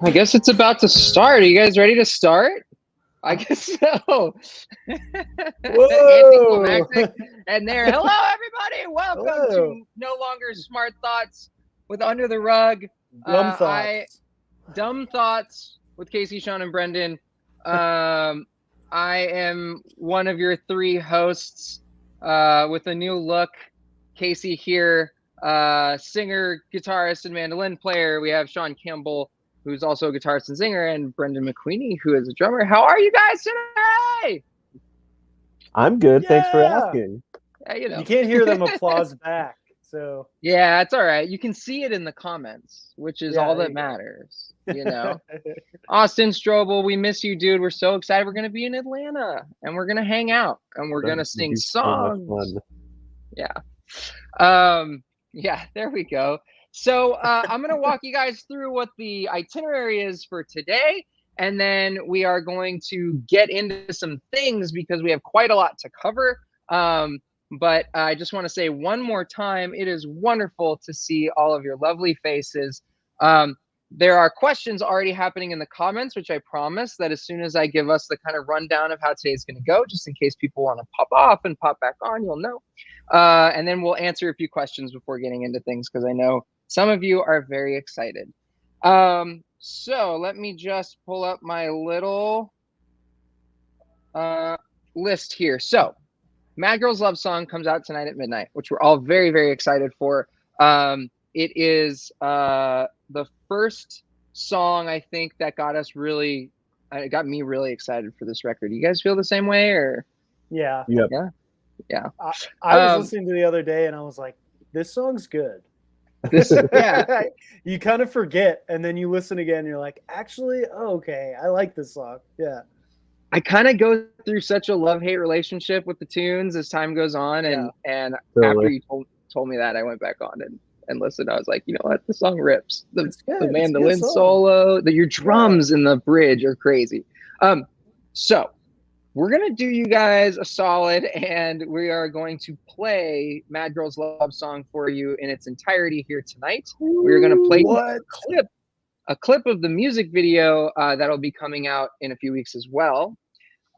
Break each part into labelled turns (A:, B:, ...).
A: I guess it's about to start. Are you guys ready to start? I guess so. Anticlimactic. And there. Hello, everybody. Welcome to No Longer Smart Thoughts with Under the Rug. Dumb Thoughts with Casey, Sean, and Brendan. I am one of your three hosts with a new look. Casey here, singer, guitarist, and mandolin player. We have Sean Campbell, who's also a guitarist and singer, and Brendan McQueenie, who is a drummer. How are you guys today?
B: I'm good. Yeah. Thanks for asking.
A: Yeah, you know.
C: You can't hear them applause back. So
A: yeah, it's all right. You can see it in the comments, which is all that matters. You know. Austin Strobel, we miss you, dude. We're so excited. We're gonna be in Atlanta and we're gonna hang out and we're gonna sing songs. So much fun. Yeah. Yeah, there we go. So I'm going to walk you guys through what the itinerary is for today, and then we are going to get into some things because we have quite a lot to cover. But I just want to say one more time, it is wonderful to see all of your lovely faces. There are questions already happening in the comments, which I promise that as soon as I give us the kind of rundown of how today's going to go, just in case people want to pop off and pop back on, you'll know. And then we'll answer a few questions before getting into things, because I know some of you are very excited. So let me just pull up my little list here. So Mad Girls Love Song comes out tonight at midnight, which we're all very, very excited for. It is the first song, I think, that got us really, it got me really excited for this record. You guys feel the same way, or?
C: Yeah.
B: Yep.
C: Yeah. I was listening to the other day and I was like, this song's good.
A: Yeah.
C: You kind of forget, and then you listen again and you're like, actually, okay, I like this song. Yeah.
A: I kind of go through such a love-hate relationship with the tunes as time goes on, and after you told me that, I went back on and listened. I was like, you know what, the song rips. The mandolin solo, your drums in the bridge are crazy. So we're gonna do you guys a solid, and we are going to play Mad Girls Love Song for you in its entirety here tonight. We're gonna play a clip of the music video that'll be coming out in a few weeks as well.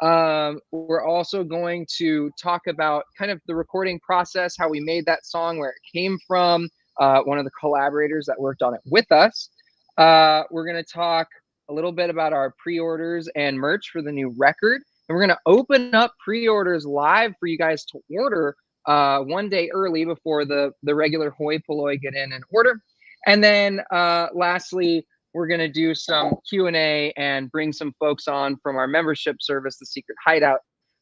A: We're also going to talk about kind of the recording process, how we made that song, where it came from, one of the collaborators that worked on it with us. We're going to talk a little bit about our pre-orders and merch for the new record. And we're going to open up pre-orders live for you guys to order one day early before the regular hoi polloi get in and order. And then lastly, we're going to do some Q&A and bring some folks on from our membership service, the Secret Hideout,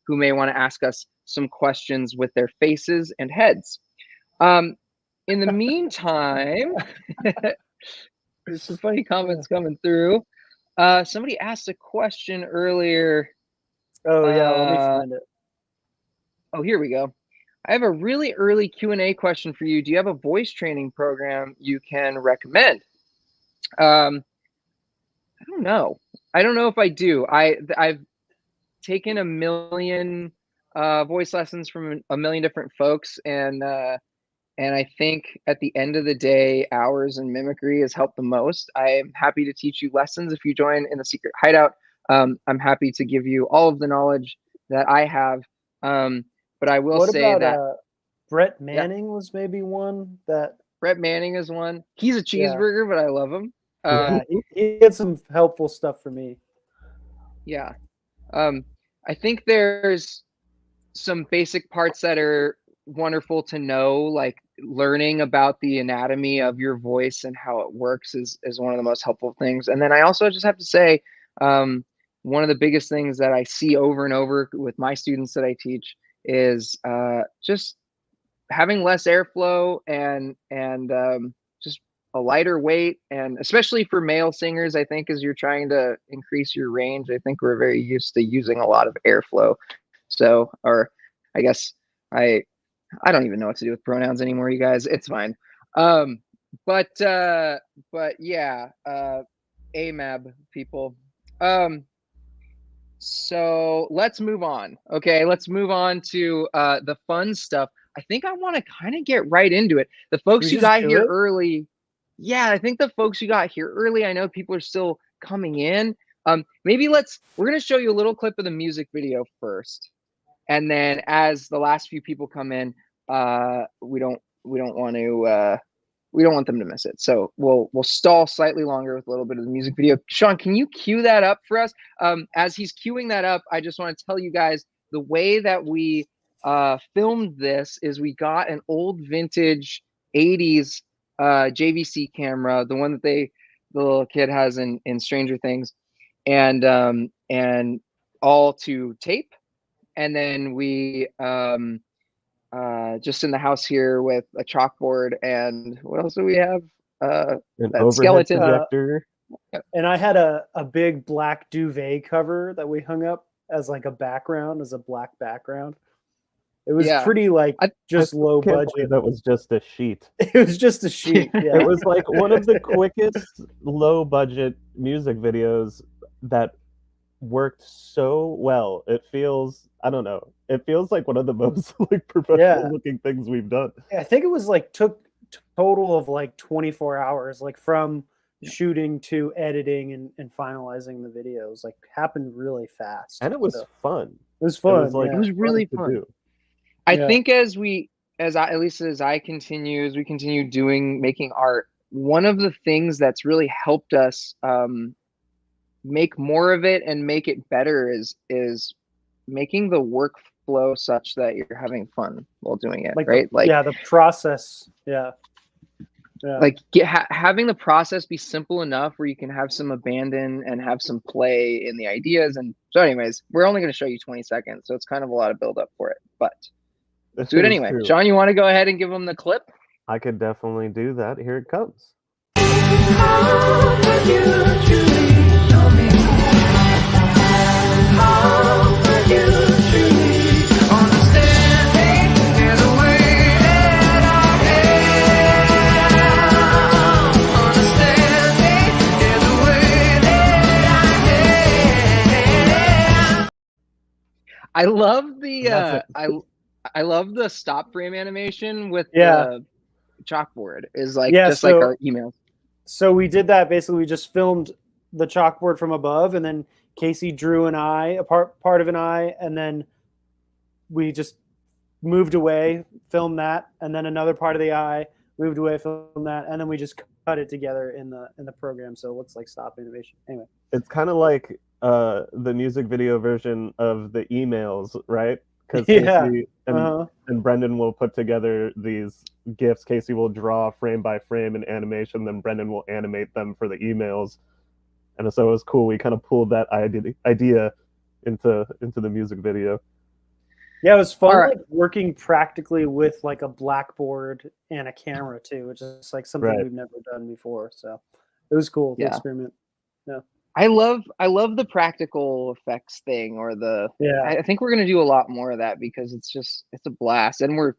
A: who may want to ask us some questions with their faces and heads. In the meantime, there's some funny comments coming through. Somebody asked a question earlier.
C: Oh, yeah, let me find it.
A: Oh, here we go. I have a really early Q&A question for you. Do you have a voice training program you can recommend? I don't know. I don't know if I do. I've taken a million voice lessons from a million different folks, and I think at the end of the day, hours and mimicry has helped the most. I am happy to teach you lessons if you join in the Secret Hideout. I'm happy to give you all of the knowledge that I have. But I will say that
C: Brett Manning was maybe one that.
A: Brett Manning is one. He's a cheeseburger, but I love him.
C: He had some helpful stuff for me.
A: Yeah. I think there's some basic parts that are wonderful to know, like learning about the anatomy of your voice and how it works is one of the most helpful things. And then I also just have to say, one of the biggest things that I see over and over with my students that I teach is just having less airflow and just a lighter weight, and especially for male singers, I think as you're trying to increase your range, I think we're very used to using a lot of airflow. So, or I guess I don't even know what to do with pronouns anymore, you guys. It's fine. But yeah, AMAB people. So let's move on. Okay, let's move on to the fun stuff. I think I want to kind of get right into it. The folks who got here early. Yeah, I think the folks who got here early, I know people are still coming in. Maybe we're going to show you a little clip of the music video first. And then as the last few people come in, we don't want them to miss it. So we'll stall slightly longer with a little bit of the music video. Sean, can you cue that up for us? As he's queuing that up, I just want to tell you guys the way that we filmed this is we got an old vintage 80s JVC camera, the one that the little kid has in Stranger Things, and all to tape. And then we just in the house here with a chalkboard, and what else do we have?
B: An
A: that skeleton
B: projector.
C: And I had a big black duvet cover that we hung up as like a background, as a black background. It was pretty just low budget.
B: That was just a sheet.
C: It was just a sheet. Yeah.
B: It was like one of the quickest low budget music videos that worked so well. It feels, I don't know, it feels like one of the most like professional looking things we've done.
C: I think it was like took total of like 24 hours, like from shooting to editing and finalizing the videos. Like happened really fast.
B: And it was fun.
C: It was fun.
A: It was really fun. I think as we continue making art, one of the things that's really helped us make more of it and make it better is making the workflow such that you're having fun while doing it, right?
C: The process.
A: Like having the process be simple enough where you can have some abandon and have some play in the ideas. And so anyways, we're only going to show you 20 seconds, so it's kind of a lot of build up for it, but let's do it anyway. True. Sean, you want to go ahead and give them the clip?
B: I could definitely do that. Here it comes.
A: I love the I love the stop frame animation with the chalkboard. Is like like our emails.
C: So we did that basically. We just filmed the chalkboard from above, and then Casey drew an eye, part of an eye, and then we just moved away, filmed that, and then another part of the eye, moved away, filmed that, and then we just cut it together in the program, so it looks like stop animation. Anyway,
B: it's kind of like the music video version of the emails, right? Because and Brendan will put together these GIFs. Casey will draw frame by frame in animation, then Brendan will animate them for the emails. And so it was cool. We kind of pulled that idea into the music video.
C: Yeah, it was fun like working practically with like a blackboard and a camera too, which is like something we've never done before. So it was cool to experiment. Yeah.
A: I love the practical effects thing, or I think we're gonna do a lot more of that because it's a blast, and we're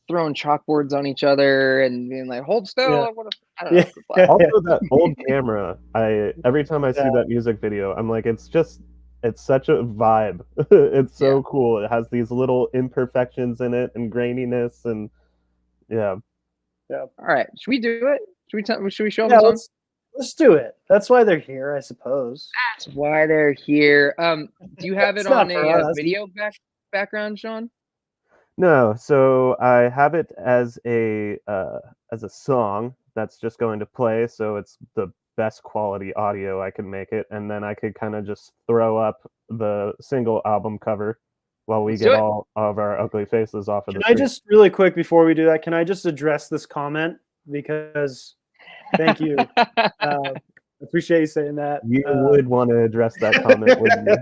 A: throwing chalkboards on each other and being like, hold still. I don't know.
B: Also, that old camera. Every time I see that music video, I'm like, it's such a vibe. It's so cool. It has these little imperfections in it and graininess, and
C: yeah.
A: All right, should we do it? Should we show them?
C: Let's do it. That's why they're here, I suppose.
A: That's why they're here. Do you have it on a video background, Sean?
B: No. So I have it as a song that's just going to play. So it's the best quality audio I can make it, and then I could kind of just throw up the single album cover while we get all of our ugly faces off of the screen.
C: Can I just really quick before we do that? Can I just address this comment because? Thank you. Appreciate you saying that.
B: You would want to address that comment, wouldn't you?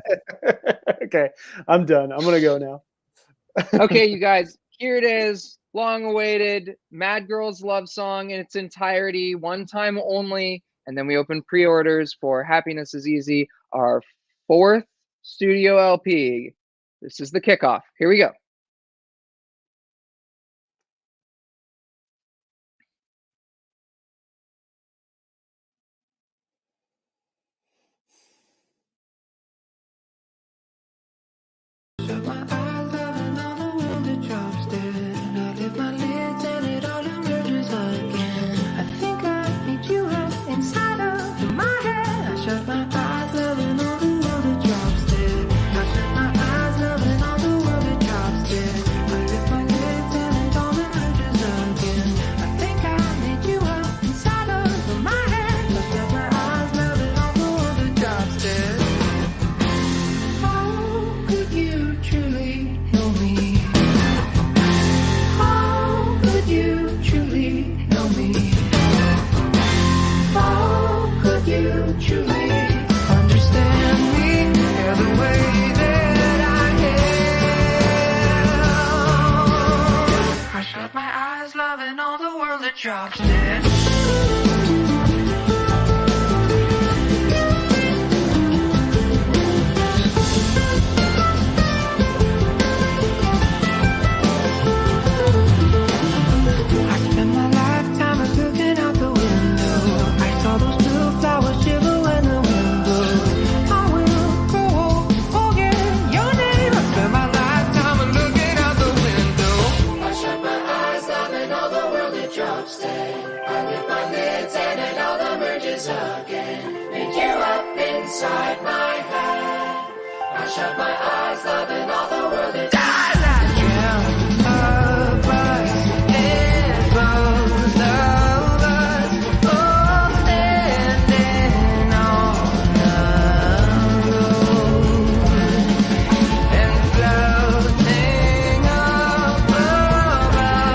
C: Okay, I'm done. I'm going to go now.
A: Okay, you guys, here it is. Long-awaited Mad Girls love song in its entirety, one time only. And then we open pre-orders for Happiness is Easy, our 4th studio LP. This is the kickoff. Here we go.
D: drops dead. Inside my head, I shut my eyes, loving all the world and die like you. But it blows of us, all standing on the road and floating above us,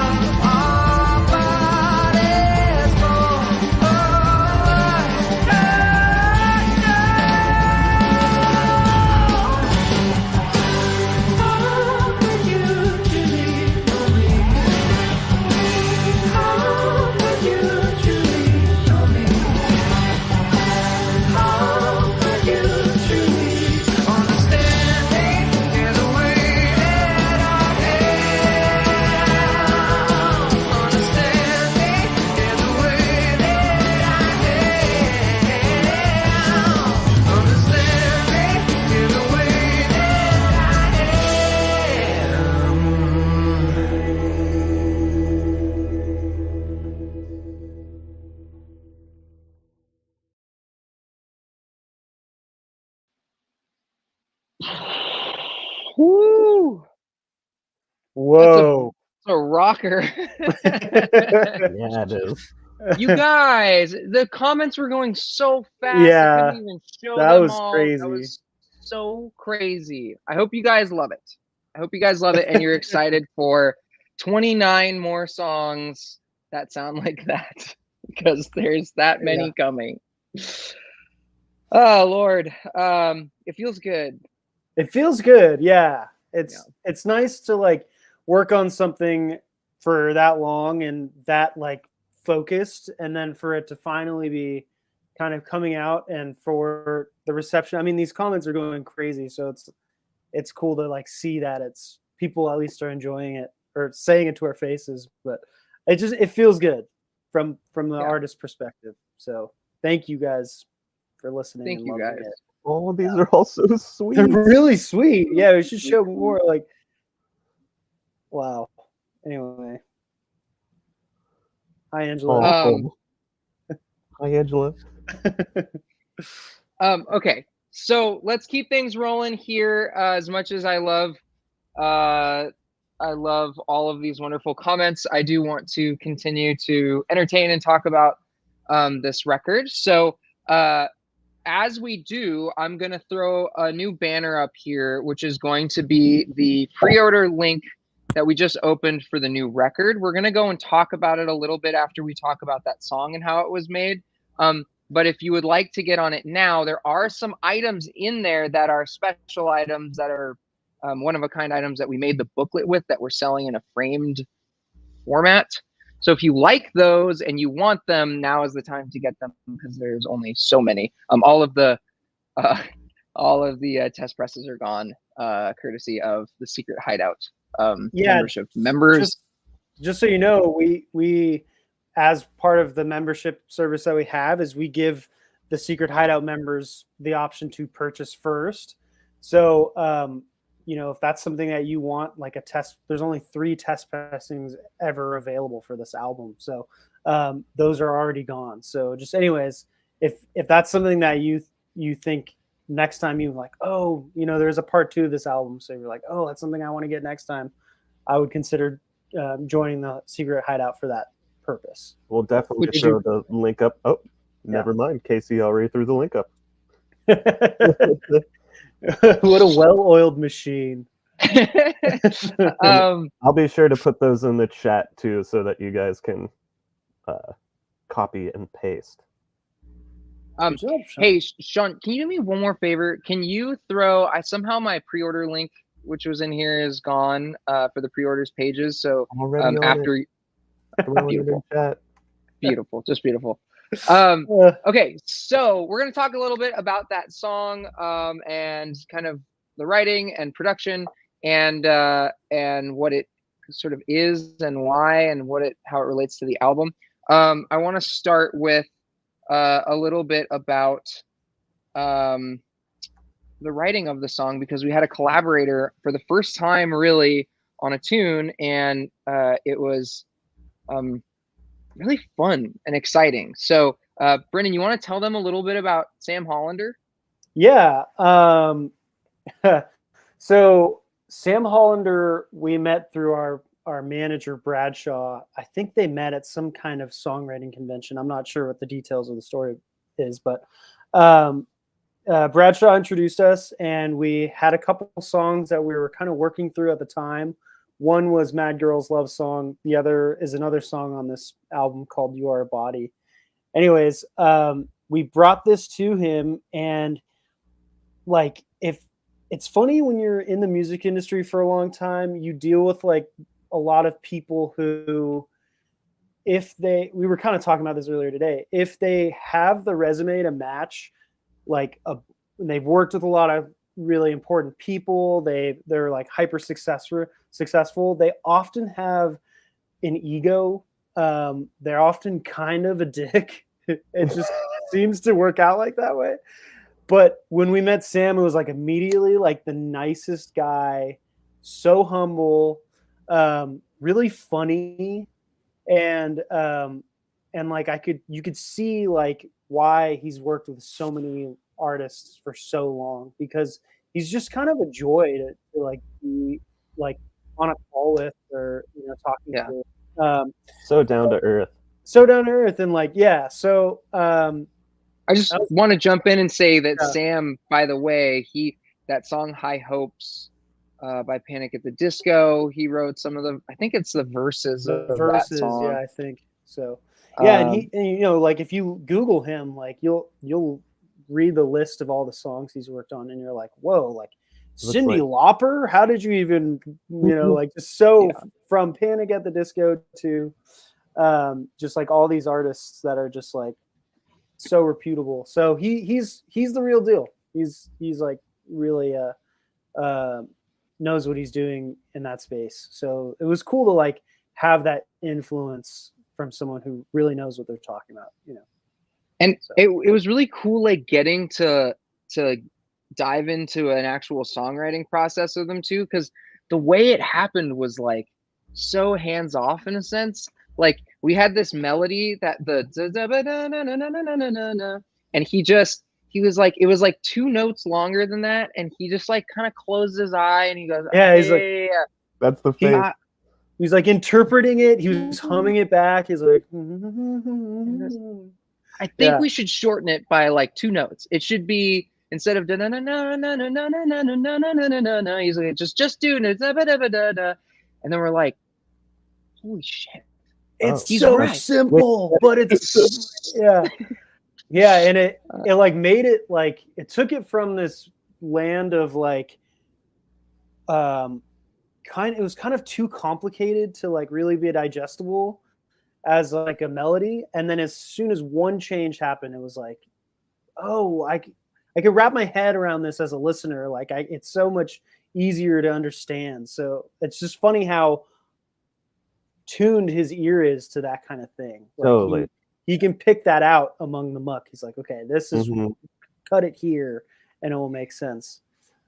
D: our bodies full of
A: Woo!
C: Whoa.
A: That's a rocker.
B: Yeah, it is.
A: You guys, the comments were going so fast.
C: Yeah,
A: I couldn't even show
C: that
A: them
C: was
A: all.
C: crazy.
A: That was so crazy. I hope you guys love it. I hope you guys love it and you're excited for 29 more songs that sound like that, because there's that many coming. Oh Lord. It feels good.
C: It feels good. Yeah. It's nice to like work on something for that long and that like focused, and then for it to finally be kind of coming out and for the reception. I mean, these comments are going crazy, so it's cool to like see that it's people at least are enjoying it or saying it to our faces, but it feels good from the artist perspective. So thank you guys for listening.
A: Thank you guys.
B: Oh, these are all so sweet.
C: They're really sweet. Yeah, we should show more. Like, wow. Anyway, hi Angela.
B: Hi Angela.
A: Okay, so let's keep things rolling here. As much as I love all of these wonderful comments, I do want to continue to entertain and talk about this record. So as we do, I'm going to throw a new banner up here, which is going to be the pre-order link that we just opened for the new record. We're going to go and talk about it a little bit after we talk about that song and how it was made. But if you would like to get on it now, there are some items in there that are special items that are one-of-a-kind items that we made the booklet with that we're selling in a framed format. So if you like those and you want them, now is the time to get them, because there's only so many. All of the test presses are gone, courtesy of the Secret Hideout membership members.
C: Just so you know, we as part of the membership service that we have is we give the Secret Hideout members the option to purchase first. So if that's something that you want, like a test, there's only 3 test pressings ever available for this album. So those are already gone. So just anyways, if that's something that you think next time you like, there's a part 2 of this album. So you're like, that's something I want to get next time. I would consider joining the Secret Hideout for that purpose.
B: We'll definitely throw the link up. Oh, never mind. Casey already threw the link up.
C: What a well-oiled machine.
B: I'll be sure to put those in the chat too, so that you guys can copy and paste.
A: Hey, Sean, can you do me one more favor? Can you throw? Somehow my pre-order link, which was in here, is gone for the pre-orders pages. So after
B: in chat.
A: beautiful, just beautiful. Okay, so we're gonna talk a little bit about that song, and kind of the writing and production, and what it sort of is and why, and how it relates to the album. I want to start with a little bit about the writing of the song, because we had a collaborator for the first time really on a tune, and it was really fun and exciting. So Brendan, you want to tell them a little bit about Sam Hollander?
C: Yeah. So Sam Hollander, we met through our manager Bradshaw. I think they met at some kind of songwriting convention. I'm not sure what the details of the story is, but Bradshaw introduced us, and we had a couple songs that we were kind of working through at the time. One was Mad Girl's Love Song. The other is another song on this album called You Are a Body. Anyways, we brought this to him, and like, if it's funny when you're in the music industry for a long time, you deal with like a lot of people who, we were kind of talking about this earlier today, if they have the resume to match, like they've worked with a lot of really important people, they're like hyper successful, they often have an ego, they're often kind of a dick. It just seems to work out like that way. But when we met Sam, it was like immediately like the nicest guy, so humble, really funny, and like you could see like why he's worked with so many artists for so long, because he's just kind of a joy to like be like on a call with, or talking to.
B: So down to earth.
C: And like, yeah. So
A: I just want to jump in and say that Sam, by the way, that song High Hopes by Panic at the Disco, he wrote some of I think it's the verses of that song.
C: Yeah, I think so. Yeah, and like if you Google him, like you'll read the list of all the songs he's worked on, and you're like, whoa, like Cyndi Lauper? How did you even, like, just so from Panic at the Disco to just like all these artists that are just like so reputable. So he's the real deal. He's like really knows what he's doing in that space. So it was cool to like have that influence from someone who really knows what they're talking about,
A: And so it was really cool, like getting to dive into an actual songwriting process with them too, because the way it happened was like so hands off in a sense. Like we had this melody that and he was like, it was like 2 notes longer than that, and he just like kind of closed his eye and he goes,
C: yeah, he's like,
B: that's the face.
C: He's like interpreting it. He was humming it back. He's like,
A: I think we should shorten it by like 2 notes. It should be, instead of da na na na na na na na na na na na na, he's like, just do it. And then we're like, holy shit.
C: It's so simple, but it's yeah, and it like made it like, it took it from this land of like it was kind of too complicated to like really be digestible as like a melody, and then as soon as one change happened, it was like, oh, I could wrap my head around this as a listener. Like it's so much easier to understand. So it's just funny how tuned his ear is to that kind of thing. Like
B: totally.
C: He can pick that out among the muck. He's like, okay, this is cut it here and it will make sense.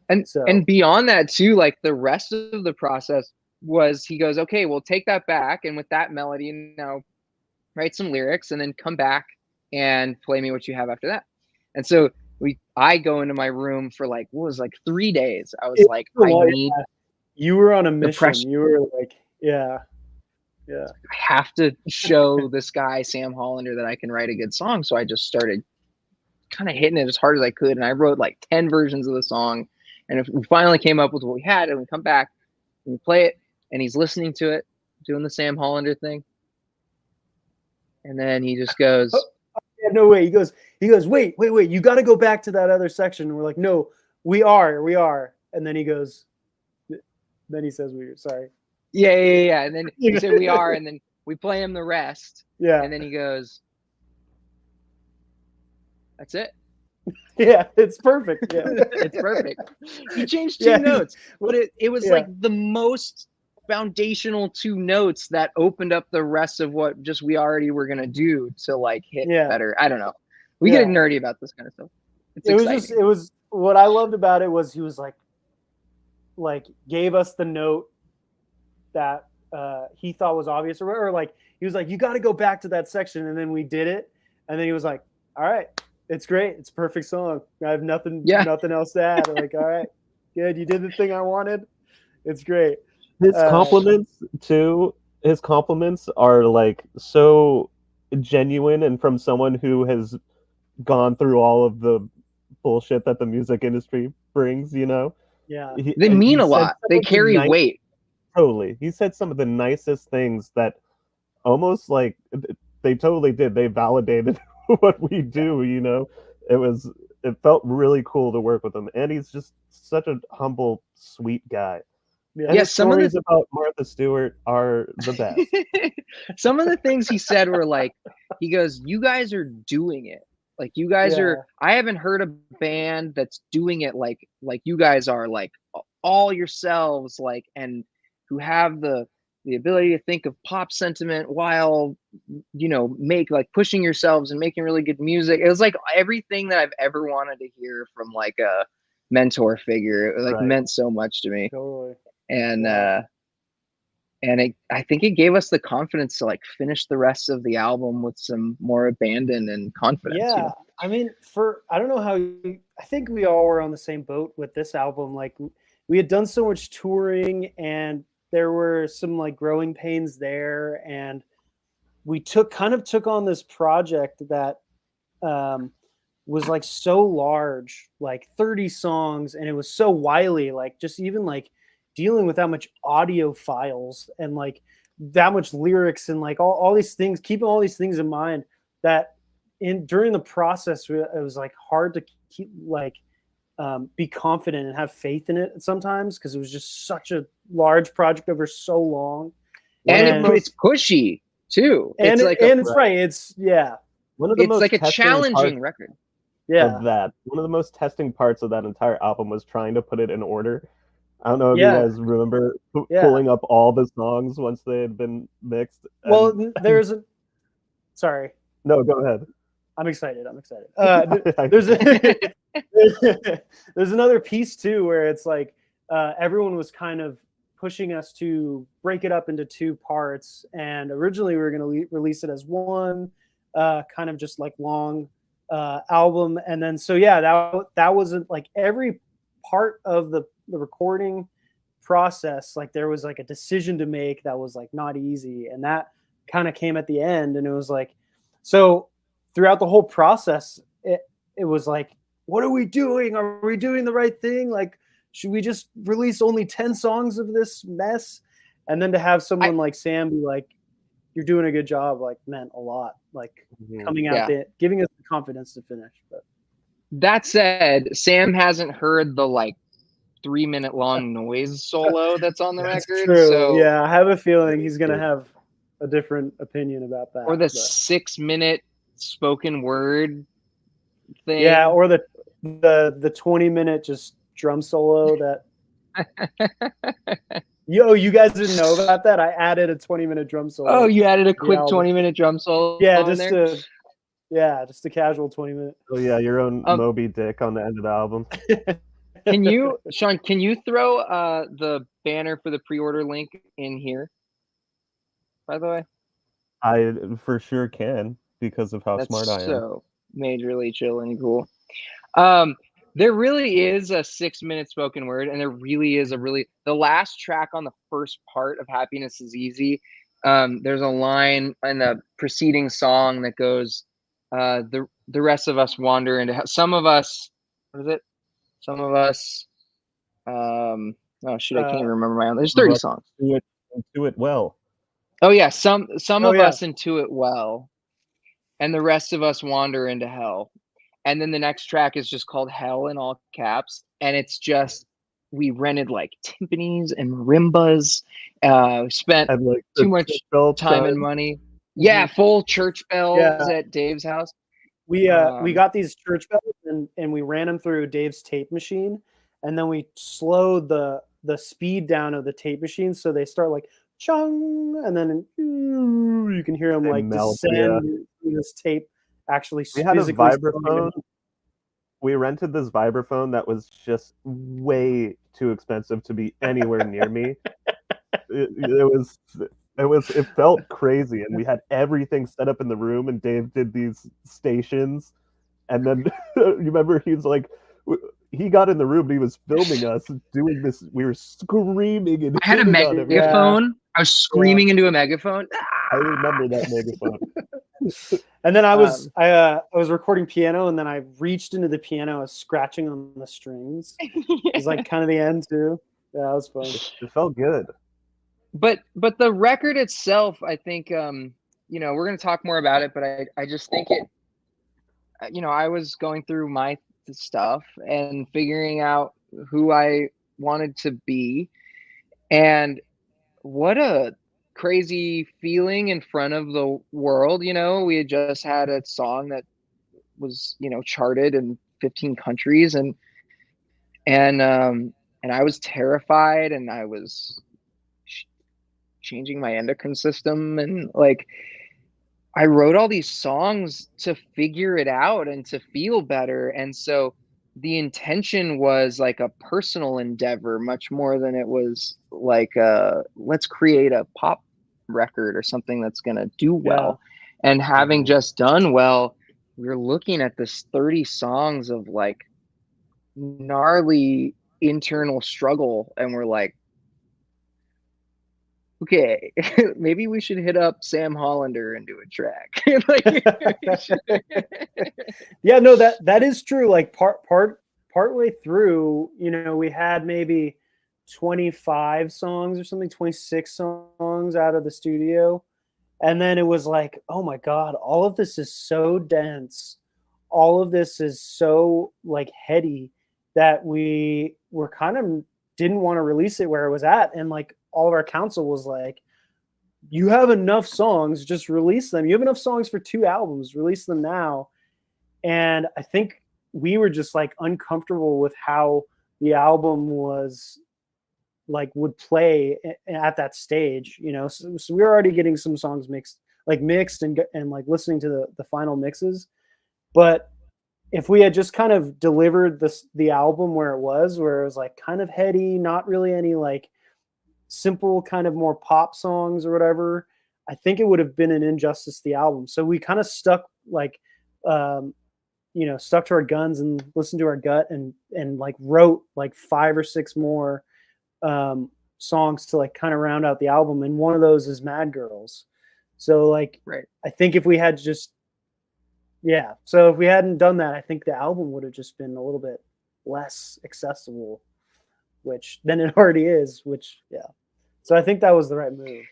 A: And beyond that too, like the rest of the process was, he goes, okay, we'll take that back, and with that melody now write some lyrics, and then come back and play me what you have after that. And so I go into my room for like, what was like 3 days. I was like,
C: you were on a mission. You were like, yeah.
A: I have to show this guy, Sam Hollander, that I can write a good song. So I just started kind of hitting it as hard as I could. And I wrote like 10 versions of the song. And if we finally came up with what we had, and we come back and we play it, and he's listening to it, doing the Sam Hollander thing. And then he just goes,
C: no way. He goes, wait, you got to go back to that other section. And we're like, no, we are. And then he goes, then he says, sorry.
A: Yeah. And then he said we are, and then we play him the rest.
C: Yeah.
A: And then he goes, "That's it."
C: Yeah, it's perfect. Yeah.
A: It's perfect. He changed two notes, but it was like the most foundational two notes that opened up the rest of what just we already were gonna do to like hit better. I don't know. We get nerdy about this kind of stuff.
C: It was what I loved about it was he was like gave us the note that he thought was obvious, or like he was like, you got to go back to that section, and then we did it, and then he was like, all right, it's great, it's a perfect song, I have nothing else to add. Like, all right, good, you did the thing I wanted, it's great.
B: His compliments are like so genuine and from someone who has gone through all of the bullshit that the music industry brings, you know.
A: They mean a lot. They carry weight.
B: Totally. He said some of the nicest things that almost like they totally did. They validated what we do, you know. It felt really cool to work with him, and he's just such a humble, sweet guy. And his stories about Martha Stewart are the best.
A: Some of the things he said were like, he goes, "You guys are doing it. Like you guys are. I haven't heard a band that's doing it like you guys are, like all yourselves, like, and who have the ability to think of pop sentiment while, you know, pushing yourselves and making really good music." It was like everything that I've ever wanted to hear from like a mentor figure. It like meant so much to me.
C: Totally.
A: And I think it gave us the confidence to like finish the rest of the album with some more abandon and confidence.
C: Yeah,
A: you know?
C: I mean, I don't know how I think we all were on the same boat with this album. Like we had done so much touring, and there were some like growing pains there, and we took on this project that was like so large, like 30 songs, and it was so wily, like just even like dealing with that much audio files and like that much lyrics and like all these things, keeping all these things in mind, that during the process it was like hard to keep like be confident and have faith in it sometimes, because it was just such a large project over so long,
A: and it's pushy too.
C: And it's
B: one of the most
A: like a challenging record.
B: Of that, one of the most testing parts of that entire album was trying to put it in order. I don't know if you guys remember pulling up all the songs once they had been mixed.
C: Well, sorry.
B: No, go ahead.
C: I'm excited. There's another piece too where it's like everyone was kind of pushing us to break it up into two parts, and originally we were going to release it as one kind of just like long album, and then that wasn't like every part of the recording process, like there was like a decision to make that was like not easy, and that kind of came at the end. And it was like, so throughout the whole process it was like, what are we doing? Are we doing the right thing? Like, should we just release only 10 songs of this mess? And then to have someone like Sam be like, you're doing a good job, like meant a lot, like coming out there, giving us the confidence to finish. But
A: that said, Sam hasn't heard the like 3-minute long noise solo that's on the record.
C: True.
A: So
C: yeah, I have a feeling he's gonna have a different opinion about that.
A: Or the 6-minute spoken word thing.
C: Yeah, or the 20-minute just drum solo that you guys didn't know about that? I added a 20-minute drum solo.
A: Oh, you added a quick 20-minute drum solo?
C: Yeah, just a casual 20-minute.
B: Oh yeah, your own Moby Dick on the end of the album.
A: Can you, Sean, can you throw the banner for the pre-order link in here, by the way?
B: I for sure can, because of how smart I am.
A: So majorly chill and cool. There really is a 6-minute spoken word, and there really is the last track on the first part of Happiness is Easy. There's a line in the preceding song that goes, the rest of us wander into some of us, what is it? Some of us, oh shit, I can't remember my own. There's 30 songs.
B: Do it well.
A: Oh yeah, some of us intuit well, and the rest of us wander into hell. And then the next track is just called Hell in all caps, and it's just, we rented like timpanis and marimbas, spent too much time and money. Yeah, full church bells at Dave's house.
C: We got these church bells and we ran them through Dave's tape machine, and then we slowed the speed down of the tape machine so they start like chung, and then you can hear them like descend through this tape. Actually,
B: we had a vibraphone. We rented this vibraphone that was just way too expensive to be anywhere near me. It felt crazy, and we had everything set up in the room, and Dave did these stations, and then you remember he was like, he got in the room and he was filming us doing this. We were screaming and
A: I had a megaphone. I was screaming into a megaphone.
C: I remember that megaphone. And then I was recording piano, and then I reached into the piano, I was scratching on the strings. It was like kind of the end too. Yeah, that was fun.
B: It felt good.
A: But the record itself, I think, we're going to talk more about it, but I just think it, I was going through my stuff and figuring out who I wanted to be, and what a crazy feeling in front of the world. We had just had a song that was, charted in 15 countries, and I was terrified, and I was changing my endocrine system, and like I wrote all these songs to figure it out and to feel better. And so the intention was like a personal endeavor much more than it was like let's create a pop record or something that's going to do well. And having just done well, we're looking at this 30 songs of like gnarly internal struggle, and we're like, okay, maybe we should hit up Sam Hollander and do a track.
C: Yeah, no, that is true. Like partway through, we had maybe 25 songs or something, 26 songs out of the studio. And then it was like, oh my God, all of this is so dense. All of this is so like heady that we were kind of didn't want to release it where it was at. And like, all of our counsel was like, you have enough songs, just release them. You have enough songs for 2 albums, release them now. And I think we were just like uncomfortable with how the album was like would play at that stage, so we were already getting some songs mixed and like listening to the final mixes. But if we had just kind of delivered the album where it was like kind of heady, not really any like simple kind of more pop songs or whatever, I think it would have been an injustice to the album. So we kind of stuck like stuck to our guns and listened to our gut and like wrote like 5 or 6 more songs to like kind of round out the album, and one of those is Mad Girls. So like I think if we had just so if we hadn't done that, I think the album would have just been a little bit less accessible, which then it already is, so I think that was the right move.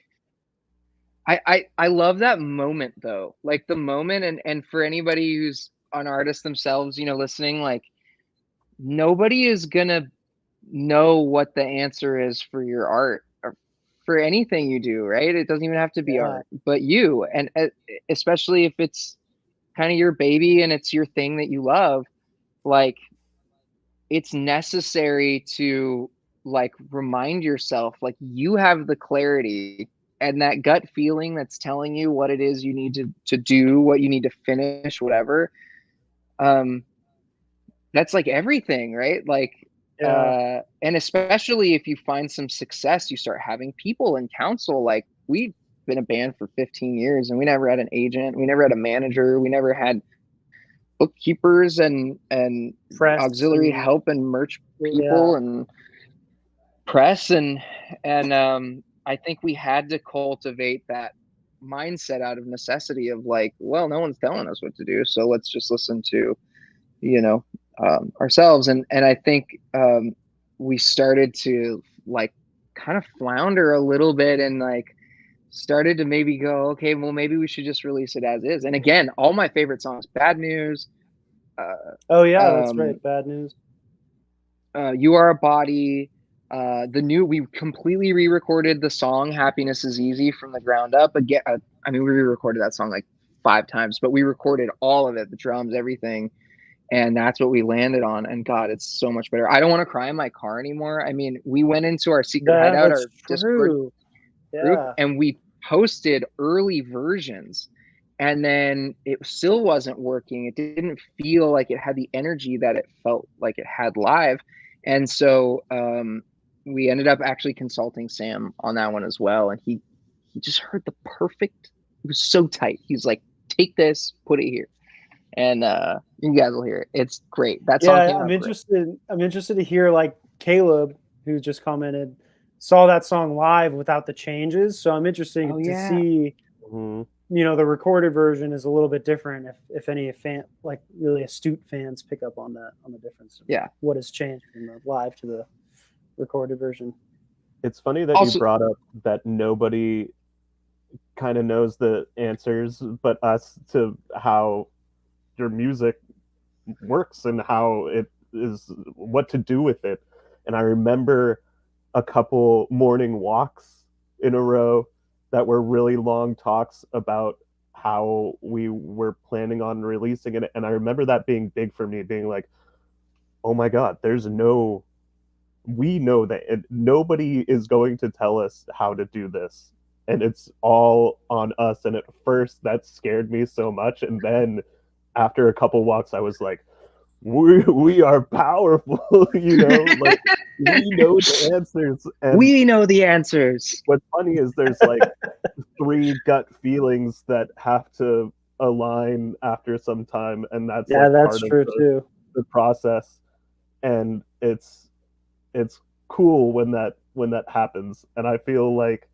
A: I love that moment though, like the moment, and for anybody who's an artist themselves, listening, like nobody is gonna know what the answer is for your art or for anything you do, right? It doesn't even have to be art, but you, and especially if it's kind of your baby and it's your thing that you love, like it's necessary to like remind yourself like you have the clarity and that gut feeling that's telling you what it is you need to do, what you need to finish, whatever. That's like everything, right? Like and especially if you find some success, you start having people in counsel. Like we've been a band for 15 years and we never had an agent, we never had a manager, we never had bookkeepers and press auxiliary help and merch people and press and I think we had to cultivate that mindset out of necessity of like, well, no one's telling us what to do, so let's just listen to ourselves. And I think we started to like kind of flounder a little bit and like started to maybe go, okay, well, maybe we should just release it as is. And again, all my favorite songs, Bad News.
C: That's right. Bad News.
A: You Are a Body. We completely re-recorded the song "Happiness Is Easy" from the ground up again. I mean, we re-recorded that song like 5 times, but we recorded all of it, the drums, everything, and that's what we landed on. And God, it's so much better. I don't want to cry in my car anymore. I mean, we went into our Secret Hideout, our Discord group, and we posted early versions, and then it still wasn't working. It didn't feel like it had the energy that it felt like it had live. And so we ended up actually consulting Sam on that one as well, and he just heard the perfect, it was so tight. He's like, take this, put it here, and you guys will hear it. It's great. That song came out
C: I'm interested to hear, like, Caleb, who just commented, saw that song live without the changes, so I'm interested to see you know, the recorded version is a little bit different if any like really astute fans pick up on that, on the difference. What has changed from the live to the recorded version.
B: It's funny that you brought up that nobody kind of knows the answers but us to how your music works and how it is, what to do with it. And I remember a couple morning walks in a row that were really long talks about how we were planning on releasing it. And I remember that being big for me, being like, oh my God, we know that nobody is going to tell us how to do this. And it's all on us. And at first that scared me so much. And then after a couple walks, I was like, we are powerful, you know, like we know the answers. And
A: we know the answers.
B: What's funny is there's like 3 gut feelings that have to align after some time, and that's
C: that's true too.
B: The process, and it's cool when that happens. And I feel like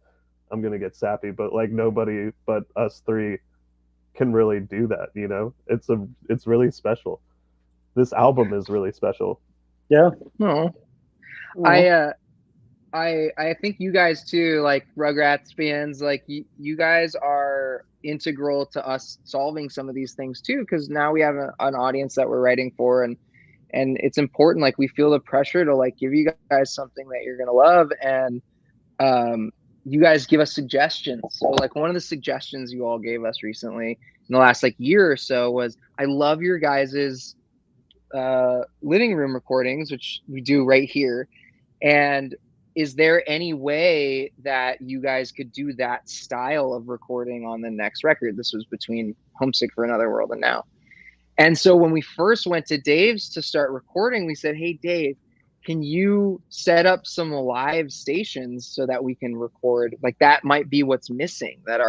B: I'm gonna get sappy, but like nobody but us 3 can really do that, you know. It's really special. This album is really special.
C: Yeah.
A: I think you guys too, like Rugrats fans, like you guys are integral to us solving some of these things too, because now we have an audience that we're writing for, and it's important. Like we feel the pressure to like give you guys something that you're gonna love, and you guys give us suggestions. So like one of the suggestions you all gave us recently in the last like year or so was, I love your guys's living room recordings, which we do right here, and is there any way that you guys could do that style of recording on the next record? This was between Homesick for Another World and Now. And so when we first went to Dave's to start recording, we said, hey Dave, can you set up some live stations so that we can record? Like that might be what's missing, that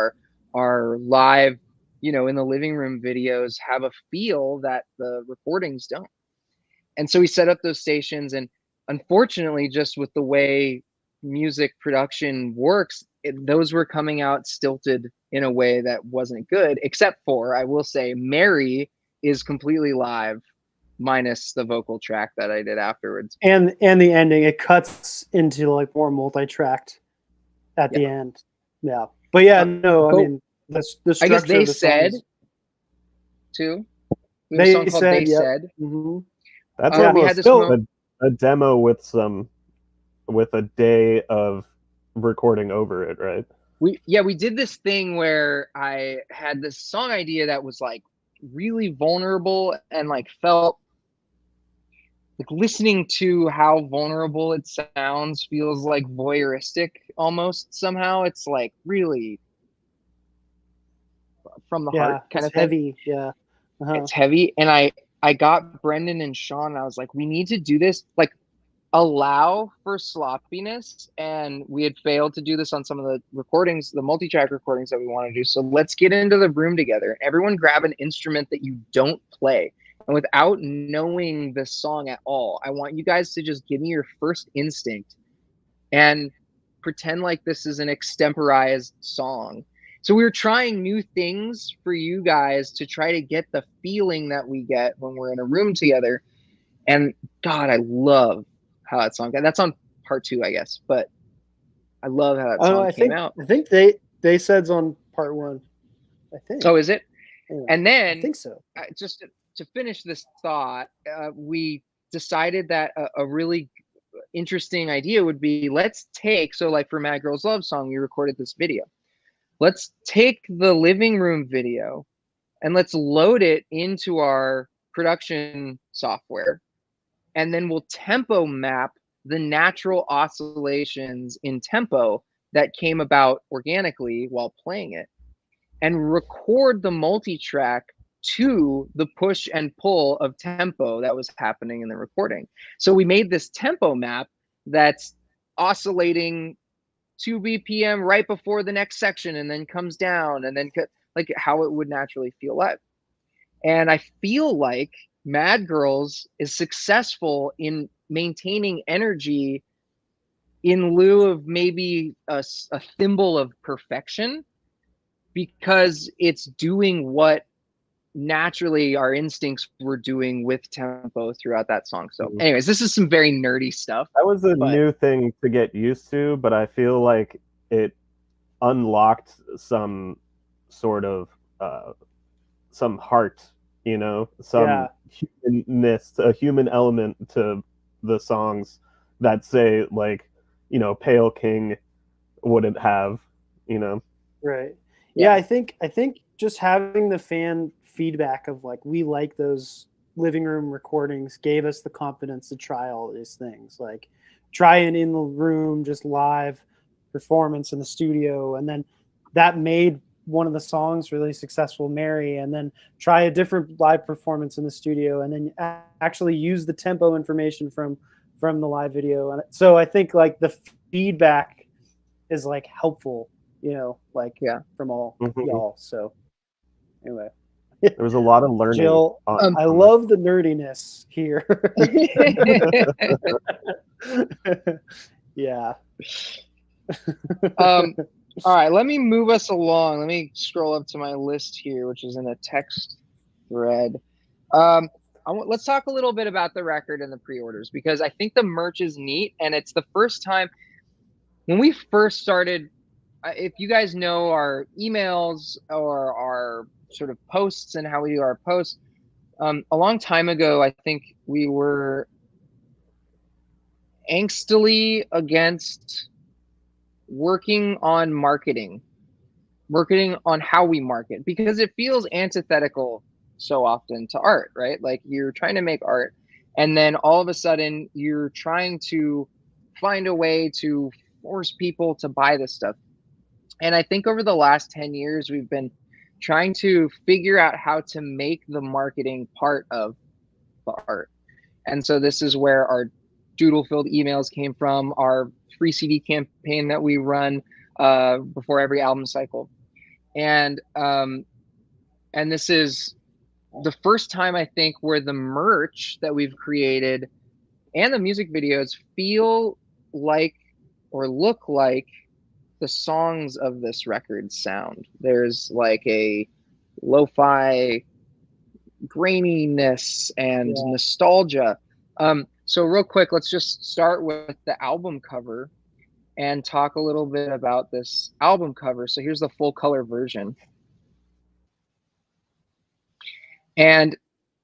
A: our live, you know, in the living room videos have a feel that the recordings don't. And so we set up those stations, and unfortunately, just with the way music production works, those were coming out stilted in a way that wasn't good, except for, I will say, Mary is completely live, minus the vocal track that I did afterwards.
C: And the ending, it cuts into like more multi-tracked at the end. Yeah. But yeah, no, I mean, the structure,
A: I guess They Said, too. They
C: Said.
B: Mm-hmm. That's almost a demo with a day of recording over it, right?
A: We did this thing where I had this song idea that was like really vulnerable, and like felt like listening to how vulnerable it sounds feels like voyeuristic almost somehow. It's like really from the heart kind of thing.
C: Heavy. Yeah.
A: It's heavy. And I got Brendan and Sean, and I was like, we need to do this, like allow for sloppiness. And we had failed to do this on some of the recordings, the multi-track recordings that we want to do. So let's get into the room together. Everyone grab an instrument that you don't play. And without knowing the song at all, I want you guys to just give me your first instinct and pretend like this is an extemporized song. So we were trying new things for you guys to try to get the feeling that we get when we're in a room together. And God, I love how that song got. That's on part 2, I guess, but I love how that song came out.
C: I think They Said's on part 1. I think.
A: Oh, is it?
C: Yeah,
A: and then
C: I think so.
A: Just to finish this thought, we decided that a really interesting idea would be, let's take, so like for Mad Girls Love Song, we recorded this video. Let's take the living room video and let's load it into our production software. And then we'll tempo map the natural oscillations in tempo that came about organically while playing it, and record the multi-track to the push and pull of tempo that was happening in the recording. So we made this tempo map that's oscillating 2 BPM right before the next section and then comes down, and then like how it would naturally feel live. And I feel like Mad Girls is successful in maintaining energy in lieu of maybe a thimble of perfection, because it's doing what naturally our instincts were doing with tempo throughout that song. So anyways, this is some very nerdy stuff.
B: That was a new thing to get used to, but I feel like it unlocked some sort of some heart, you know, some humanness, a human element to the songs that, say, like, you know, Pale King wouldn't have, you know.
C: Right. Yeah, I think just having the fan feedback of like, we like those living room recordings, gave us the confidence to try all these things, like try an in the room, just live performance in the studio. And then that made one of the songs really successful, Mary, and then try a different live performance in the studio, and then actually use the tempo information from the live video. And so I think like the feedback is like helpful, you know, like from all y'all. So anyway,
B: there was a lot of learning.
C: Jill, I love the nerdiness here. Yeah.
A: All right, let me move us along. Let me scroll up to my list here, which is in a text thread. Let's talk a little bit about the record and the pre-orders, because I think the merch is neat, and it's the first time when we first started. If you guys know our emails or our sort of posts and how we do our posts, a long time ago, I think we were angstily against working on marketing on how we market, because it feels antithetical so often to art, right? Like you're trying to make art, and then all of a sudden you're trying to find a way to force people to buy this stuff. And I think over the last 10 years, we've been trying to figure out how to make the marketing part of the art. And so this is where our doodle-filled emails came from, our free CD campaign that we run before every album cycle. And this is the first time, I think, where the merch that we've created and the music videos feel like or look like the songs of this record sound. There's like a lo-fi graininess and nostalgia. So real quick, let's just start with the album cover and talk a little bit about this album cover. So here's the full color version. And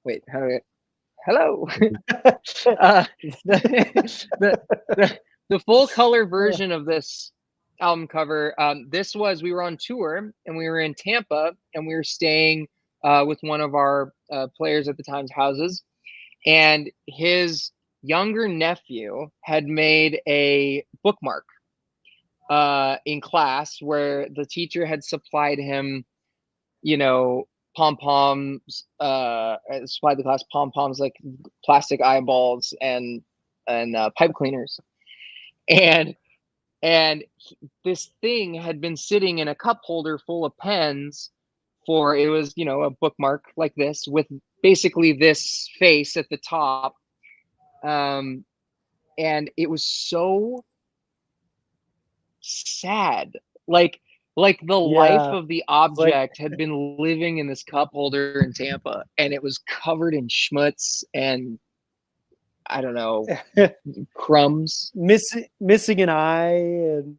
A: wait, hello. The full color version of this album cover, we were on tour and we were in Tampa, and we were staying with one of our players at the time's houses, and his younger nephew had made a bookmark in class where the teacher had supplied him, you know, pom-poms, supplied the class pom-poms, like plastic eyeballs and pipe cleaners. And this thing had been sitting in a cup holder full of pens for, it was, you know, a bookmark like this with basically this face at the top. And it was so sad. Like the life of the object had been living in this cup holder in Tampa, and it was covered in schmutz and, I don't know, crumbs,
C: missing an eye, and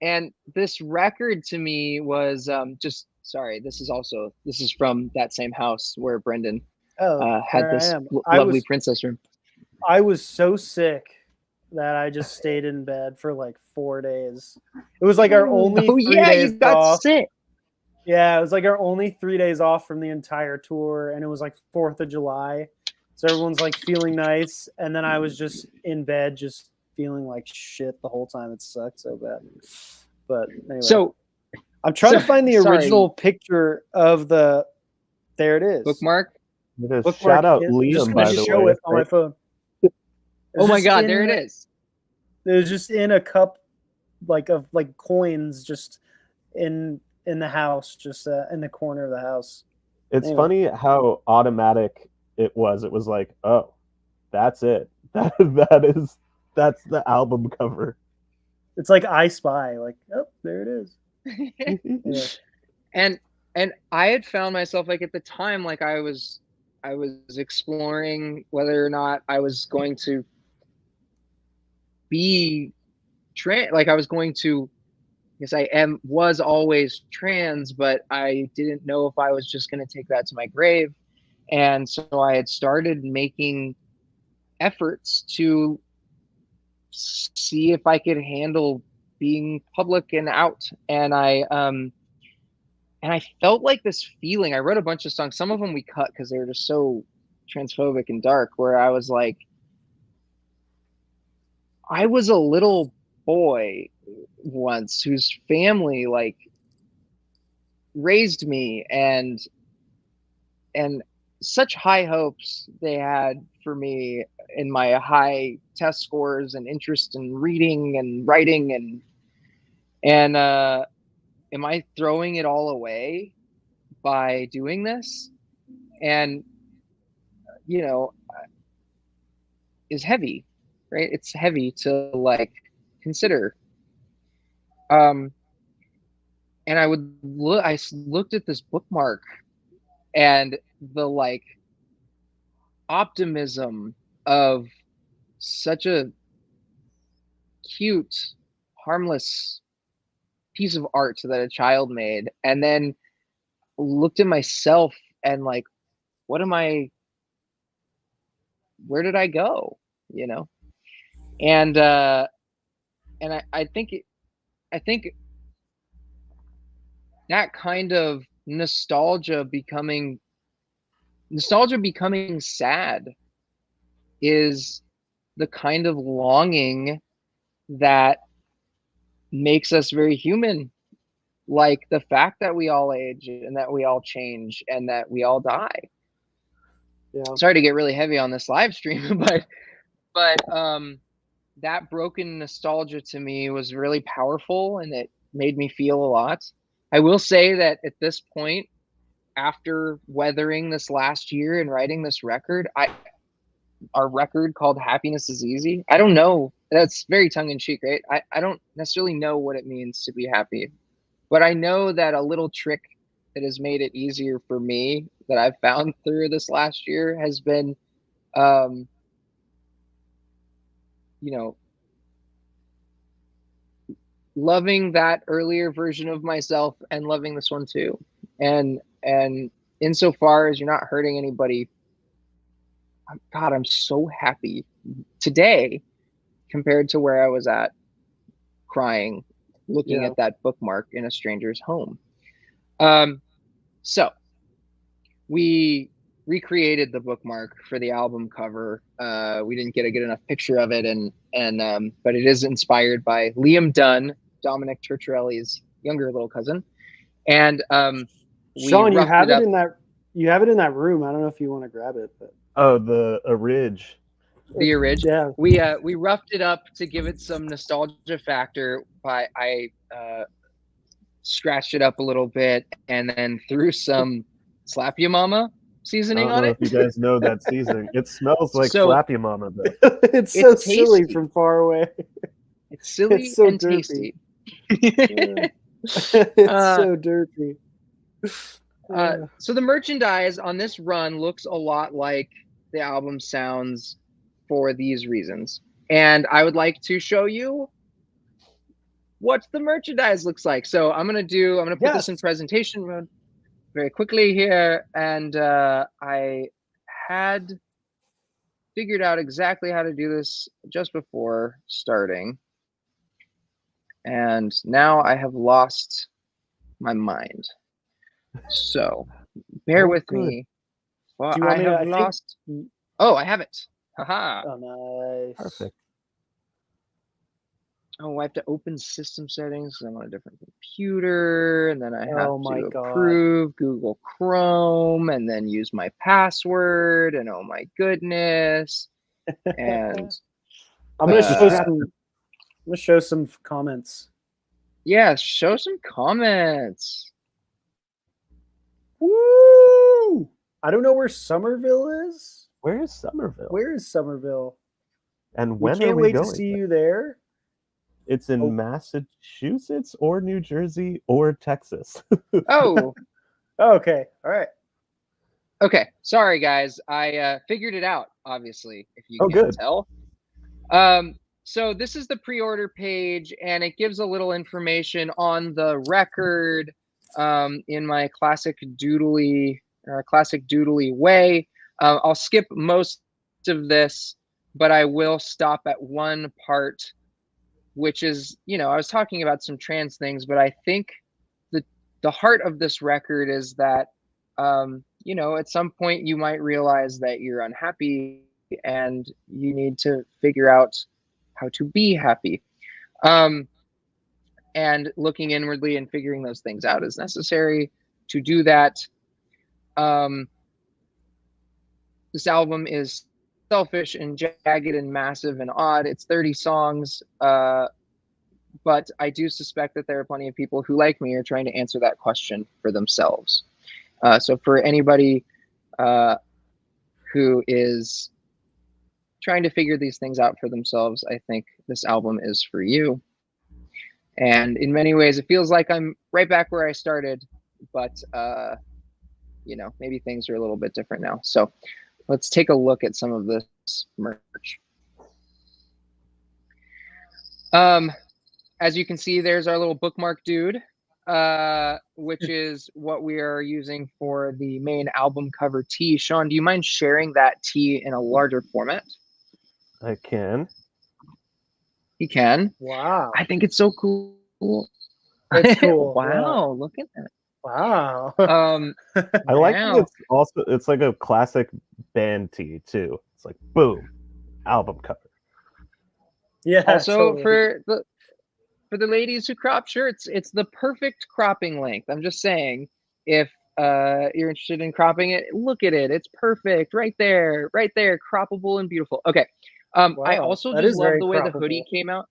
A: and this record to me was this is from that same house where Brendan had this lovely princess room.
C: I was so sick that I just stayed in bed for like 4 days. It was like our only 3 days
A: you got
C: off.
A: sick.
C: Yeah, it was like our only 3 days off from the entire tour, and it was like 4th of July. So everyone's like feeling nice, and then I was just in bed, just feeling like shit the whole time. It sucked so bad. But anyway,
A: So
C: I'm trying to find the original picture of the. There it is.
A: Bookmark.
B: Shout out
C: I'm
B: Liam,
C: just
B: by
C: gonna
B: the
C: show
B: way.
C: it on my phone.
A: Oh my god, there it is.
C: It was just in a cup, of coins, just in the house, just in the corner of the house.
B: It's funny how automatic it was. It was like, oh, that's it. That's the album cover.
C: It's like I Spy. Like, oh, there it is.
A: And I had found myself like at the time, like I was exploring whether or not I was going to be trans. Like I was going to, yes, was always trans, but I didn't know if I was just going to take that to my grave. And so I had started making efforts to see if I could handle being public and out. And I felt like this feeling. I wrote a bunch of songs. Some of them we cut because they were just so transphobic and dark, where I was like, I was a little boy once whose family like raised me, and such high hopes they had for me in my high test scores and interest in reading and writing, and am I throwing it all away by doing this? And is heavy, right? It's heavy to like consider. And I looked at this bookmark, and the like optimism of such a cute, harmless piece of art that a child made, and then looked at myself and like, where did I go? And I think that kind of nostalgia becoming sad is the kind of longing that makes us very human. Like the fact that we all age and that we all change and that we all die. Yeah. Sorry to get really heavy on this live stream, but that broken nostalgia to me was really powerful, and it made me feel a lot. I will say that at this point, after weathering this last year and writing this record, our record called Happiness is Easy, I don't know. That's very tongue-in-cheek, right? I don't necessarily know what it means to be happy. But I know that a little trick that has made it easier for me that I've found through this last year has been, loving that earlier version of myself and loving this one too. And insofar as you're not hurting anybody, God, I'm so happy today compared to where I was at crying, looking at that bookmark in a stranger's home. So we recreated the bookmark for the album cover. We didn't get a good enough picture of it, but it is inspired by Liam Dunn, Dominic Turturelli's younger little cousin. And
C: Sean, you have it in that room. I don't know if you want to grab it, but
B: the Ridge.
A: The Ridge.
C: Yeah.
A: We roughed it up to give it some nostalgia factor. I scratched it up a little bit and then threw some Slap Ya Mama seasoning on it.
B: If you guys know that seasoning, it smells like Slap Ya Mama.
C: It's so silly from far away.
A: It's silly
C: it's so
A: and
C: dirty.
A: tasty.
C: It's so dirty.
A: So the merchandise on this run looks a lot like the album sounds for these reasons. And I would like to show you what the merchandise looks like. So I'm going to put this in presentation mode very quickly here. And I had figured out exactly how to do this just before starting. And now I have lost my mind. So bear with me. Well, I have lost. Oh, I have it. Haha.
C: Oh, nice.
B: Perfect.
A: Oh, I have to open system settings because I'm on a different computer, and then I have to
C: God.
A: approve Google Chrome, and then use my password, and oh my goodness. And
C: I'm gonna show some comments.
A: Yeah, show some comments.
C: Woo! I don't know where Somerville is.
B: Where is Somerville?
C: Where is Somerville?
B: And when
C: we can't
B: are we
C: wait
B: going
C: to see you there.
B: It's in Massachusetts or New Jersey or Texas.
A: Oh.
C: Okay. All right.
A: Okay. Sorry, guys. I figured it out, obviously, if you can tell. So this is the pre-order page, and it gives a little information on the record in my classic doodly way. I'll skip most of this, but I will stop at one part, which is, I was talking about some trans things, but I think the heart of this record is that, at some point you might realize that you're unhappy and you need to figure out how to be happy. And looking inwardly and figuring those things out is necessary. To do that, this album is selfish and jagged and massive and odd. It's 30 songs, but I do suspect that there are plenty of people who, like me, are trying to answer that question for themselves. So for anybody who is trying to figure these things out for themselves, I think this album is for you. And in many ways, it feels like I'm right back where I started, but maybe things are a little bit different now. So let's take a look at some of this merch. As you can see, there's our little bookmark dude, which is what we are using for the main album cover tee. Sean, do you mind sharing that tee in a larger format?
B: I can.
A: You can.
C: Wow.
A: I think it's so cool.
C: It's cool.
A: Wow, look at that.
C: Wow.
B: I like that it's like a classic band tee too. It's like boom, album cover.
A: Yeah. Also for the ladies who crop shirts, it's the perfect cropping length. I'm just saying, if you're interested in cropping it, look at it. It's perfect right there, croppable and beautiful. Okay. Wow, I also just love the way the hoodie came out.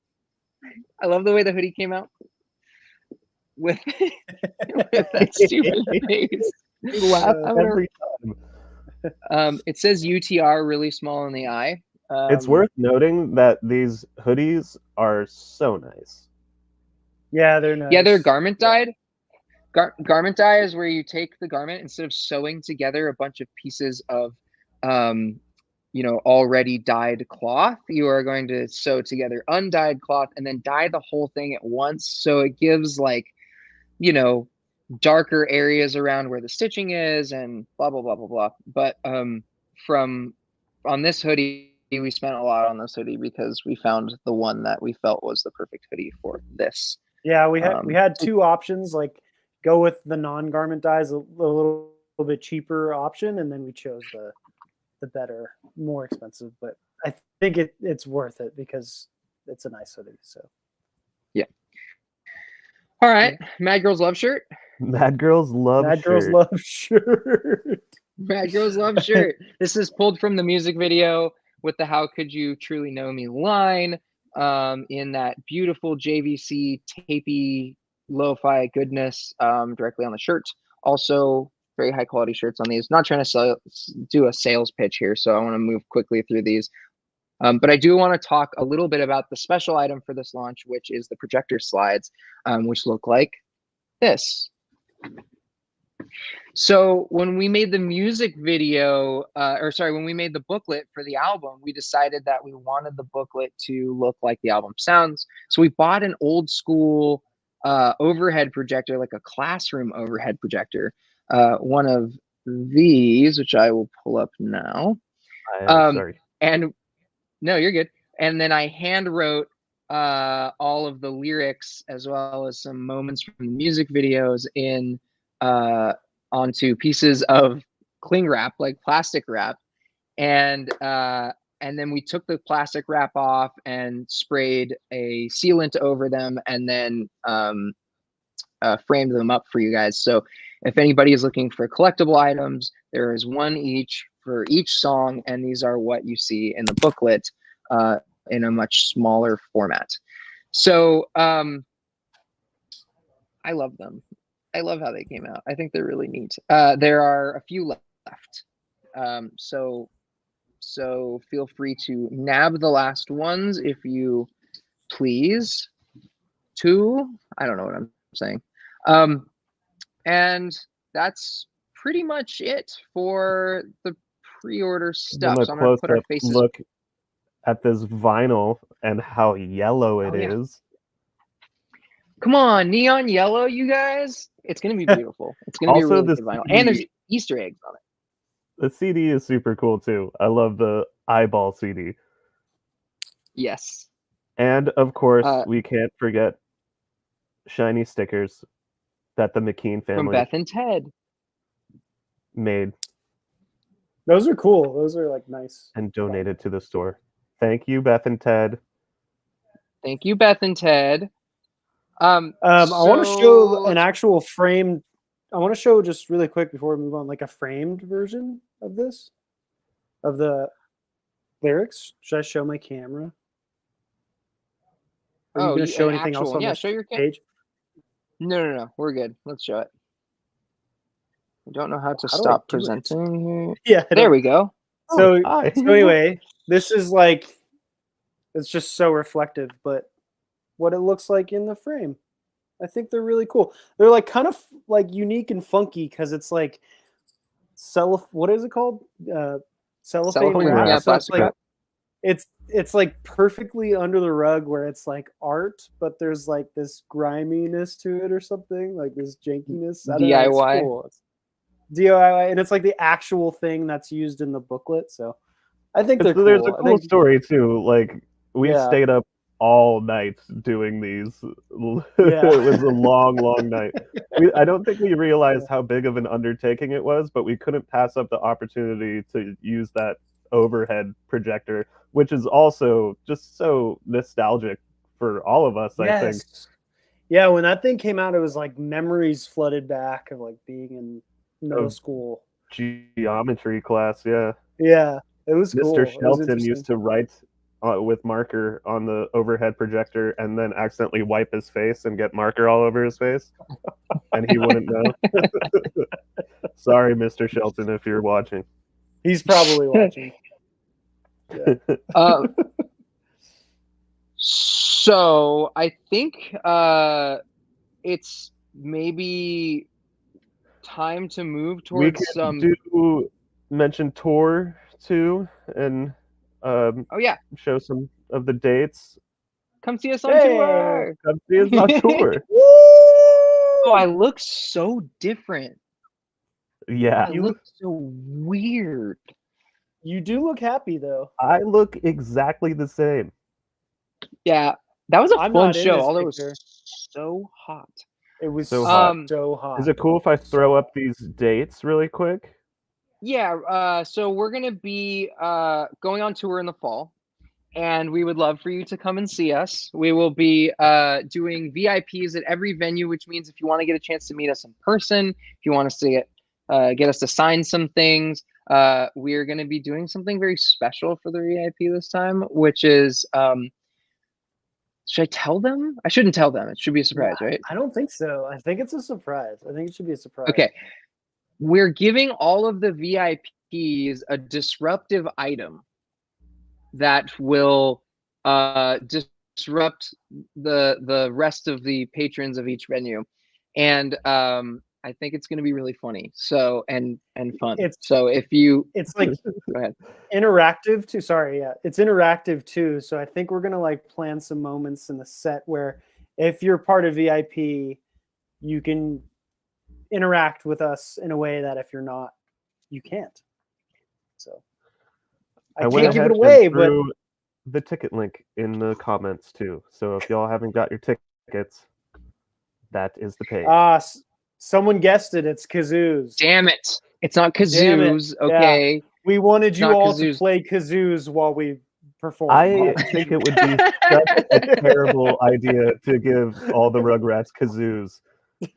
A: I love the way the hoodie came out with that stupid face.
B: We laugh every time.
A: It says UTR really small in the eye.
B: It's worth noting that these hoodies are so nice.
C: Yeah, they're nice.
A: Yeah, they're garment dyed. Garment dye is where you take the garment, instead of sewing together a bunch of pieces of already dyed cloth, you are going to sew together undyed cloth and then dye the whole thing at once, so it gives darker areas around where the stitching is and blah blah blah blah blah. But on this hoodie, we spent a lot on this hoodie because we found the one that we felt was the perfect hoodie for this.
C: Yeah, we had two options, like go with the non-garment dyes, a little bit cheaper option, and then we chose the better, more expensive, but I think it's worth it because it's a nice hoodie. So
A: yeah. All right. Mad Girls Love shirt.
B: Mad Girls Love
C: Mad
B: shirt.
C: Girls Love shirt.
A: Mad Girls Love shirt. This is pulled from the music video with the "How Could You Truly Know Me" line, in that beautiful JVC tapey lo-fi goodness, directly on the shirt. Also, very high quality shirts on these. Not trying to do a sales pitch here, so I want to move quickly through these. But I do want to talk a little bit about the special item for this launch, which is the projector slides, which look like this. So when we made the music video, when we made the booklet for the album, we decided that we wanted the booklet to look like the album sounds. So we bought an old school overhead projector, like a classroom overhead projector. One of these, which I will pull up now.
B: Sorry.
A: And no, you're good. And then I hand wrote all of the lyrics as well as some moments from the music videos in onto pieces of cling wrap, like plastic wrap, and then we took the plastic wrap off and sprayed a sealant over them, and then framed them up for you guys. So if anybody is looking for collectible items, there is one each for each song, and these are what you see in the booklet in a much smaller format. So I love them. I love how they came out. I think they're really neat. There are a few left. So feel free to nab the last ones if you please. Two, I don't know what I'm saying. And that's pretty much it for the pre-order stuff. So I'm gonna put our faces.
B: Look at this vinyl and how yellow it is.
A: Come on, neon yellow, you guys. It's gonna be beautiful. It's gonna be a really good vinyl. And there's Easter eggs on it.
B: The CD is super cool too. I love the eyeball CD.
A: Yes.
B: And of course, we can't forget shiny stickers that the McKean family
A: from Beth and Ted
B: made.
C: Those are cool. Those are like nice.
B: And donated to the store. Thank you, Beth and Ted.
A: Thank you, Beth and Ted.
C: I want to show an actual framed. I want to show just really quick before we move on, like a framed version of this, of the lyrics. Should I show my camera? Are you going to show anything else on this
A: show your
C: page?
A: No. We're good. Let's show it. I don't know how to stop presenting.
C: Yeah.
A: There we go.
C: So anyway, this is like, it's just so reflective, but what it looks like in the frame. I think they're really cool. They're like kind of like unique and funky because it's like what is it called? Cellophane wrap.
A: Yeah,
C: so it's like perfectly under the rug where it's like art, but there's like this griminess to it or something, like this jankiness.
A: DIY.
C: It's cool. It's DIY, and it's like the actual thing that's used in the booklet. So I think they're cool.
B: There's a cool story too. Like we stayed up all night doing these. It was a long night. I don't think we realized how big of an undertaking it was, but we couldn't pass up the opportunity to use that overhead projector, which is also just so nostalgic for all of us. I think.
C: Yeah, when that thing came out, it was like memories flooded back of like being in middle school
B: geometry class. Yeah,
C: it was cool.
B: Mr. Shelton used to write with marker on the overhead projector and then accidentally wipe his face and get marker all over his face, and he wouldn't know. Sorry, Mr. Shelton, if you're watching.
C: He's probably watching.
A: So I think it's maybe time to move towards
B: mention tour too, and show some of the dates.
A: Come see us on tour.
B: Come see us on tour.
A: Oh, I look so different.
B: Yeah,
A: you look so weird.
C: You do look happy though.
B: I look exactly the same.
A: Yeah, that was a fun show. Although it was so hot.
C: It was
B: so
C: hot.
B: Is it cool if I throw up these dates really quick?
A: Yeah, so we're going to be going on tour in the fall, and we would love for you to come and see us. We will be doing VIPs at every venue, which means if you want to get a chance to meet us in person, if you want us to get us to sign some things, we're going to be doing something very special for the VIP this time, which is, should I tell them? I shouldn't tell them. It should be a surprise, right?
C: I don't think so. I think it's a surprise. I think it should be a surprise.
A: Okay. We're giving all of the VIPs a disruptive item that will disrupt the rest of the patrons of each venue, and I think it's going to be really funny. So and fun. It's like
C: go ahead. Interactive too. Sorry, yeah, it's interactive too. So I think we're gonna like plan some moments in the set where if you're part of VIP, you can interact with us in a way that if you're not, you can't. So I can't give it away, but
B: the ticket link in the comments too. So if y'all haven't got your tickets, that is the page.
C: Someone guessed it. It's kazoos.
A: Damn it! It's not kazoos. Okay.
C: Yeah. We wanted you all
A: kazoos.
C: to play kazoos while we perform.
B: I think it would be such a terrible idea to give all the Rugrats kazoos.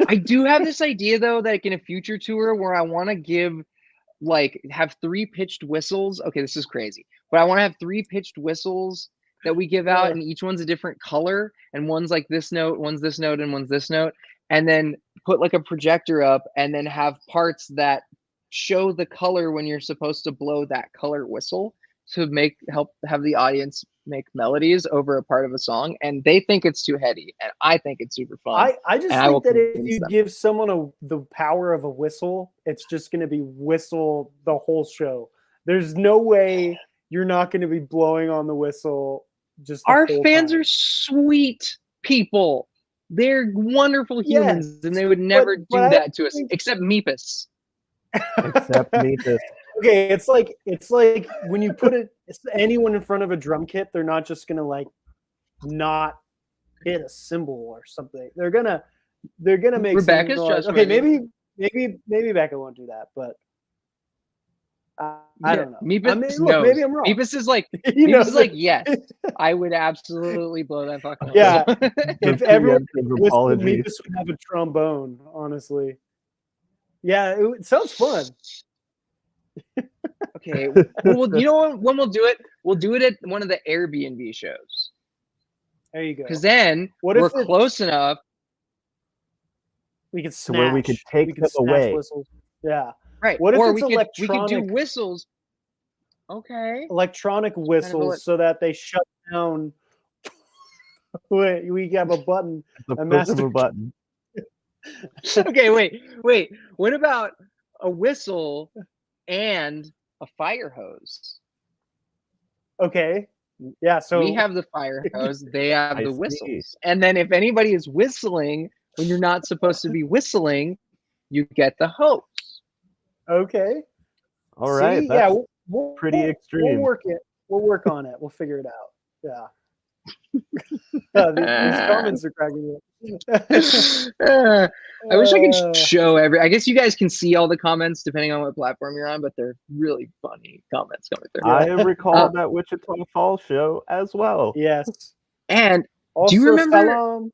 A: I do have this idea though, that in a future tour where I want to have 3 pitched whistles. Okay, this is crazy, but I want to have 3 pitched whistles that we give out, and each one's a different color, and one's like this note, one's this note, and one's this note, and then put like a projector up, and then have parts that show the color when you're supposed to blow that color whistle to help have the audience make melodies over a part of a song, and they think it's too heady, and I think it's super fun.
C: I just think that if you give someone the power of a whistle, it's just going to be whistle the whole show. There's no way you're not going to be blowing on the whistle. Just
A: our fans are sweet people. They're wonderful humans, and they would never do that to us, except Meepus.
B: Except Meepus.
C: Okay, it's like when you put anyone in front of a drum kit, they're not just gonna like not hit a cymbal or something. They're gonna make
A: Rebecca's
C: just okay. Maybe Becca won't do that, but I don't know.
A: Meepus
C: maybe I'm wrong.
A: Meepus is like Meepus is like, yes, I would absolutely blow that fucking.
C: Yeah, if everyone whistled, Meepus would have a trombone. Honestly, yeah, it sounds fun.
A: Okay, well, you know when we'll do it? We'll do it at one of the Airbnb shows.
C: There you go.
A: Because then we're close enough.
C: We can snatch.
B: Where we could take them away.
C: Whistles. Yeah.
A: Right.
C: What if
A: or
C: it's
A: we
C: electronic?
A: could do whistles. Okay.
C: Electronic whistles, so that they shut down. Wait, we have a button.
B: A master button.
A: Okay, wait. What about a whistle and a fire hose?
C: Okay. Yeah, so
A: we have the fire hose, they have the whistles. And then if anybody is whistling when you're not supposed to be whistling, you get the hose.
C: Okay.
B: All right.
C: See? Yeah, we'll
B: pretty extreme.
C: We'll work it. We'll work on it. We'll figure it out. Yeah. These comments are cracking me up.
A: I wish I could show I guess you guys can see all the comments depending on what platform you're on, but they're really funny comments coming through.
B: I recall that Wichita Falls show as well.
C: Yes.
A: And
C: also,
A: do you remember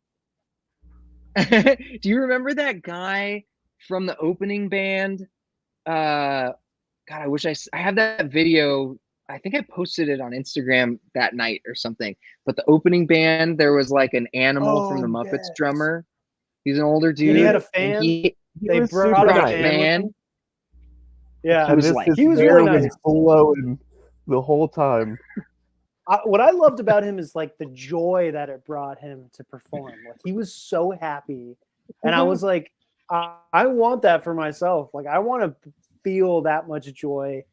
A: do you remember that guy from the opening band? God, I wish I have that video. I think I posted it on Instagram that night or something. But the opening band, there was like an animal from the Muppets drummer. He's an older dude.
C: And he had a fan.
A: They brought a fan.
C: Yeah,
B: he was really nice. Blowing the whole time.
C: What I loved about him is like the joy that it brought him to perform. Like he was so happy, and I was like, I want that for myself. Like I want to feel that much joy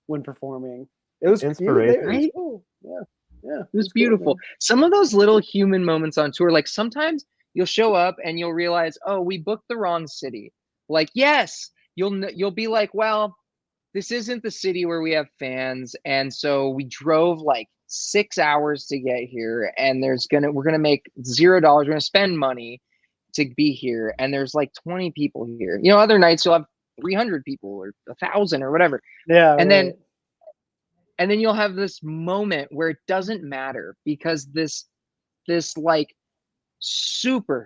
C: when performing. It was
B: inspiration.
A: Right?
C: Yeah,
A: it was beautiful. Cool, some of those little human moments on tour, like sometimes you'll show up and you'll realize, oh, we booked the wrong city. Like, yes, you'll be like, well, this isn't the city where we have fans, and so we drove like 6 hours to get here, and we're gonna make $0. We're gonna spend money to be here, and there's like 20 people here. You know, other nights you'll have 300 people or 1,000 or whatever.
C: Yeah,
A: and then you'll have this moment where it doesn't matter because this like super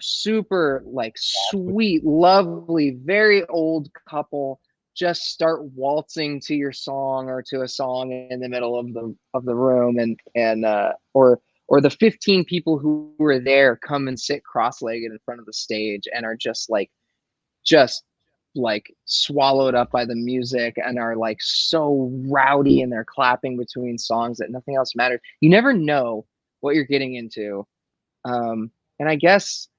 A: like sweet, lovely, very old couple just start waltzing to your song or to a song in the middle of the room, and or the 15 people who were there come and sit cross-legged in front of the stage and are just like swallowed up by the music and are like so rowdy, and they're clapping between songs that nothing else matters. You never know what you're getting into. And I guess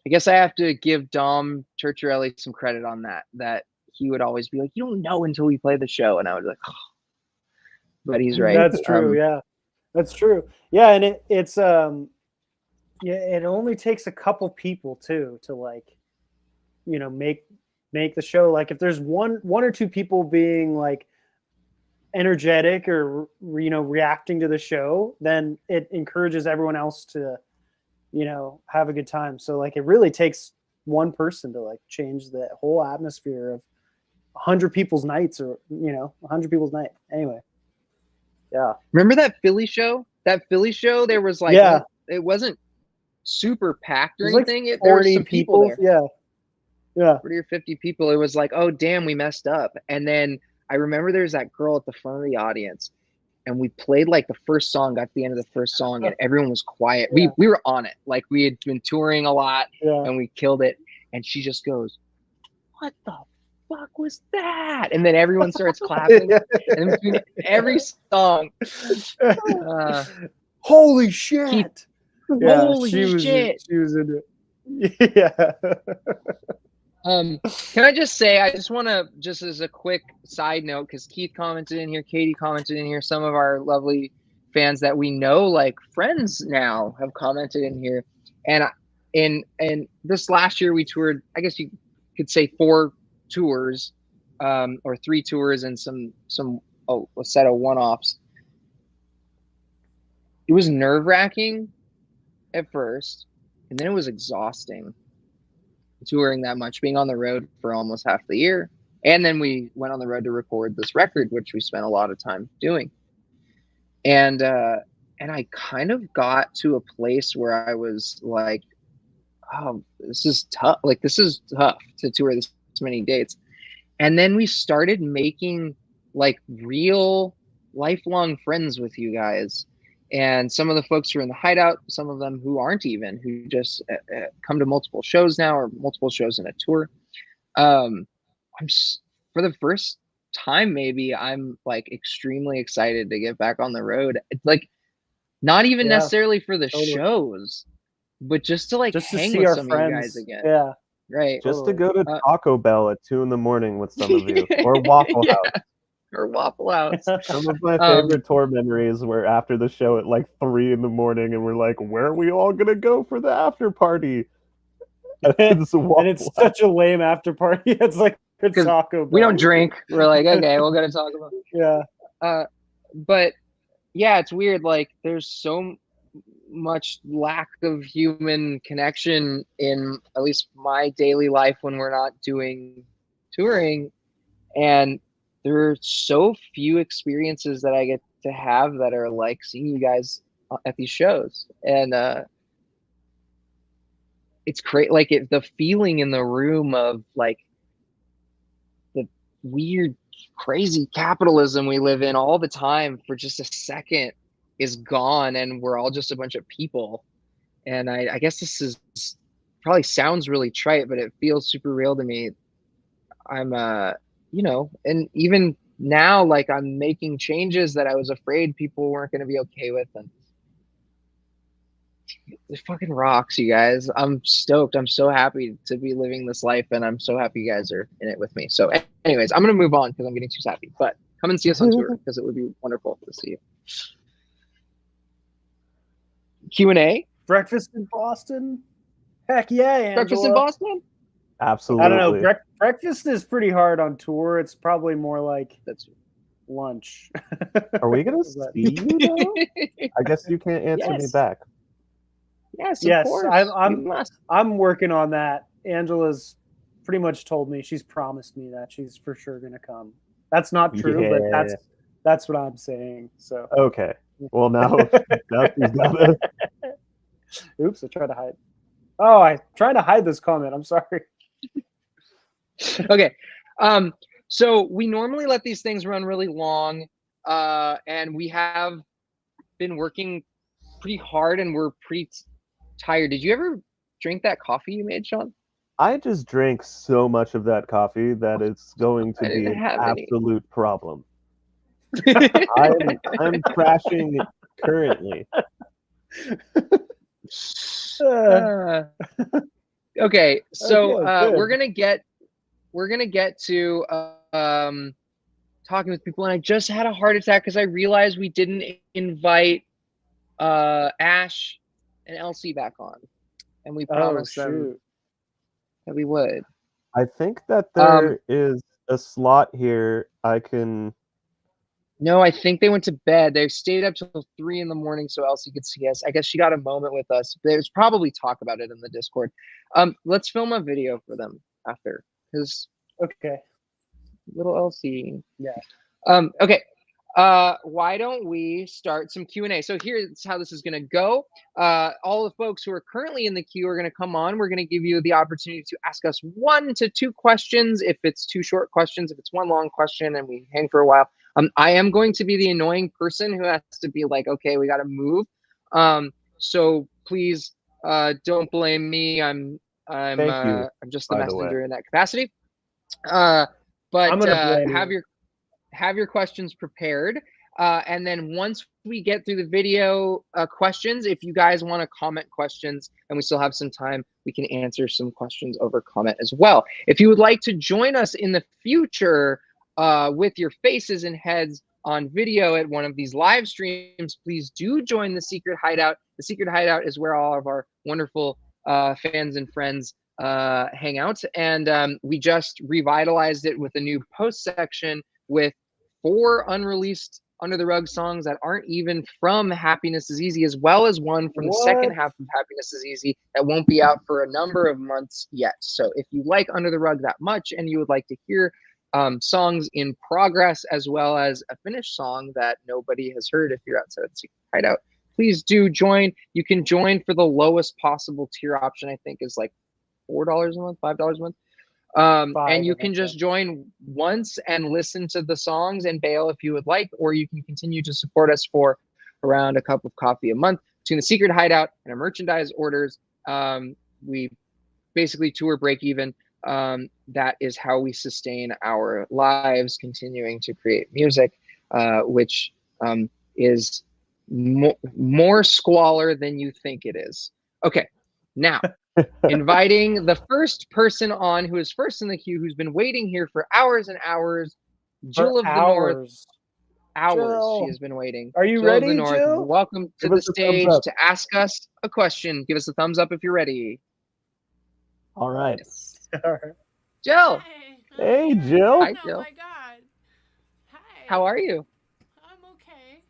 A: I have to give Dom Turturelli some credit on that he would always be like, you don't know until we play the show. And I was like, oh. But he's right.
C: That's true. Yeah, that's true. Yeah. And it's it only takes a couple people too, to like, make the show. Like if there's one or two people being like energetic or reacting to the show, then it encourages everyone else to have a good time. So like it really takes one person to like change the whole atmosphere of 100 people's nights, or 100 people's night. Anyway, yeah.
A: Remember that Philly show? There was like it wasn't super packed or anything.
C: Like 40
A: there were some people there.
C: Yeah.
A: 40 or 50 people. It was like, oh damn, we messed up. And then I remember there's that girl at the front of the audience, and we played like the first song, got to the end of the first song, and everyone was quiet. We were on it. Like we had been touring a lot and we killed it. And she just goes, "What the fuck was that?" And then everyone starts clapping. And between every song,
C: holy shit.
A: Holy shit.
C: She was in it. Yeah.
A: Can I just say, I just want to, just as a quick side note, because Keith commented in here, Katie commented in here, some of our lovely fans that we know, like friends now, have commented in here. And in this last year we toured, I guess you could say 4 tours, or 3 tours and a set of one-offs. It was nerve-wracking at first, and then it was exhausting touring that much, being on the road for almost half the year. And then we went on the road to record this record, which we spent a lot of time doing. And I kind of got to a place where I was like, oh, this is tough. Like, this is tough to tour this many dates. And then we started making like real lifelong friends with you guys. And some of the folks who are in the Hideout, some of them who aren't even, who just come to multiple shows now, or multiple shows in a tour. For the first time, maybe, I'm like extremely excited to get back on the road. It's like not even necessarily for the shows, but just to like hang with some of you guys again.
C: Yeah.
A: Right.
B: Just to go to Taco Bell at 2 a.m. with some of you, or Waffle House.
A: Or Waffle House.
B: Some of my favorite tour memories were after the show at like 3 a.m. and we're like, where are we all gonna go for the after party?
C: And it's such a lame after party. It's like a Taco Bell.
A: We don't drink. We're like, okay, we'll go to Taco Bell.
C: Yeah.
A: But yeah, it's weird. Like, there's so much lack of human connection in at least my daily life when we're not doing touring, and there are so few experiences that I get to have that are like seeing you guys at these shows. And it's great. Like the feeling in the room of like the weird, crazy capitalism we live in all the time for just a second is gone. And we're all just a bunch of people. And I guess this is probably sounds really trite, but it feels super real to me. I'm and even now, like, I'm making changes that I was afraid people weren't going to be okay with, and it fucking rocks, you guys. I'm stoked. I'm so happy to be living this life, and I'm so happy you guys are in it with me. So anyways, I'm going to move on because I'm getting too sappy, but come and see us on tour because it would be wonderful to see you. Q&A?
C: Breakfast in Boston? Heck yeah, Angela.
A: Breakfast in Boston?
B: Absolutely.
C: I don't know. Breakfast is pretty hard on tour. It's probably more like lunch.
B: Are we gonna see you though? I guess you can't answer me back.
A: Yes,
C: yes.
A: Of course.
C: I'm working on that. Angela's pretty much told me, she's promised me that she's for sure gonna come. That's not true, but that's what I'm saying. So
B: okay. Well, now she's gotta...
C: Oops, I tried to hide. Oh, I tried to hide this comment. I'm sorry.
A: Okay. So we normally let these things run really long, and we have been working pretty hard and we're pretty tired. Did you ever drink that coffee you made, Sean?
B: I just drank so much of that coffee that it's going to be an absolute problem. I'm crashing currently.
A: Okay, so we're gonna get to talking with people, and I just had a heart attack because I realized we didn't invite Ash and Elsie back on, and we promised them that we would.
B: I think that there is a slot here I can
A: No, I think they went to bed. They stayed up till 3 a.m. so Elsie could see us. I guess she got a moment with us. There's probably talk about it in the Discord. Let's film a video for them after, because
C: Okay.
A: little Elsie.
C: Yeah.
A: Okay. Why don't we start some Q&A? So here's how this is going to go. All the folks who are currently in the queue are going to come on. We're going to give you the opportunity to ask us 1 to 2 questions. If it's 2 short questions, if it's 1 long question and we hang for a while. I am going to be the annoying person who has to be like, okay, we got to move. So please don't blame me. I'm just the messenger in that capacity. But have your questions prepared. And then once we get through the video questions, if you guys want to comment questions and we still have some time, we can answer some questions over comment as well. If you would like to join us in the future with your faces and heads on video at one of these live streams, please do join the Secret Hideout. The Secret Hideout is where all of our wonderful fans and friends hang out. And we just revitalized it with a new post section with 4 unreleased Under the Rug songs that aren't even from Happiness is Easy, as well as one from the second half of Happiness is Easy that won't be out for a number of months yet. So if you like Under the Rug that much and you would like to hear songs in progress as well as a finished song that nobody has heard if you're outside of the Secret Hideout, please do join. You can join for the lowest possible tier option, I think is like $4 a month, $5 a month. And you can just join once and listen to the songs and bail if you would like, or you can continue to support us for around a cup of coffee a month. Between the Secret Hideout and our merchandise orders, we basically tour break even. That is how we sustain our lives, continuing to create music, which is more squalor than you think it is. Okay, now inviting the first person on who is first in the queue, who's been waiting here for hours and hours, Jill of the North. Hours she has been waiting.
C: Are you ready, Jill?
A: Welcome to the stage to ask us a question. Give us a thumbs up if you're ready.
B: All right.
A: Yes. Jill.
B: Hey, Jill.
A: Hi, Jill.
E: Oh my God. Hi.
A: How are you?
E: I'm okay.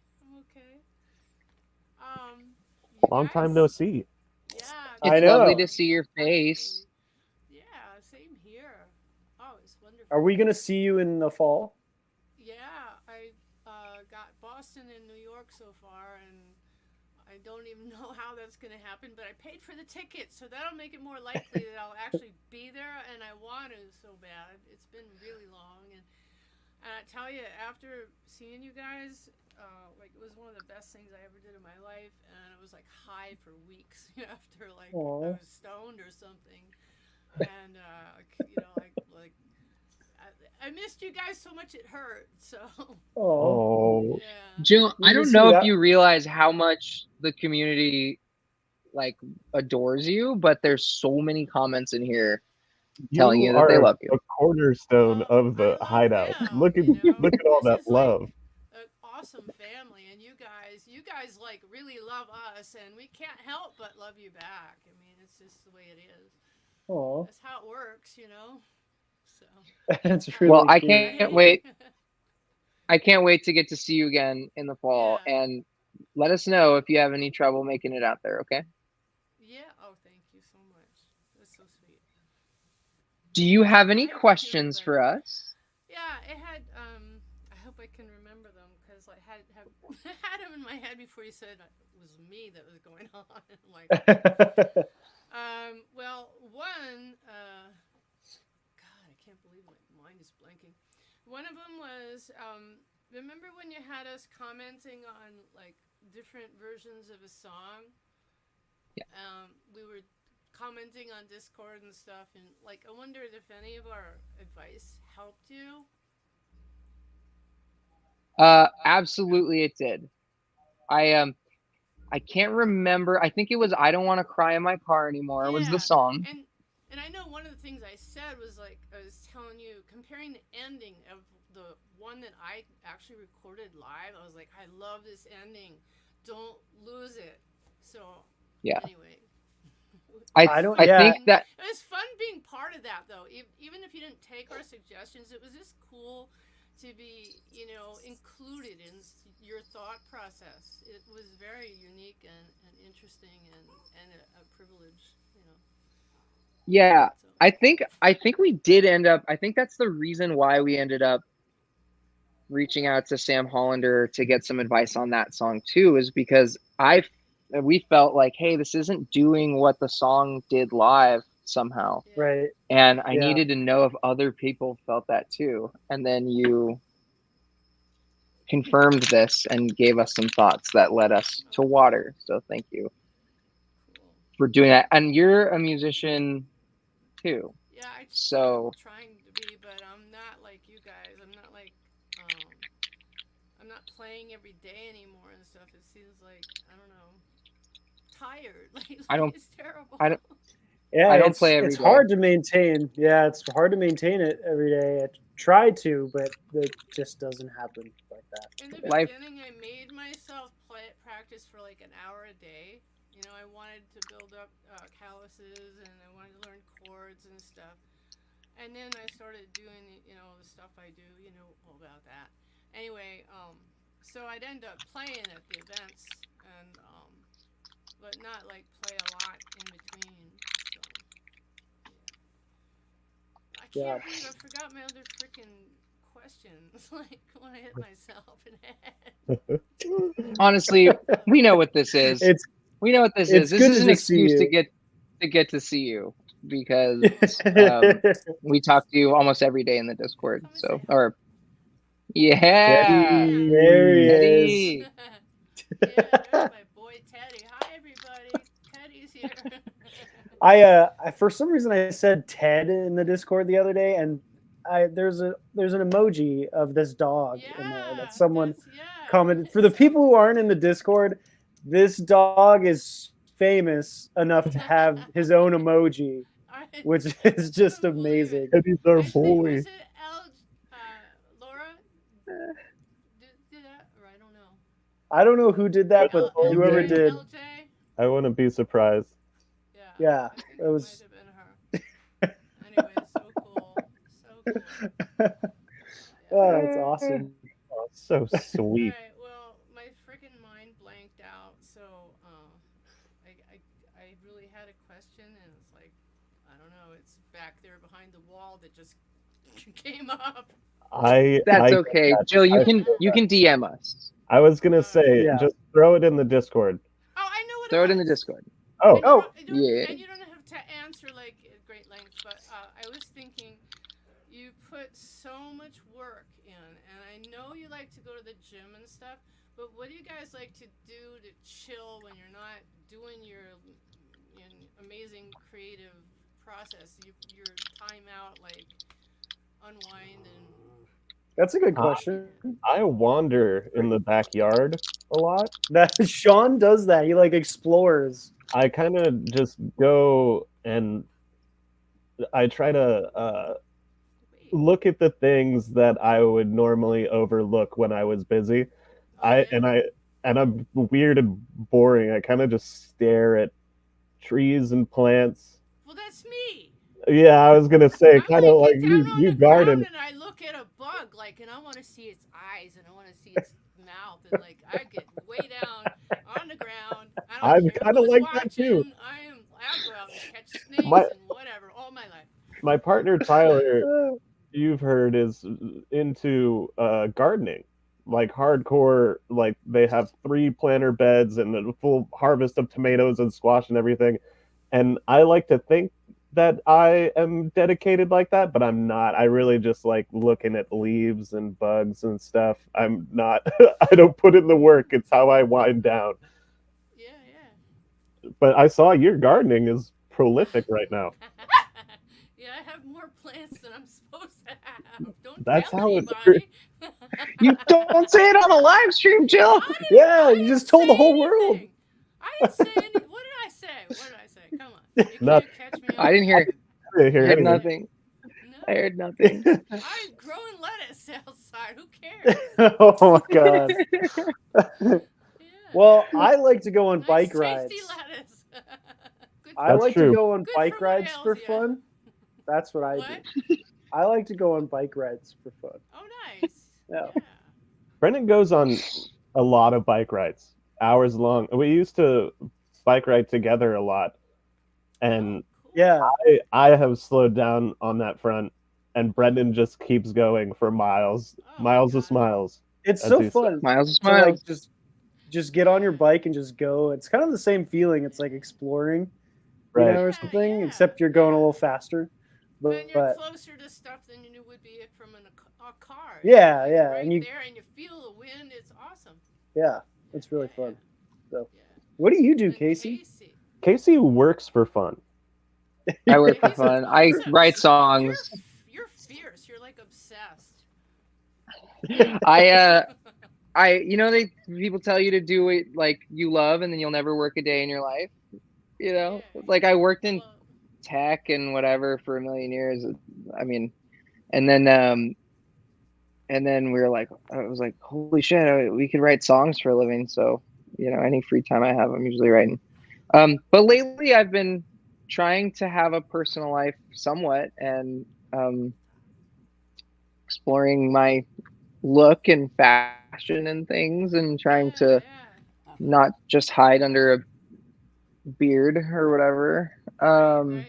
B: Long time no see.
E: Yeah.
A: It's lovely to see your face.
E: Yeah, same here. Oh, it's wonderful.
C: Are we gonna see you in the fall?
E: Yeah, I got Boston and New York so far, and I don't even know how that's gonna happen. But I paid for the ticket, so that'll make it more likely that I'll actually be there. And I want to so bad. It's been really long, and I tell you, after seeing you guys, like it was one of the best things I ever did in my life, and it was like high for weeks after like I was stoned or something, and you know, like I missed you guys so much it hurt. So.
A: Yeah. Jill, I don't know if you realize how much the community like adores you, but there's so many comments in here telling you that they love you.
B: A cornerstone of the Hideout. Look at all that love.
E: An awesome family, and you guys like really love us, and we can't help but love you back. I mean, it's just the way it is. That's how it works, you know. So.
C: It's really
A: well, I
C: cute.
A: can't wait. I can't wait to get to see you again in the fall, and let us know if you have any trouble making it out there. Okay.
E: Yeah. Oh, thank you so much. That's so sweet.
A: Do you have any questions for us?
E: Yeah, it had. I hope I can remember them because I had them in my head before you said it was me that was going on. I'm like, well, one. God, I can't believe my mind is blanking. One of them was. Remember when you had us commenting on like different versions of a song?
A: Yeah.
E: We were commenting on Discord and stuff, and like I wondered if any of our advice helped you.
A: Absolutely it did. I can't remember. I think it was I Don't Want to Cry in My Car Anymore was the song.
E: And I know one of the things I said was like I was telling you, comparing the ending of the one that I actually recorded live, I was like, I love this ending. Don't lose it. So anyway.
A: I think that
E: it was fun being part of that though. Even if you didn't take our suggestions, it was just cool to be, you know, included in your thought process. It was very unique and interesting and a privilege, you know.
A: Yeah,
E: So,
A: I think we did end up. I think that's the reason why we ended up reaching out to Sam Hollander to get some advice on that song too, is because we felt like, hey, this isn't doing what the song did live somehow.
E: yeah.
C: Right.
A: And I
C: Yeah.
A: needed to know if other people felt that too. And then you confirmed this and gave us some thoughts that led us to Water. So thank you
E: Cool.
A: for doing that. And you're a musician too.
E: Yeah, I
A: So
E: trying to be, but I'm not like you guys. I'm not like I'm not playing every day anymore and stuff. It seems like, I don't know, tired. Like
A: I don't-
E: it's terrible.
A: I don't-
C: Yeah,
A: I don't play every
C: it's
A: day.
C: hard to maintain. Yeah, it's hard to maintain it every day. I try to, but it just doesn't happen like that.
E: In the
A: Life-
E: beginning, I made myself practice for like an hour a day. You know, I wanted to build up calluses and I wanted to learn chords and stuff. And then I started doing, you know, the stuff I do. You know all about that. Anyway, so I'd end up playing at the events and but not like play a lot in between. So yeah. I can't believe I forgot my other freaking questions. Like when I hit myself in the head.
A: honestly, we know what this is. We know what this is.
C: it's
A: This
C: good
A: is
C: to
A: an
C: just see
A: excuse to
C: you.
A: get to see you because we talk to you almost every day in the Discord.
E: Come and
A: So,
E: say hi.
A: or yeah,
C: There he
A: Teddy.
C: is.
E: Yeah, there's my boy Teddy. Hi everybody. Teddy's here.
C: I for some reason I said Ted in the Discord the other day, and there's an emoji of this dog in there that someone commented. For the people who aren't in the Discord, this dog is famous enough to have his own emoji, which is just amazing.
B: Eddie's our
E: I think,
B: boy.
E: was it Laura? Did that? Or I don't know.
C: I don't know who did that, but
E: LJ?
C: whoever did,
E: LJ?
B: I wouldn't be surprised.
C: Yeah,
E: I think
C: it was-
E: might have been her. Anyway, so cool. So cool.
C: oh, that's awesome.
B: Oh, so sweet.
E: Alright, well, my freaking mind blanked out, so I really had a question, and it's like, I don't know, it's back there behind the wall that just came up.
A: That's okay, Jill. You can DM us.
B: I was gonna say,
C: Yeah.
B: just throw it in the Discord.
E: Oh, I know what
A: Throw it in
E: was.
A: the Discord.
B: Oh,
A: yeah.
E: And you don't have to answer like at great length, but I was thinking, you put so much work in, and I know you like to go to the gym and stuff, but what do you guys like to do to chill when you're not doing your amazing creative process? Your time out, like unwind and.
C: That's a good question.
B: I wander in the backyard a lot.
C: That Sean does that. He like explores.
B: I kind of just go and I try to look at the things that I would normally overlook when I was busy. I'm weird and boring. I kind of just stare at trees and plants.
E: Well, that's me.
B: Yeah, I was gonna say, kind of like
E: get down on
B: you
E: the
B: garden.
E: ground and I look at a bug, like, and I want to see its eyes and I want to see its mouth, and like I get way down on the ground.
B: I'm kind of like that too.
E: I'll go out and catch snakes and whatever all my life.
B: My partner Tyler, you've heard, is into gardening, like hardcore. Like they have 3 planter beds and a full harvest of tomatoes and squash and everything. And I like to think that I am dedicated like that, but I'm not. I really just like looking at leaves and bugs and stuff. I'm not. I don't put in the work. It's how I wind down.
E: Yeah.
B: But I saw your gardening is prolific right now.
E: Yeah, I have more plants than I'm supposed to have. Don't
B: That's
E: tell
B: how it's
E: anybody.
A: You don't say it on a live stream, Jill.
C: Yeah, you just told the whole world.
E: I didn't say anything. What did I say? Come on. You can't
B: Nothing.
E: catch me.
A: I didn't hear.
B: I
A: I heard
B: anything.
A: nothing.
E: No.
A: I heard nothing.
E: I'm growing lettuce outside. Who cares?
C: Oh my god.
E: Yeah.
C: Well, I like to go on
E: Nice,
C: bike
E: tasty
C: rides.
E: lettuce. Good
C: I
B: That's
C: like
B: true.
C: to go on
E: Good
C: bike
E: for my
C: rides
E: health,
C: for
E: yeah.
C: fun. That's what I
E: What?
C: do. I like to go on bike rides for fun.
E: Oh, nice.
C: Yeah.
B: Brendan goes on a lot of bike rides, hours long. We used to bike ride together a lot, and
C: Yeah.
B: I have slowed down on that front, and Brendan just keeps going for miles, miles of smiles.
C: It's
B: as
C: so
B: he
C: fun
A: Miles of
C: to like
A: smiles.
C: just get on your bike and just go. It's kind of the same feeling. It's like exploring, you
B: Right.
C: know, or something, except you're going a little faster.
E: And you're
C: But
E: closer to stuff than you would be from a car.
C: Yeah,
E: Like,
C: yeah,
E: right
C: and you-
E: there, and you feel the wind. It's awesome.
C: yeah, it's really fun. So,
E: Yeah.
C: what do you do,
E: And
C: Casey?
B: Casey works for fun.
A: I work for
E: He's
A: fun.
E: a-
A: I
E: he's a-
A: write songs.
E: You're fierce. You're like obsessed.
A: You know, people tell you to do it like you love, and then you'll never work a day in your life. You know,
E: Yeah.
A: like I worked in
E: Well,
A: tech and whatever for a million years. I mean, and then we were like, I was like, holy shit, we could write songs for a living. So, you know, any free time I have, I'm usually writing. But lately I've been trying to have a personal life somewhat, and exploring my look and fashion and things, and trying to not just hide under a beard or whatever.
E: right.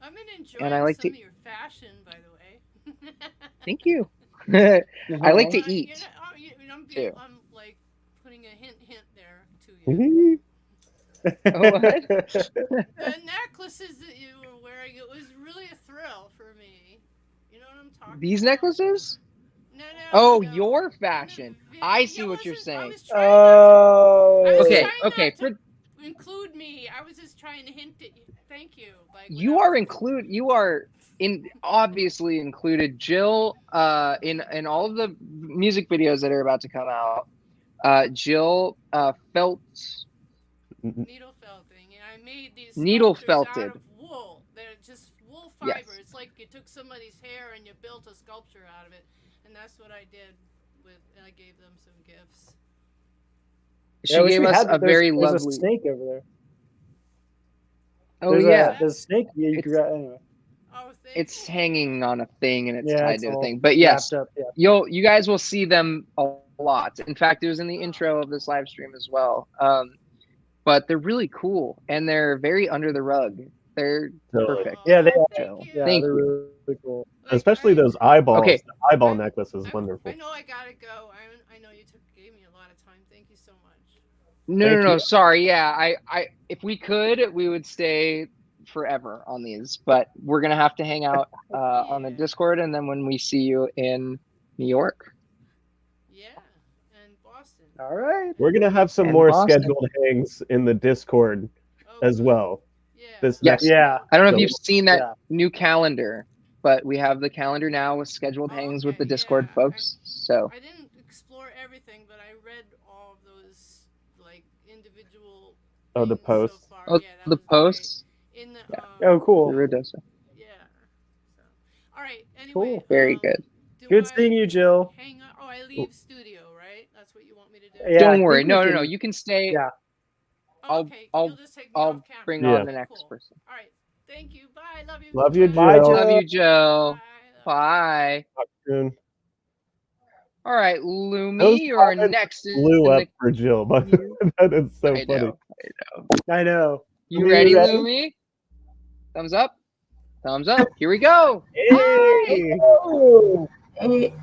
E: I've been enjoying
A: and I like
E: some
A: to
E: of your fashion, by the way.
A: Thank you. I like to
E: Well,
A: eat. too.
E: I'm like putting a hint there to you.
A: What?
E: The necklaces that you were wearing, it was really a thrill for me. You know what I'm talking
A: These
E: about?
A: necklaces?
E: No.
A: Oh,
E: no.
A: your
E: In the
A: fashion.
E: video-
A: I see
E: Yeah,
A: what you're
E: I
A: saying.
E: was trying not
C: Oh,
E: to, I was
A: Okay,
E: trying
A: okay.
E: not to include me. I was just trying to hint at you. Thank you. Like
A: You are obviously included, Jill, in all of the music videos that are about to come out. Jill felt
E: needle felting, and I made these
A: Needle
E: sculptures
A: felted.
E: out of wool. They're just wool fiber.
A: Yes.
E: It's like you took somebody's hair and you built a sculpture out of it, and that's what I did and I gave them some gifts.
A: She gave us a very
C: there's
A: lovely
C: a snake over there.
A: Oh
C: There's
A: yeah.
C: there's a snake. Yeah, you could anyway.
E: Oh, thank
A: It's
E: you.
A: hanging on a thing, and it's
C: Yeah,
A: tied
C: it's
A: to a
C: all
A: thing. But yes,
C: wrapped up, yeah.
A: you guys will see them a lot. In fact, it was in the intro of this live stream as well. But they're really cool, and they're very under the rug. They're
B: Totally.
A: perfect.
C: Yeah, they
E: Oh,
C: are.
E: thank you.
C: Yeah,
A: Thank
C: they're
A: you.
C: really cool.
E: Like,
B: Especially those eyeballs.
A: Okay.
B: The eyeball necklace is wonderful.
E: I know I gotta go. I know you gave me a lot of time. Thank you so much.
A: No. Sorry. Yeah, I if we could, we would stay forever on these, but we're gonna have to hang out on the Discord, and then when we see you in New York.
E: Yeah, and Boston.
C: All right.
B: We're gonna have some
A: And
B: more
A: Boston.
B: scheduled hangs in the Discord as well.
E: Yeah.
B: This
A: Yes.
B: next
C: Yeah.
A: I don't know
B: So-
A: if you've seen that
C: Yeah.
A: new calendar, but we have the calendar now with scheduled hangs with the Discord folks. So
E: I didn't explore everything, but I read all of those like individual.
B: Oh, the
E: things
B: posts.
E: So far.
A: oh,
E: Yeah, that
A: the
E: was great.
A: posts.
E: In the
C: Oh, cool.
A: The Redosa.
E: Yeah. So, all right. Anyway.
C: Cool.
A: Very good.
C: Good seeing you, Jill.
E: Hang on. Oh, I leave studio, right? That's what you want me to do.
C: Yeah, I
A: Don't
C: think
A: worry.
C: we
A: No.
C: can-
A: You can stay.
C: Yeah.
E: Oh, okay.
A: I'll
E: You'll just take me off camera.
A: bring
B: Yeah.
A: on the next
E: Cool.
A: person.
E: All right. Thank you. Bye. Love you.
B: Love you,
C: Bye,
B: Jill.
C: Jill.
A: Love you, Joe.
E: Bye.
A: Bye.
B: Talk soon.
A: All right,
B: Those
A: Lumi, you're
B: comments
A: next. in
B: Blew
A: the
B: up for Jill, but that is so
A: I
B: funny.
A: know.
C: I know.
A: You
B: You
A: ready,
B: ready?
A: Lumi? Thumbs up. Thumbs up. Here we go.
B: Hey!
F: Hey,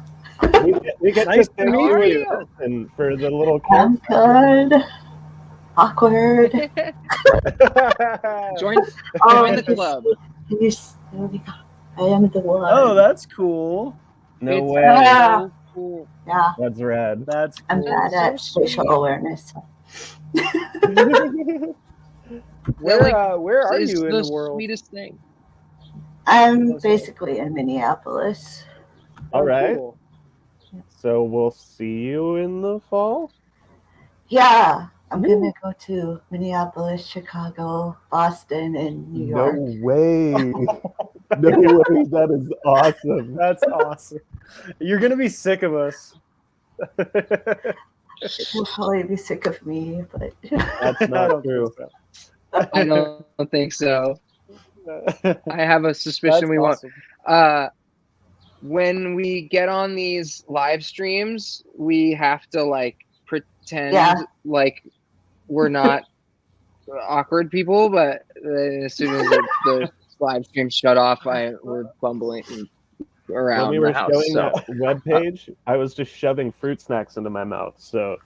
B: We get
C: Nice
B: to
C: to
B: meet
A: meet
B: you
A: you.
B: in person for the little
F: I'm
B: camp.
F: good. Awkward.
A: Join
F: Oh,
A: the club.
F: Yes, there we go. I am the one.
C: Oh, that's cool.
B: No
A: It's
B: way.
F: Yeah.
A: so cool.
F: Yeah,
B: That's rad.
C: That's
F: I'm
C: cool.
F: bad at
A: So
F: spatial
A: sweet.
F: awareness.
C: Where are
A: It's
C: you in
A: the
C: the world?
A: sweetest thing.
F: I'm basically in Minneapolis.
B: All right.
C: Cool.
B: So we'll see you in the fall.
F: Yeah, I'm gonna go to Minneapolis, Chicago, Boston, and New
B: No
F: York.
B: way. No way. That is awesome.
C: That's awesome. You're gonna be sick of us.
F: You'll probably be sick of me, but
B: That's
C: I
B: not
C: don't
B: true.
C: think
A: I don't think so.
C: so.
A: I have a suspicion
C: That's
A: we won't.
C: awesome.
A: when we get on these live streams, we have to like pretend like we're not awkward people, but as soon as the live stream shut off, we're bumbling around
B: when we were
A: the house.
B: showing
A: So.
B: that web page, I was just shoving fruit snacks into my mouth. So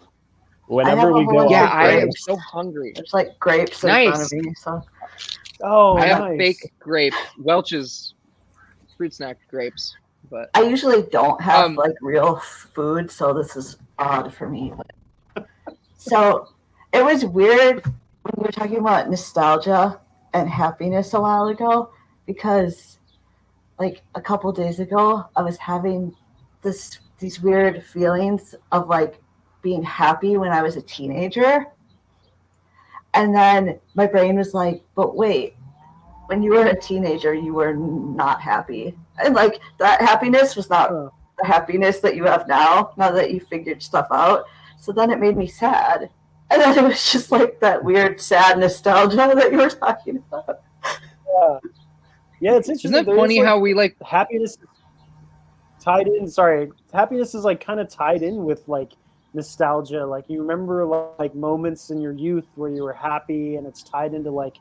B: whenever we go,
A: I am so hungry.
F: There's like grapes in front of me. So.
C: Oh,
A: I have
C: nice.
A: fake grape, Welch's fruit snack grapes. But
F: I usually don't have like real food, so this is odd for me. So it was weird when we were talking about nostalgia and happiness a while ago, because like a couple days ago I was having these weird feelings of like being happy when I was a teenager, and then my brain was like, but wait, when you were a teenager you were not happy, and like that happiness was not the happiness that you have now that you figured stuff out. So then it made me sad, and then it was just like that weird sad nostalgia that you were talking about.
C: Yeah, it's interesting.
A: Isn't it funny how we like
C: happiness tied in? Sorry, happiness is like kind of tied in with like nostalgia. Like you remember like moments in your youth where you were happy, and it's tied into like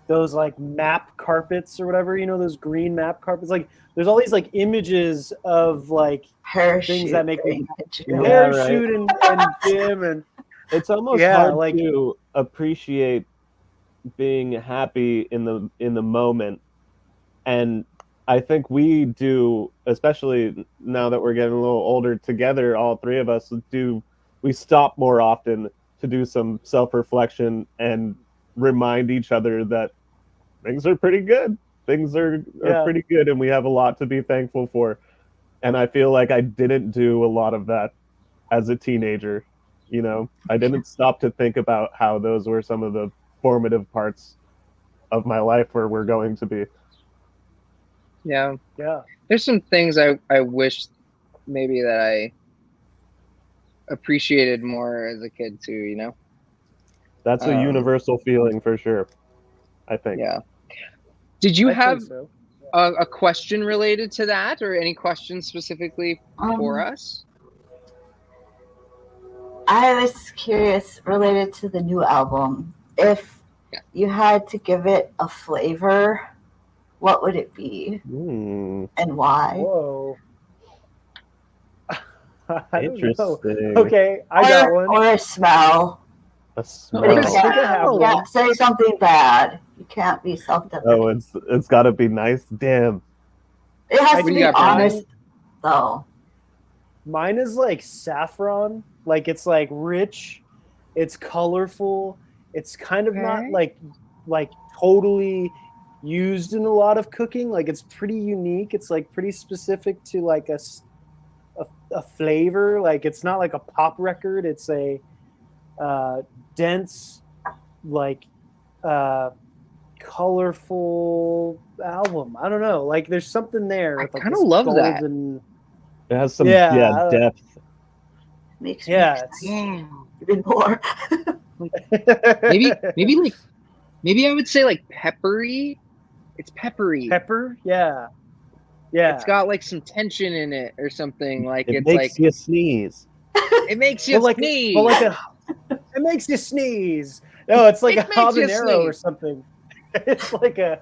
C: those like map carpets or whatever, those green map carpets. Like there's all these like images of like things that make me parachute and gym, and
B: it's almost hard to appreciate being happy in the moment. And I think we do, especially now that we're getting a little older together, all three of us we stop more often to do some self-reflection and remind each other that things are pretty good. Things are pretty good, and we have a lot to be thankful for. And I feel like I didn't do a lot of that as a teenager. I didn't stop to think about how those were some of the formative parts of my life where we're going to be.
A: Yeah. There's some things I wish maybe that I appreciated more as a kid too,
B: That's a universal feeling for sure, I think.
A: Yeah. Did you have a question related to that, or any questions specifically for us?
F: I was curious related to the new album. If you had to give it a flavor, what would it be? And why?
C: Whoa.
B: Interesting.
C: Okay, I got one.
F: Or a smell.
B: A smell.
F: Yeah, say something bad. You can't be self-deprecating.
B: Oh, it's got to be nice. Damn.
F: It has to be honest, though.
C: Mine is like saffron. Like it's like rich. It's colorful. It's kind of not like totally used in a lot of cooking. Like it's pretty unique. It's like pretty specific to like a flavor. Like it's not like a pop record. It's a dense, like colorful album. I don't know. Like there's something there.
A: I kind of love that.
B: It has some depth.
F: Makes me even more.
A: maybe I would say like peppery. It's peppery.
C: Pepper, yeah.
A: It's got like some tension in it or something. Like
B: it makes you sneeze.
A: It makes you sneeze.
C: It makes you sneeze. No, it's like a habanero or something. It's like it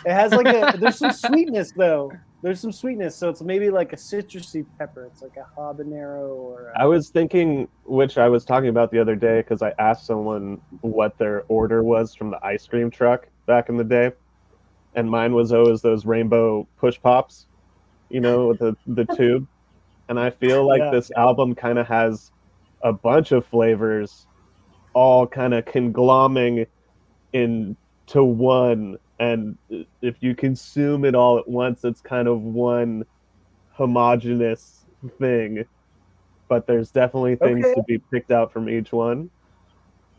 C: has like there's some sweetness though. There's some sweetness, so it's maybe like a citrusy pepper. It's like a habanero or
B: I was thinking, which I was talking about the other day, because I asked someone what their order was from the ice cream truck back in the day. And mine was always those rainbow push pops, with the tube. And I feel like this album kind of has a bunch of flavors all kind of conglomerating into one. And if you consume it all at once, it's kind of one homogeneous thing. But there's definitely things to be picked out from each one.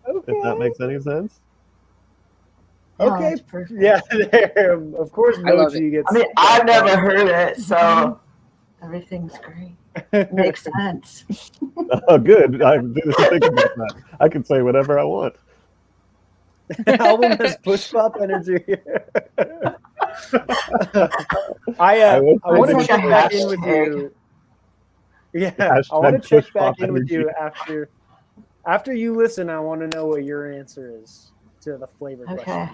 B: Okay. If that makes any sense.
C: Okay. Yeah, of course Mochi gets...
F: I've never heard it, so everything's great. Makes sense.
B: Oh, good. I didn't think about that. I can say whatever I want.
C: The album has push pop energy. I want to
F: That's
C: check
F: a
C: back in with
F: hashtag.
C: you. Yeah, I want to check back in with you after you listen. I want to know what your answer is to the flavor question.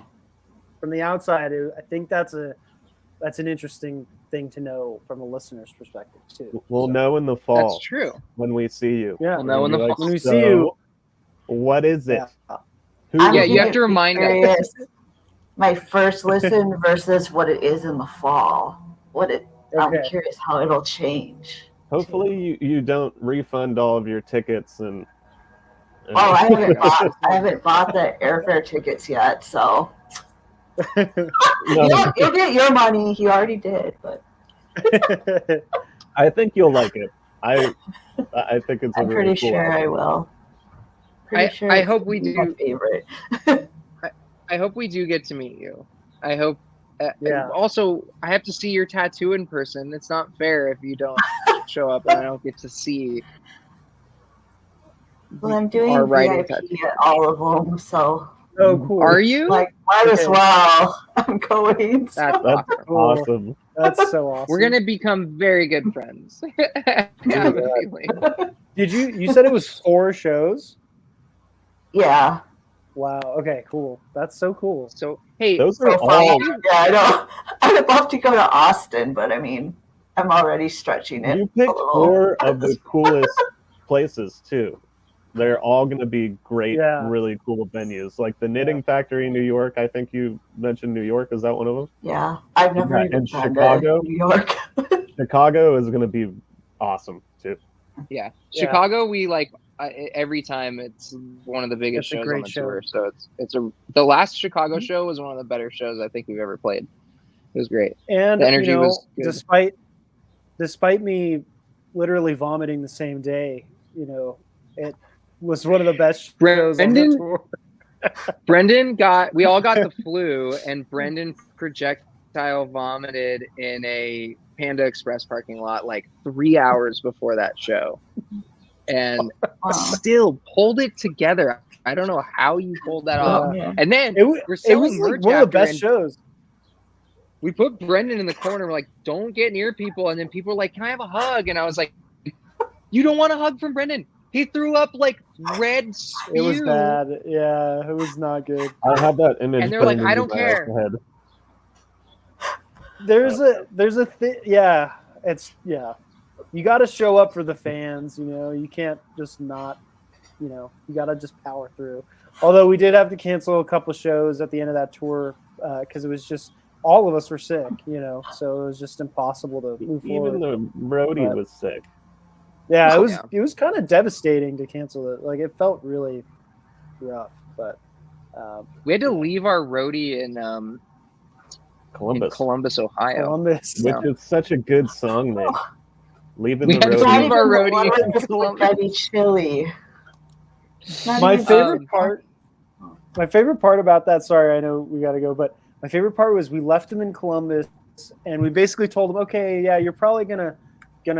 C: From the outside, I think that's an interesting thing to know from a listener's perspective too.
B: We'll know in the fall.
A: That's true.
B: When we see you.
C: Yeah,
A: we'll know in the fall.
C: When we see you.
B: What is it?
A: Yeah, you have to remind us.
F: My first listen versus what it is in the fall. I'm curious how it'll change.
B: Hopefully you don't refund all of your tickets and
F: I haven't bought the airfare tickets yet, so you'll get your money. You already did, but
B: I think you'll like it. I think it's.
F: I'm pretty sure I will.
A: I hope we do.
F: My favorite.
A: I hope we do get to meet you. I hope. Also, I have to see your tattoo in person. It's not fair if you don't show up and I don't get to see.
F: Well, I'm doing VIP at all of them, so.
C: Oh, cool.
A: Are you?
F: Like, might as well. I'm going.
A: So. That's
B: awesome.
C: That's so awesome.
A: We're gonna become very good friends. I have a feeling.
C: Did you said it was 4 shows?
F: Yeah.
C: Wow. Okay. Cool. That's so cool.
A: So hey,
B: those are all.
F: Yeah, I know. I'd love to go to Austin, but I mean, I'm already stretching it.
B: You picked 4 of the coolest places too. They're all going to be great, really cool venues. Like the Knitting Factory in New York. I think you mentioned New York. Is that one of them?
F: Yeah, I've never even
B: been
F: to
B: Chicago.
F: New York.
B: Chicago is going to be awesome too.
A: Yeah, Chicago. We like every time. It's one of the biggest shows on the tour. So the last Chicago show was one of the better shows I think we've ever played. It was great, and the energy was good.
C: Despite me literally vomiting the same day, it was one of the best shows on the tour.
A: We all got the flu, and Brendan projectile vomited in a Panda Express parking lot like 3 hours before that show, and still pulled it together. I don't know how you pulled that off. And then
C: it was like one of the best shows.
A: We put Brendan in the corner. We're like, don't get near people. And then people were like, can I have a hug? And I was like, you don't want a hug from Brendan. He threw up like red spew.
C: It was bad. Yeah, it was not good.
B: I have that image.
A: And they're like, I don't care.
C: There's a thing. Yeah, you got to show up for the fans. You can't just not. You got to just power through. Although we did have to cancel a couple of shows at the end of that tour because it was just all of us were sick. So it was just impossible to move forward.
B: Even the roadie was sick.
C: Yeah, it was kind of devastating to cancel it. Like it felt really rough, but
A: we had to leave our roadie in Columbus, Ohio.
C: Which
B: is such a good song name. Leaving the
A: roadie.
B: Leave
A: our roadie in Columbus.
F: Very chilly.
C: My favorite part about that. Sorry, I know we got to go, but my favorite part was we left him in Columbus, and we basically told him, okay, yeah, you're probably gonna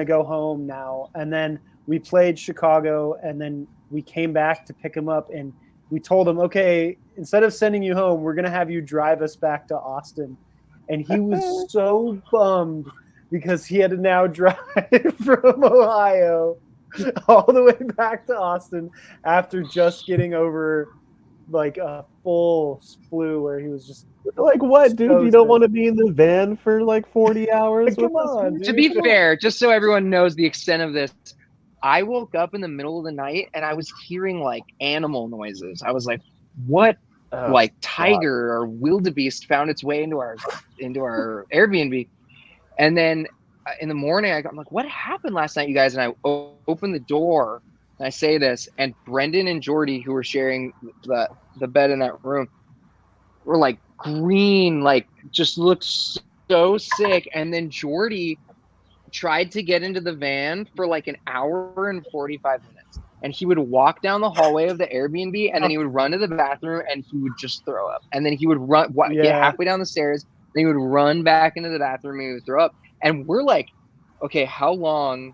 C: go home now. And then we played Chicago, and then we came back to pick him up, and we told him, okay, instead of sending you home, we're gonna have you drive us back to Austin. And he was so bummed because he had to now drive from Ohio all the way back to Austin after just getting over like a full flu where he was just
B: like, what, dude? You don't want to be in the van for like 40 hours?
C: Come on, dude.
A: To be fair, just so everyone knows the extent of this, I woke up in the middle of the night and I was hearing like animal noises. I was like, what? Like tiger or wildebeest found its way into our Airbnb. And then in the morning, I'm like, what happened last night, you guys? And I opened the door and I say this, and Brendan and Jordy, who were sharing the bed in that room, were like green, like just looked so sick. And then Jordy tried to get into the van for like an hour and 45 minutes. And he would walk down the hallway of the Airbnb, and then he would run to the bathroom, and he would just throw up. And then he would get halfway down the stairs, and he would run back into the bathroom, and he would throw up. And we're like, okay, how long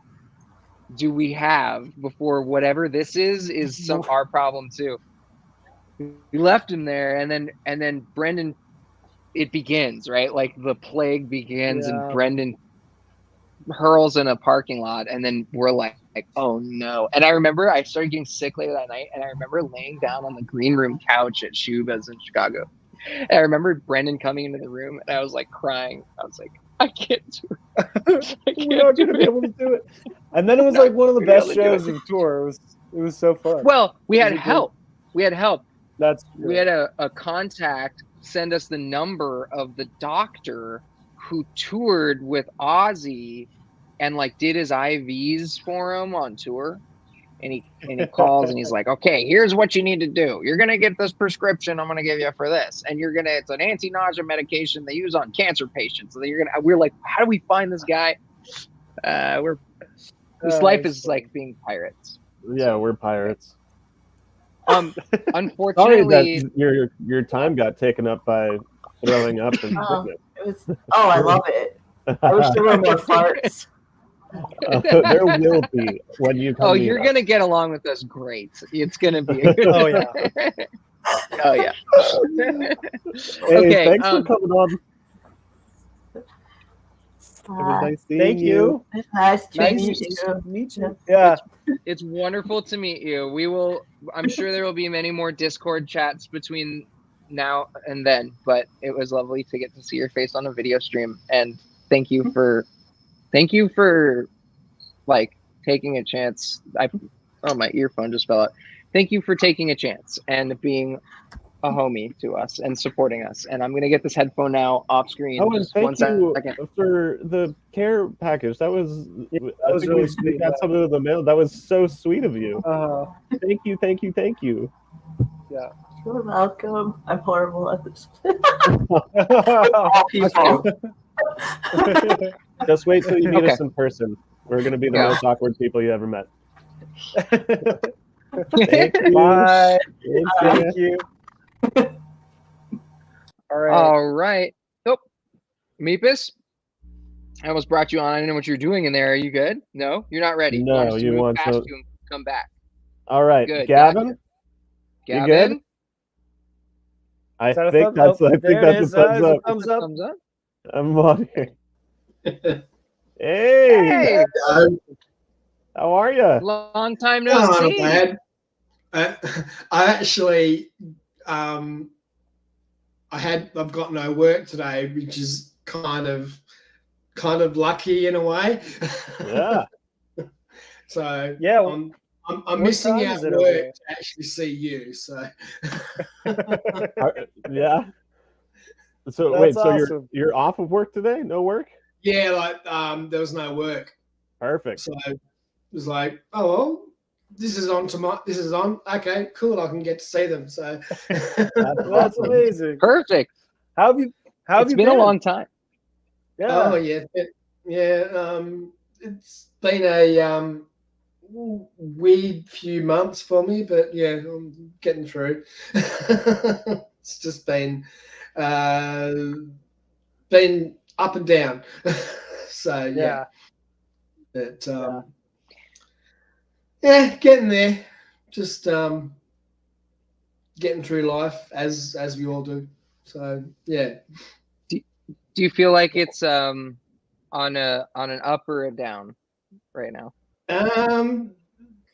A: do we have before whatever this is our problem too? We left him there, and then Brendan it begins, right? Like the plague begins, and Brendan hurls in a parking lot, and then we're like, oh no. And I remember I started getting sick later that night, and I remember laying down on the green room couch at Shuba's in Chicago. And I remember Brendan coming into the room, and I was like crying. I was like, I can't do it.
C: We're not gonna be able to do it. And then it was like one of the best shows of the tour. It was so fun.
A: Well, we had help. We had help.
C: That's true.
A: We had a contact send us the number of the doctor who toured with Ozzy and like did his IVs for him on tour. And he calls and he's like, okay, here's what you need to do. You're going to get this prescription I'm going to give you for this. And it's an anti-nausea medication they use on cancer patients. So we're like, how do we find this guy? This life is like being pirates.
B: Yeah, we're pirates.
A: Unfortunately,
B: sorry that your time got taken up by throwing up and
F: I love it. I wish there were more farts.
B: There will be when you come.
A: Oh, you're gonna get along with us great. It's gonna be.
C: Oh yeah.
A: Oh yeah.
B: Hey,
A: okay.
B: Thanks for coming on. It was nice seeing you.
F: It's nice to
C: meet you. Yeah.
A: It's wonderful to meet you. I'm sure there will be many more Discord chats between now and then, but it was lovely to get to see your face on a video stream. And thank you for like taking a chance. My earphone just fell out. Thank you for taking a chance and being a homie to us and supporting us. And I'm going to get this headphone now off screen.
B: Oh, and thank you for the care package. That was really sweet. Got something in the mail. That was so sweet of you. Thank you.
C: Yeah.
F: You're welcome. I'm horrible at this.
B: Just wait till you meet us in person. We're going to be the most awkward people you ever met.
C: Thank you. Bye. Thank you.
A: All right. Nope. Meepus, I almost brought you on. I didn't know what you're doing in there. Are you good? No, you're not ready.
B: No, you want to
A: you and come back.
B: All right,
A: good.
B: Gavin.
A: Gavin.
B: You good? I think that's a thumbs up.
A: Thumbs up.
B: I'm on here. Hey. How are you?
A: Long time no see.
G: Bad. I actually, I've got no work today, which is kind of lucky in a way.
B: Yeah.
G: So
C: yeah,
G: I'm missing out work to actually see you. So
B: yeah. So
C: that's
B: wait, so
C: awesome.
B: you're off of work today? No work?
G: Yeah, like there was no work.
B: Perfect.
G: So it was like, oh well, this is on tomorrow. This is on. Okay, cool. I can get to see them. So
C: that's amazing.
A: Perfect.
C: How have you
A: been a long time.
C: Yeah.
G: Oh yeah. It's been a weird few months for me, but yeah, I'm getting through. It's just been up and down. So yeah. But yeah, getting there. Just getting through life as we all do. So yeah.
A: Do you feel like it's on an up or a down right now?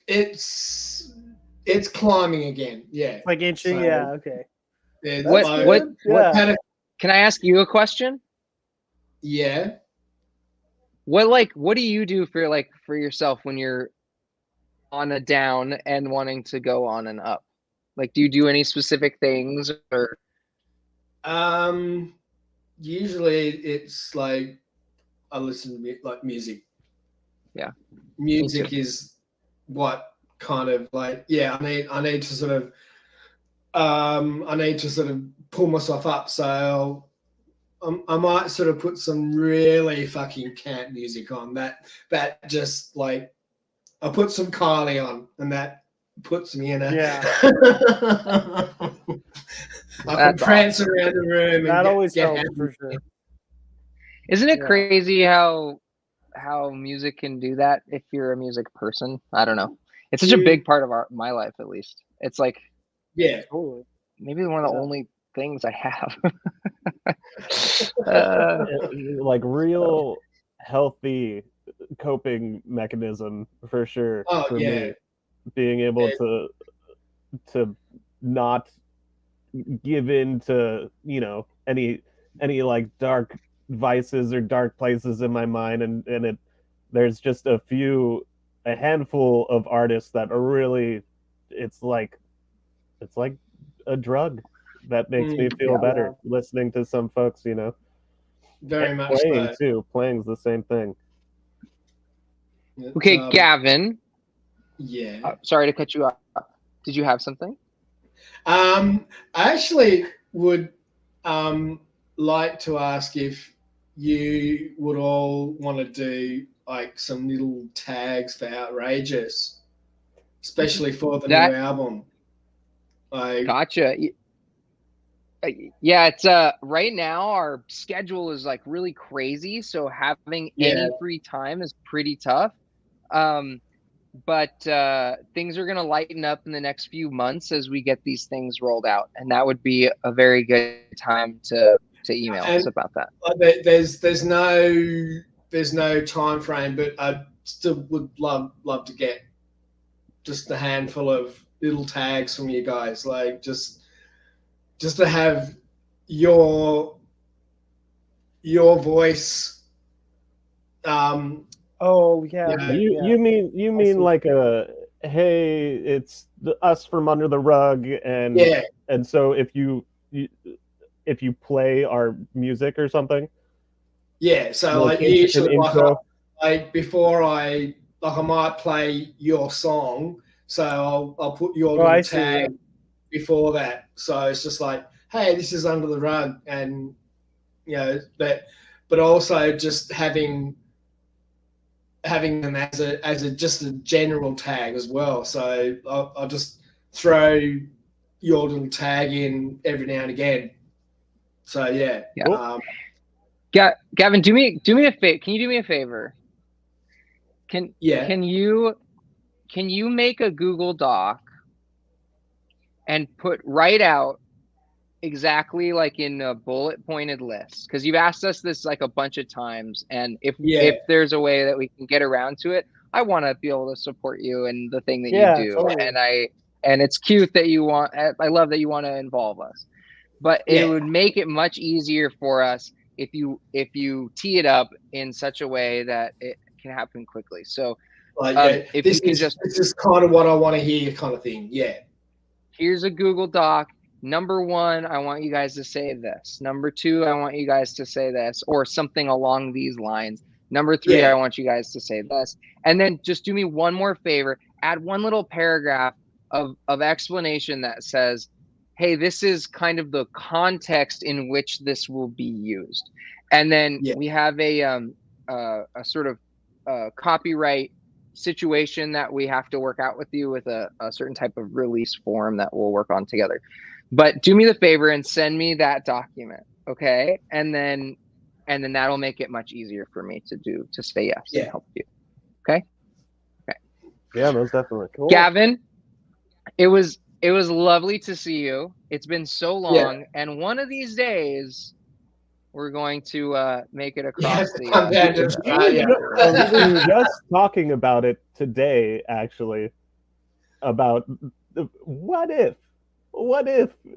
G: It's climbing again. Yeah.
C: Like inching. So, yeah. Okay.
A: What can I ask you a question?
G: Yeah.
A: What do you do for yourself when you're on a down and wanting to go on an up? Like, do you do any specific things or?
G: Usually it's like I listen to like music.
A: Yeah.
G: Music is what kind of like, yeah, I need to sort of pull myself up. So I might sort of put some really fucking camp music on that just like I put some Kylie on and that puts me in a I can prance around the room and
C: that always helps
G: happy.
C: For sure.
A: Isn't it crazy how music can do that if you're a music person? I don't know. It's such a big part of my life, at least. It's like
G: maybe
A: one of the only things I have.
B: Like real healthy coping mechanism for sure. For me, being able to not give in to, you know, any like dark vices or dark places in my mind, and there's just a handful of artists that are really, it's like a drug that makes me feel better. Listening to some folks, you know,
G: very much
B: playing
G: so.
B: too. Playing's the same thing.
A: Okay, Gavin.
G: Yeah.
A: Sorry to cut you off. Did you have something?
G: I actually would like to ask if you would all want to do like some little tags for Outrageous, especially for the new album.
A: Gotcha. Yeah, it's right now our schedule is like really crazy, so having any free time is pretty tough. But things are going to lighten up in the next few months as we get these things rolled out, and that would be a very good time to email us about that.
G: There's no time frame, but I still would love to get just a handful of little tags from you guys, like just to have your voice.
C: Oh yeah.
B: You mean like a, hey, it's us from under the rug, and so if you play our music or something.
G: Yeah, so like usually like before I might play your song, so I'll put your little tag before that. So it's just like, hey, this is Under the Rug, and you know, but also just having them as a just a general tag as well. So I'll just throw your little tag in every now and again. So yeah.
A: Gavin, do me a favor. Can you do me a favor? Can you make a Google Doc and write out exactly like in a bullet pointed list? Because you've asked us this like a bunch of times, and if there's a way that we can get around to it, I want to be able to support you in the thing that you do. Totally. And it's cute that you want. I love that you want to involve us, but it would make it much easier for us if you tee it up in such a way that it can happen quickly. So if
G: this is kind of what I want to hear, kind of thing. Yeah.
A: Here's a Google Doc. Number 1, I want you guys to say this. Number 2, I want you guys to say this, or something along these lines. Number 3, I want you guys to say this. And then just do me one more favor. Add one little paragraph of explanation that says, hey, this is kind of the context in which this will be used. And then we have a sort of copyright situation that we have to work out with you with a certain type of release form that we'll work on together. But do me the favor and send me that document, okay? And then that'll make it much easier for me to say yes and help you. Okay? Okay.
B: Yeah, most definitely. Cool.
A: Gavin, it was lovely to see you. It's been so long, and one of these days we're going to make it across
B: we were just talking about it today, actually, about what if,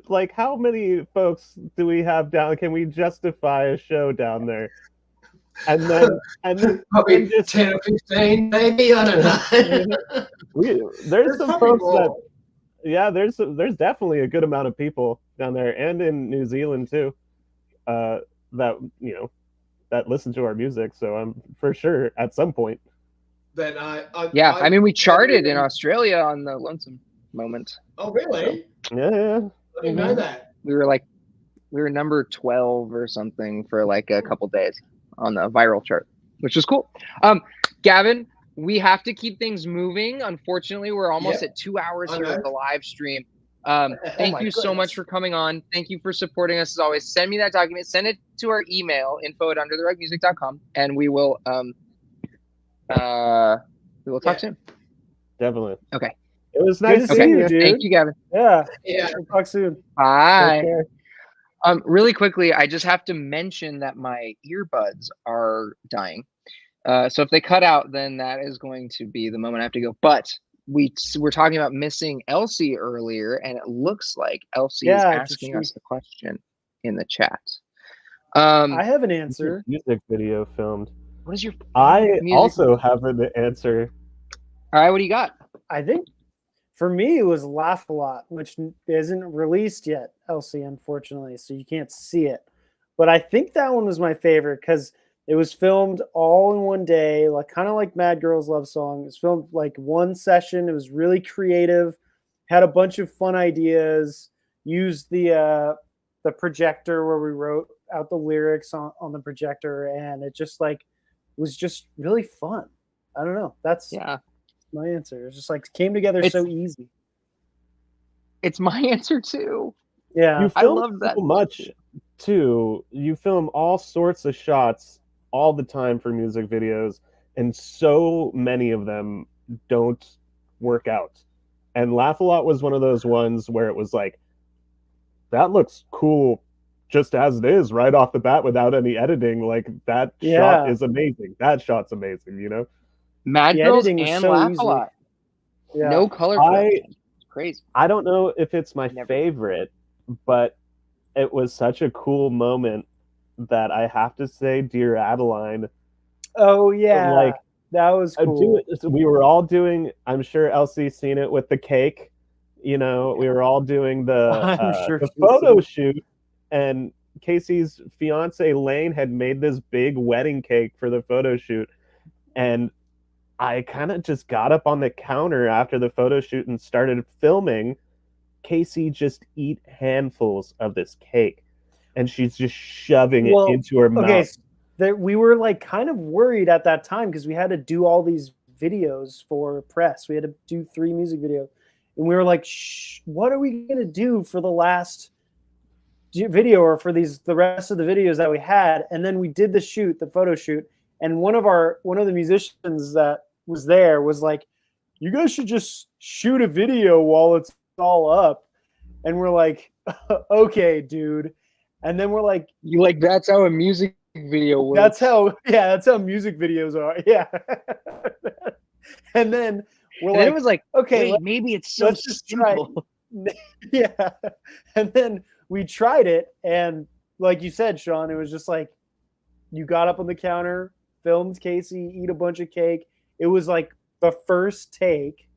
B: like, how many folks do we have down? Can we justify a show down there? And then
G: probably just 10 or 15, maybe, I don't know.
B: There's some folks that. Yeah, there's definitely a good amount of people down there, and in New Zealand too, that that listen to our music. So I'm for sure at some point.
G: That
A: I mean, we charted in Australia on the Lonesome Moment.
G: Oh, really?
B: So, yeah.
G: I didn't know that.
A: We were number 12 or something for like a couple days on the viral chart, which was cool. Gavin, we have to keep things moving. Unfortunately, we're almost at 2 hours here with the live stream. Thank you so much for coming on. Thank you for supporting us as always. Send me that document. Send it to our email, info@undertherugmusic.com, and we will talk soon.
B: Definitely.
A: Okay.
B: It was nice to see you, dude.
A: Thank you, Gavin.
C: Yeah. We'll talk soon.
A: Bye. Really quickly, I just have to mention that my earbuds are dying. So if they cut out, then that is going to be the moment I have to go. But we're talking about missing Elsie earlier, and it looks like Elsie is asking us a question in the chat.
C: I have an answer.
B: Music video filmed.
A: What is your?
B: I also have an answer.
A: All right, what do you got?
C: I think for me it was Laugh a Lot, which isn't released yet, Elsie, unfortunately, so you can't see it. But I think that one was my favorite because it was filmed all in one day, like kind of like Mad Girls Love Song. It was filmed like one session. It was really creative, had a bunch of fun ideas, used the projector where we wrote out the lyrics on the projector, and it just like was just really fun. I don't know. That's my answer. It's just like came together so easy.
A: It's my answer too.
C: Yeah,
B: I love that so much too. You film all sorts of shots all the time for music videos, and so many of them don't work out. And Laugh a Lot was one of those ones where it was like, that looks cool just as it is right off the bat without any editing. Like that shot is amazing. That shot's amazing, you know?
A: Mad Girls and Laugh a Lot.
C: Yeah.
A: No color correction. It's crazy.
B: I don't know if it's my favorite, but it was such a cool moment that I have to say Dear Adeline.
C: Oh yeah. Like that was cool.
B: We were all doing, I'm sure Elsie's seen it with the cake. You know, we were all doing the photo shoot, and Casey's fiance Lane had made this big wedding cake for the photo shoot, and I kind of just got up on the counter after the photo shoot and started filming Casey just eat handfuls of this cake, and she's just shoving it into her mouth.
C: We were like kind of worried at that time because we had to do all these videos for press. We had to do 3 music videos. And we were like, what are we going to do for the last video or for the rest of the videos that we had? And then we did the photo shoot. And one of the musicians that was there was like, you guys should just shoot a video while it's all up. And we're like, okay, dude. And then we're like,
A: that's how a music video works.
C: That's how music videos are. Yeah. And then it
A: was like, okay, maybe it's so simple.
C: Yeah. And then we tried it, and like you said, Sean, it was just like you got up on the counter, filmed Casey eat a bunch of cake. It was like the first take,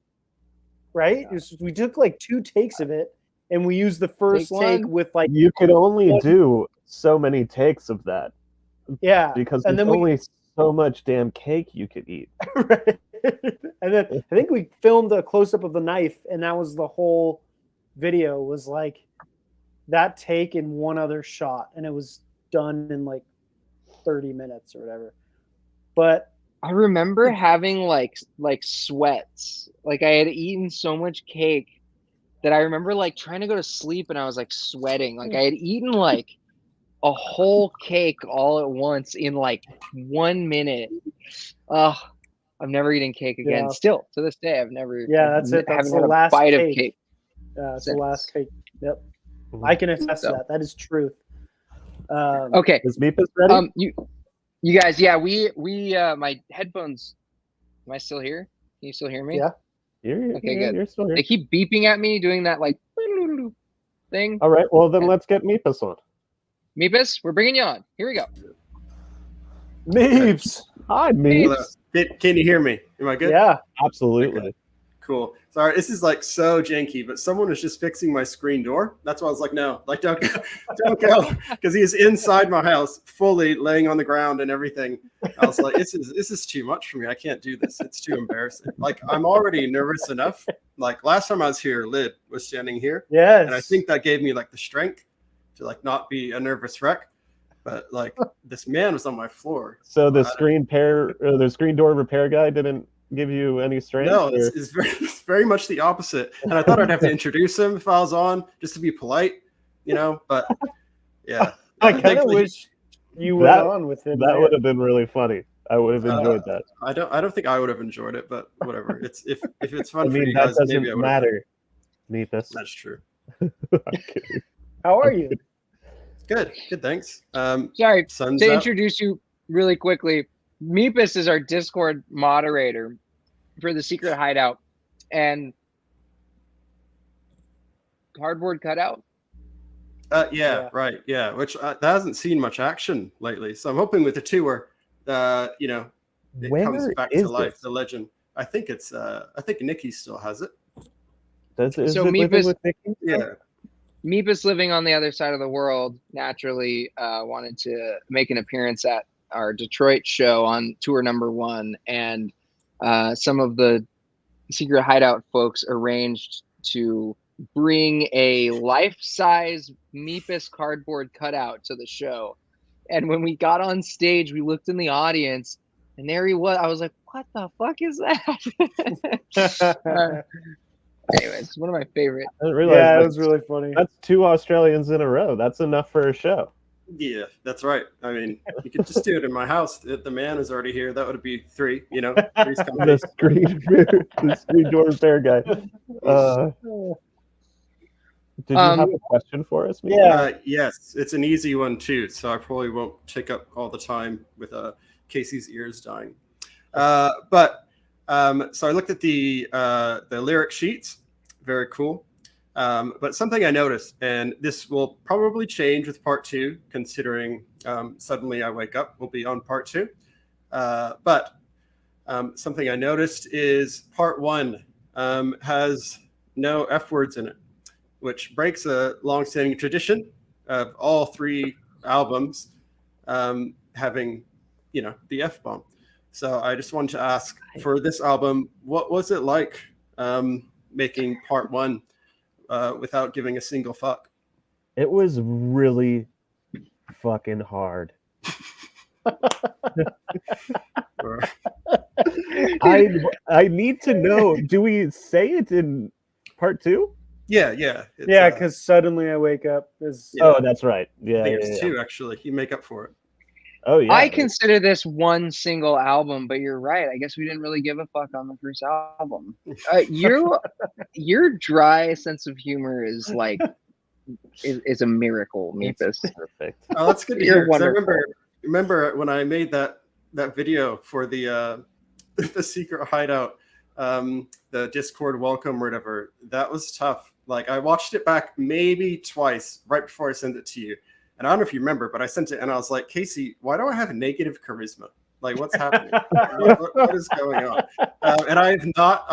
C: right? We took like 2 takes of it, and we used the first take with like
B: you could only do so many takes of that.
C: Yeah.
B: Because there's only so much damn cake you could eat.
C: Right. And then I think we filmed a close-up of the knife, and that was the whole video, was like that take in one other shot, and it was done in like 30 minutes or whatever. But
A: I remember having like sweats. Like I had eaten so much cake that I remember like trying to go to sleep, and I was like sweating. Like I had eaten like a whole cake all at once in like 1 minute. I've never eaten cake again.
C: Yeah.
A: Still to this day, I've never.
C: Yeah, that's it. That's the last
A: bite
C: cake.
A: Of cake.
C: Yeah, it's the last cake. Yep, I can attest to that. That is truth.
A: Okay,
B: is Meepus ready?
A: You guys, yeah, we my headphones. Am I still here? Can you still hear me?
C: Yeah.
A: Okay, good.
B: You're still here.
A: They keep beeping at me, doing that like thing.
B: All right, well then let's get Meepus on.
A: Meepus, we're bringing you on. Here we go.
C: Meeps.
B: Hi, Meeps.
H: Can you hear me? Am I good?
C: Yeah,
B: absolutely.
H: Okay. Cool. Sorry, this is like so janky, but someone was just fixing my screen door. That's why I was like, no, like don't go, because he's inside my house, fully laying on the ground and everything. I was like, this is too much for me. I can't do this. It's too embarrassing. Like I'm already nervous enough. Like last time I was here, Lid was standing here.
C: Yes.
H: And I think that gave me like the strength to like not be a nervous wreck. But like this man was on my floor.
B: So the screen door repair guy didn't give you any strength?
H: No, it's very much the opposite. And I thought I'd have to introduce him if I was on, just to be polite, you know. But yeah,
C: I kind of wish you were on with him.
B: That would have been really funny. I would have enjoyed that.
H: I don't think I would have enjoyed it, but whatever. It's if it's fun
B: I mean,
H: for you
B: that
H: guys,
B: doesn't
H: maybe I would.
B: matter. Meepus.
H: That's true.
C: How are you?
H: Good. Thanks.
A: Sorry,
H: sun's
A: to
H: out.
A: introduce you really quickly, Meepus is our Discord moderator for the Secret Hideout, and cardboard cutout.
H: Yeah, right. Yeah, which that hasn't seen much action lately. So I'm hoping with the tour, you know, it comes back to life. The legend. I think it's. I think Nikki still has it.
A: So Meepus,
H: yeah.
A: Meepus, living on the other side of the world, naturally wanted to make an appearance at our Detroit show on tour number 1, and some of the Secret Hideout folks arranged to bring a life-size Meepus cardboard cutout to the show. And when we got on stage, we looked in the audience, and there he was. I was like, what the fuck is that? Anyways, one of my favorite.
C: Yeah, it was really funny.
B: That's 2 Australians in a row. That's enough for a show.
H: Yeah, that's right. I mean, you could just do it in my house. If the man is already here, that would be 3. You know,
B: the screen door repair guy. Did you have a question for us?
H: Yes, it's an easy one too, so I probably won't take up all the time with Casey's ears dying. So I looked at the lyric sheets. Very cool. But something I noticed, and this will probably change with part 2, considering Suddenly I Wake Up will be on part 2. But something I noticed is part 1 has no F words in it, which breaks a long-standing tradition of all 3 albums having, you know, the F-bomb. So I just wanted to ask, for this album, what was it like making part 1 without giving a single fuck?
B: It was really fucking hard. I need to know, do we say it in part 2?
H: Yeah.
C: Yeah, because Suddenly I Wake Up is...
B: Yeah. Oh, that's right. Yeah,
H: I think it's 2, actually. You make up for it.
B: Oh, yeah.
A: I consider this one single album, but you're right. I guess we didn't really give a fuck on the first album. Your dry sense of humor is like is a miracle, Meepus.
B: Perfect.
H: Oh, that's good to hear. I remember when I made that video for the Secret Hideout, the Discord welcome or whatever. That was tough. Like, I watched it back maybe twice right before I sent it to you. And I don't know if you remember, but I sent it and I was like, Casey, why do I have negative charisma? Like, what's happening? what is going on? And I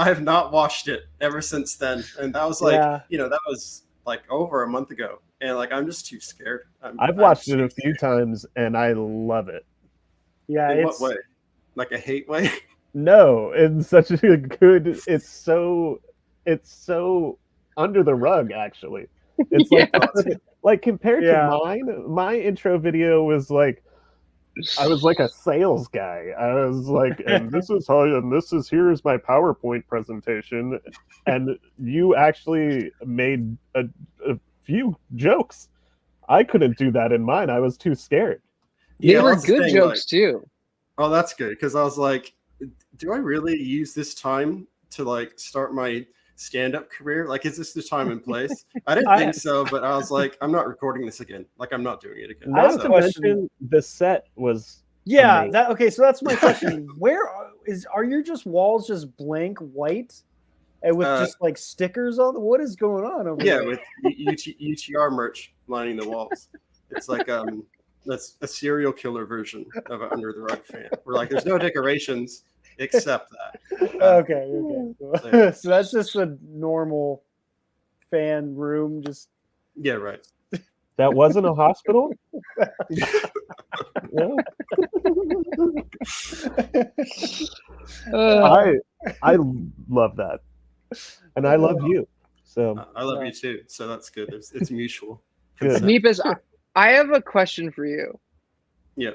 H: have not watched it ever since then. And that was like, you know, that was like over a month ago. And like, I'm just too scared.
B: I've watched it a few times and I love it.
C: Yeah.
H: In what way? Like a hate way?
B: No, in such a good, it's so under the rug, actually. It's like compared to my intro video was like, I was like a sales guy. I was like, and this is how, and here's my PowerPoint presentation. And you actually made a few jokes. I couldn't do that in mine. I was too scared.
A: They were good jokes too.
H: Oh, that's good. Because I was like, do I really use this time to like start my stand-up career? Like, is this the time and place? I didn't think so, but I was like, I'm not recording this again. Like, I'm not doing it again.
B: Not to mention, the set was amazing.
C: Okay, so that's my question. Are your just walls just blank white and with just like stickers on? What is going on over there?
H: With UTR merch lining the walls. It's like that's a serial killer version of an Under the Rug fan. We're like, there's no decorations except that.
C: Okay. So that's just a normal fan room. Just
H: right.
B: That wasn't a hospital? I love that. And I love you. So
H: I love you too. So that's good. It's mutual.
B: Good.
A: Meepus, I have a question for you.
H: Yeah.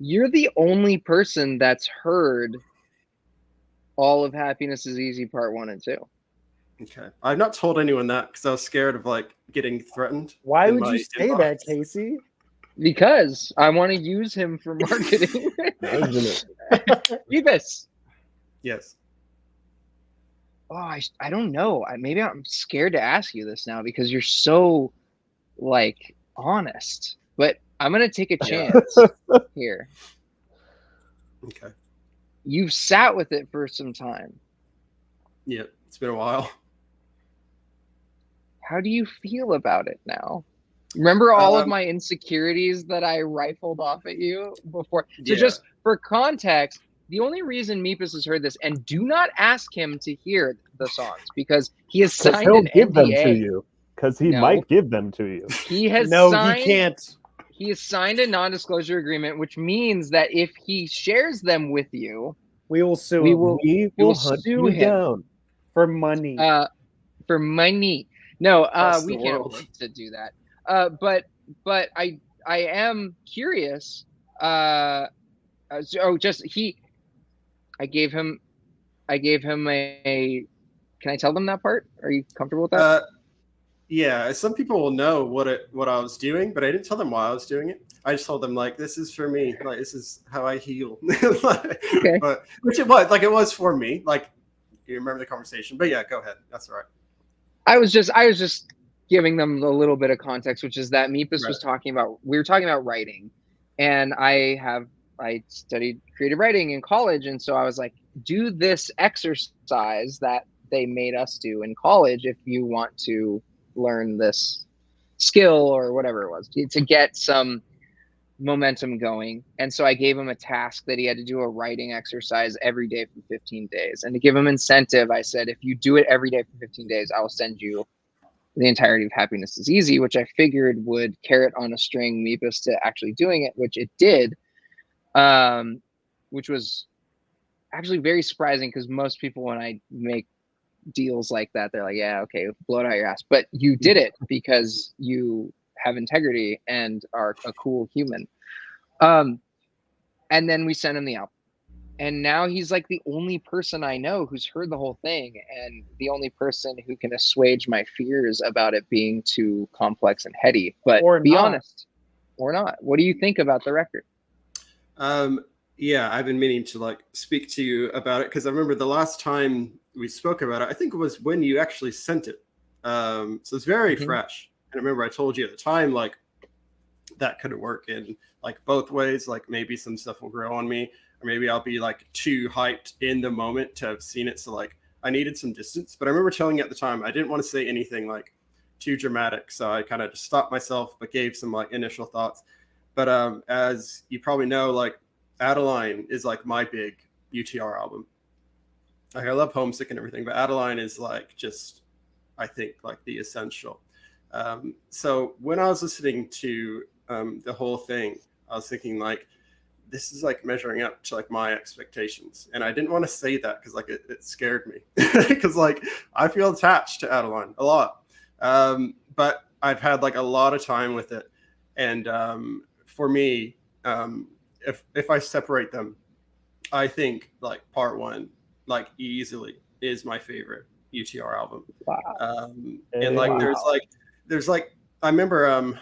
A: You're the only person that's heard all of Happiness is Easy Part 1 and 2.
H: Okay. I've not told anyone that because I was scared of like getting threatened.
C: Why would you say that, Casey?
A: Because I want to use him for marketing. Meepus.
H: Yes.
A: Oh, I don't know. Maybe I'm scared to ask you this now because you're so like honest, but I'm gonna take a chance here.
H: Okay.
A: You've sat with it for some time.
H: Yeah, it's been a while.
A: How do you feel about it now? Remember all of my insecurities that I rifled off at you before? So just for context, the only reason Meepus has heard this, and do not ask him to hear the songs because he has signed an NDA.
B: Give them to you because he might give them to you.
A: He has
C: he can't.
A: He has signed a non-disclosure agreement, which means that if he shares them with you,
C: we will sue
A: him.
B: We will hunt you down
C: for money.
A: For money. No, we can't afford to do that. But I am curious. I gave him a. Can I tell them that part? Are you comfortable with that?
H: Yeah, some people will know what I was doing, but I didn't tell them why I was doing it. I just told them like, this is for me. Like, this is how I heal.
A: Okay.
H: But which it was like, it was for me. Like, you remember the conversation? But yeah, go ahead. That's all right.
A: I was just giving them a little bit of context, which is that Meepus was talking about. We were talking about writing, and I studied creative writing in college, and so I was like, do this exercise that they made us do in college if you want to learn this skill or whatever it was to get some momentum going. And so I gave him a task that he had to do a writing exercise every day for 15 days. And to give him incentive, I said, if you do it every day for 15 days, I will send you the entirety of Happiness is Easy, which I figured would carrot on a string Meepus to actually doing it, which it did, which was actually very surprising because most people, when I make deals like that, they're like, yeah, okay, blow it out your ass. But you did it because you have integrity and are a cool human. And then we sent him the album. And now he's like the only person I know who's heard the whole thing and the only person who can assuage my fears about it being too complex and heady. But be honest, or not. What do you think about the record?
H: Yeah, I've been meaning to like speak to you about it because I remember the last time we spoke about it, I think it was when you actually sent it. So it's very fresh. And I remember I told you at the time, like, that could work in like both ways. Like maybe some stuff will grow on me, or maybe I'll be like too hyped in the moment to have seen it. So like I needed some distance, but I remember telling you at the time, I didn't want to say anything like too dramatic. So I kind of just stopped myself, but gave some like initial thoughts. But as you probably know, like Adeline is like my big UTR album. Like I love Homesick and everything, but Adeline is like just, I think like the essential. So when I was listening to the whole thing, I was thinking like, this is like measuring up to like my expectations. And I didn't want to say that because like it scared me because like I feel attached to Adeline a lot. But I've had like a lot of time with it. And for me, if I separate them, I think like part one, like easily is my favorite UTR album.
A: Wow.
H: And like there's like I remember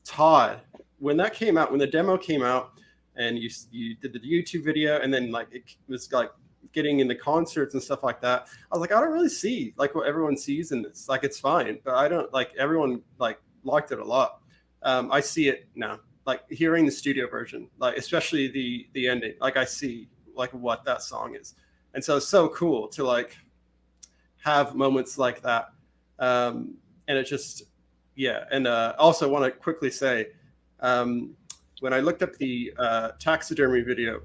H: Todd, when that came out, when the demo came out and you did the YouTube video and then like it was like getting into concerts and stuff like that, I was like, I don't really see like what everyone sees in this. Like it's fine, but I don't like everyone like liked it a lot. I see it now, like hearing the studio version, like especially the ending, like I see like what that song is. And so it's so cool to like have moments like that. And it just, yeah. And also want to quickly say, when I looked up the taxidermy video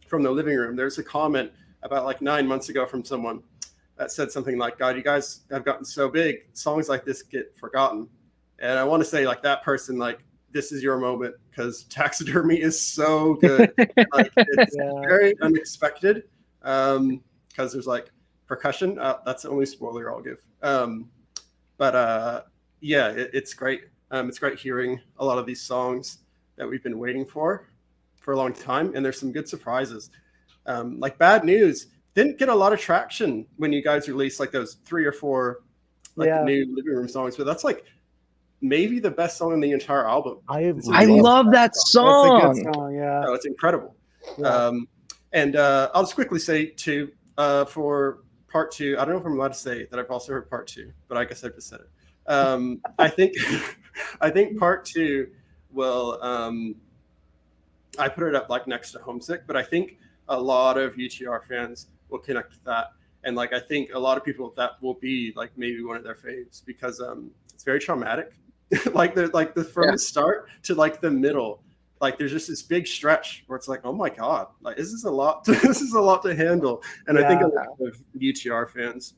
H: from the living room, there's a comment about like 9 months ago from someone that said something like, God, you guys have gotten so big, songs like this get forgotten. And I want to say like that person, like, this is your moment because taxidermy is so good. Like it's very unexpected because there's like percussion. That's the only spoiler I'll give. Yeah, it's great. It's great hearing a lot of these songs that we've been waiting for a long time. And there's some good surprises. Like Bad News didn't get a lot of traction when you guys released like those 3 or 4 like new living room songs, but that's like maybe the best song in the entire album.
A: I love that song.
C: That's a good song, yeah.
H: Oh, it's incredible.
C: Yeah.
H: And I'll just quickly say too, for part 2, I don't know if I'm allowed to say that I've also heard part 2, but I guess I just said it. I think I think part 2 will I put it up like next to Homesick, but I think a lot of UTR fans will connect with that. And like I think a lot of people that will be like maybe one of their faves because it's very traumatic. Like the from the start to like the middle, like there's just this big stretch where it's like, oh my god, like this is a lot to handle. And I think a lot of UTR fans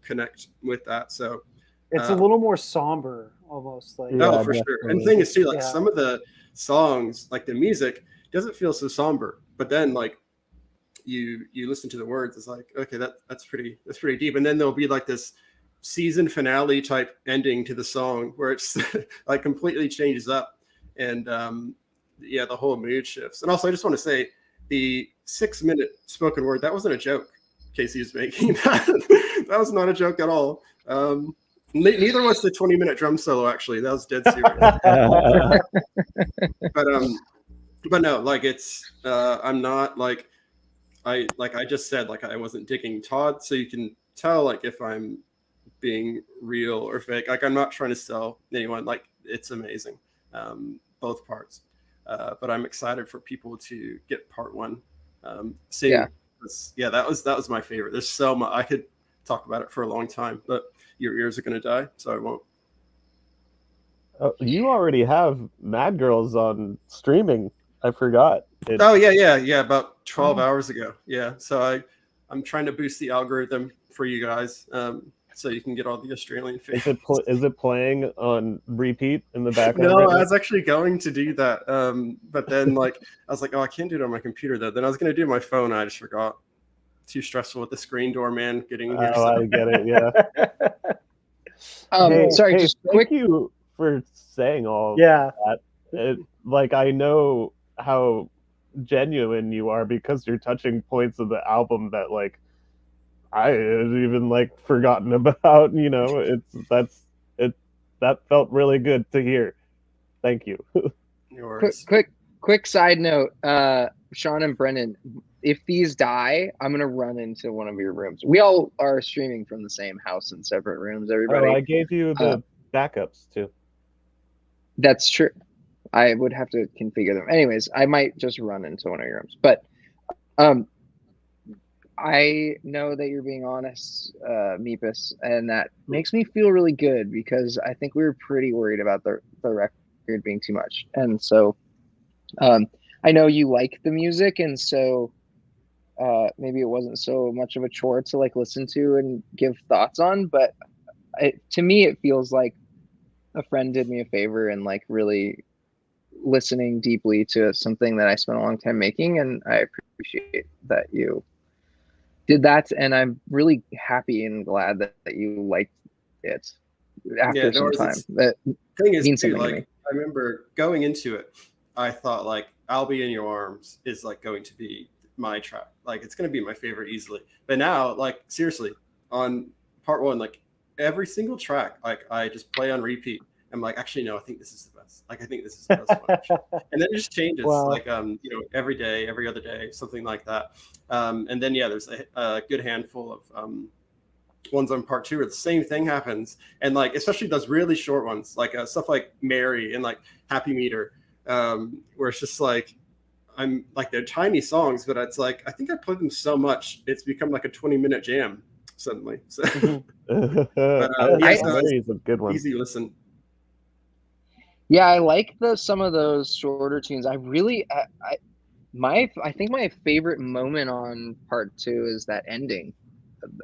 H: connect with that. So
C: it's a little more somber almost, like
H: oh for sure. And the thing is too, like some of the songs, like the music doesn't feel so somber, but then like you listen to the words, it's like, okay, that's pretty deep. And then there'll be like this season finale type ending to the song where it's like completely changes up, and the whole mood shifts. And also I just want to say the 6-minute spoken word, that wasn't a joke Casey is making. That was not a joke at all. Neither was the 20-minute drum solo, actually. That was dead serious. But no, like it's I'm not like I just said, like I wasn't digging Todd, so you can tell like if I'm being real or fake. Like I'm not trying to sell anyone. Like it's amazing, both parts. But I'm excited for people to get part 1. That was my favorite. There's so much I could talk about it for a long time, but your ears are gonna die, so I won't.
B: Oh, you already have Mad Girls on streaming. I forgot.
H: About 12 hours ago. Yeah, so I'm trying to boost the algorithm for you guys, so you can get all the Australian fans.
B: Is it playing on repeat in the background?
H: No, I was actually going to do that, but then like I was like, oh, I can't do it on my computer though. Then I was going to do it on my phone. I just forgot. Too stressful with the screen door man getting here.
B: Oh, I get it. Yeah.
A: Just quick.
B: Thank you for saying all that. Like I know how genuine you are because you're touching points of the album that like I had even like forgotten about. You know, that felt really good to hear. Thank you.
A: Quick side note, Sean and Brendan, if these die, I'm gonna run into one of your rooms. We all are streaming from the same house in separate rooms. Everybody.
B: Oh, I gave you the backups too.
A: That's true. I would have to configure them. Anyways, I might just run into one of your rooms. But I know that you're being honest, Meepus, and that makes me feel really good because I think we were pretty worried about the record being too much. And so I know you like the music, and so maybe it wasn't so much of a chore to like listen to and give thoughts on, but to me it feels like a friend did me a favor and like really listening deeply to something that I spent a long time making, and I appreciate that you did that, and I'm really happy and glad that you liked it after some time. That
H: thing is
A: means
H: too,
A: something to
H: like
A: me.
H: I remember going into it, I thought like I'll Be in Your Arms is like going to be my track, like it's going to be my favorite easily. But now, like seriously, on part 1, like every single track, like I just play on repeat. I'm like, actually, no, I think this is the best. Like, I think this is the best one. And then it just changes, like, every day, every other day, something like that. And then, there's a good handful of ones on part 2 where the same thing happens. And, like, especially those really short ones, like stuff like Mary and, like, Happy Meter, where it's just, like, I'm, like, they're tiny songs, but it's, like, I think I played them so much, it's become, like, a 20-minute jam suddenly. So,
B: Mary's a good one.
H: Easy listen.
A: Yeah, I like some of those shorter tunes. I really, I think my favorite moment on part 2 is that ending.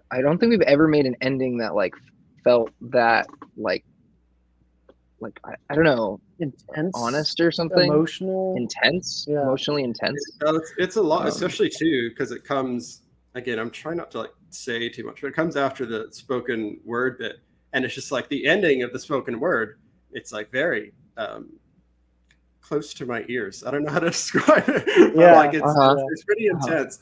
A: I don't think we've ever made an ending that like felt that like I don't know,
C: intense,
A: honest or something,
C: emotional,
A: intense, emotionally intense.
H: It's a lot, especially too, because it comes again. I'm trying not to like say too much, but it comes after the spoken word bit, and it's just like the ending of the spoken word. It's like very close to my ears. I don't know how to describe it. Like it's pretty intense.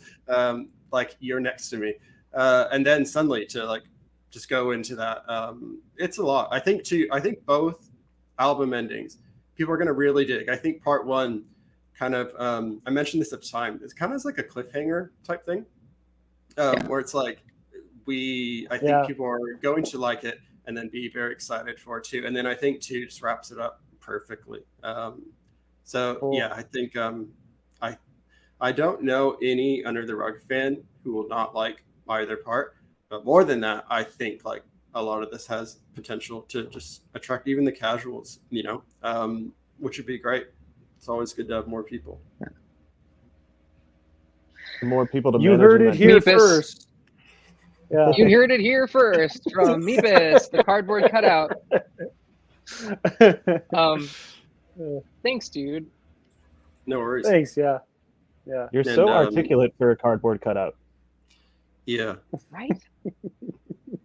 H: Like you're next to me, and then suddenly to like just go into that. It's a lot. I think both album endings people are going to really dig. I think part 1 kind of I mentioned this at the time. It's kind of like a cliffhanger type thing, where it's like I think people are going to like it, and then be very excited for 2. And then I think 2 just wraps it up perfectly. So
C: Cool.
H: yeah, I think I don't know any Under the Rug fan who will not like either part. But more than that, I think like a lot of this has potential to just attract even the casuals, you know, which would be great. It's always good to have more people.
B: More people to
C: You
B: manage
C: heard
B: in
C: it
B: that
C: here
A: Meepus.
C: first. Yeah.
A: You heard it here first from Meepus, the cardboard cutout. Thanks, dude.
H: No worries.
C: Thanks. Yeah. Yeah.
B: You're
H: And,
B: so articulate for a cardboard cutout.
H: Yeah.
A: Right?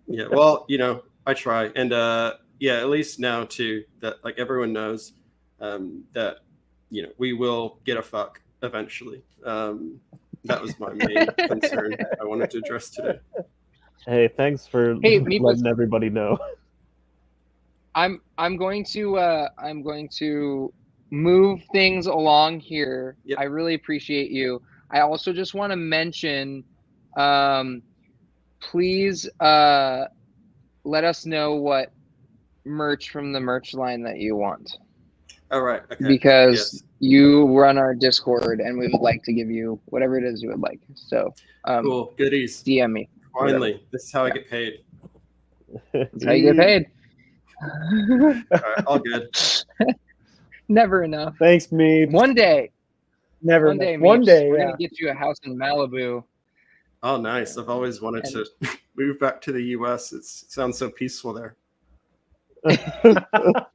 H: Yeah. Well, you know, I try. And yeah, at least now too, that like everyone knows that, you know, we will get a fuck eventually. That was my main concern I wanted to address today.
B: Hey, thanks for
A: Meepus.
B: letting everybody know.
A: I'm going to move things along here.
H: Yep.
A: I really appreciate you. I also just want to mention, please let us know what merch from the merch line that you want.
H: All right. Okay.
A: Because
H: Yes.
A: you run our Discord and we would like to give you whatever it is you would like. So
H: Cool. Goodies.
A: DM me.
H: Finally, this is how I get paid.
A: That's how you get paid.
H: All right, all good.
A: Never enough.
C: Thanks, me.
A: One day.
C: Never.
A: One day.
C: One
A: Meeps,
C: day.
A: we're
C: Yeah.
A: gonna get you a house in Malibu.
H: Oh, nice. I've always wanted to move back to the U.S. It sounds so peaceful there.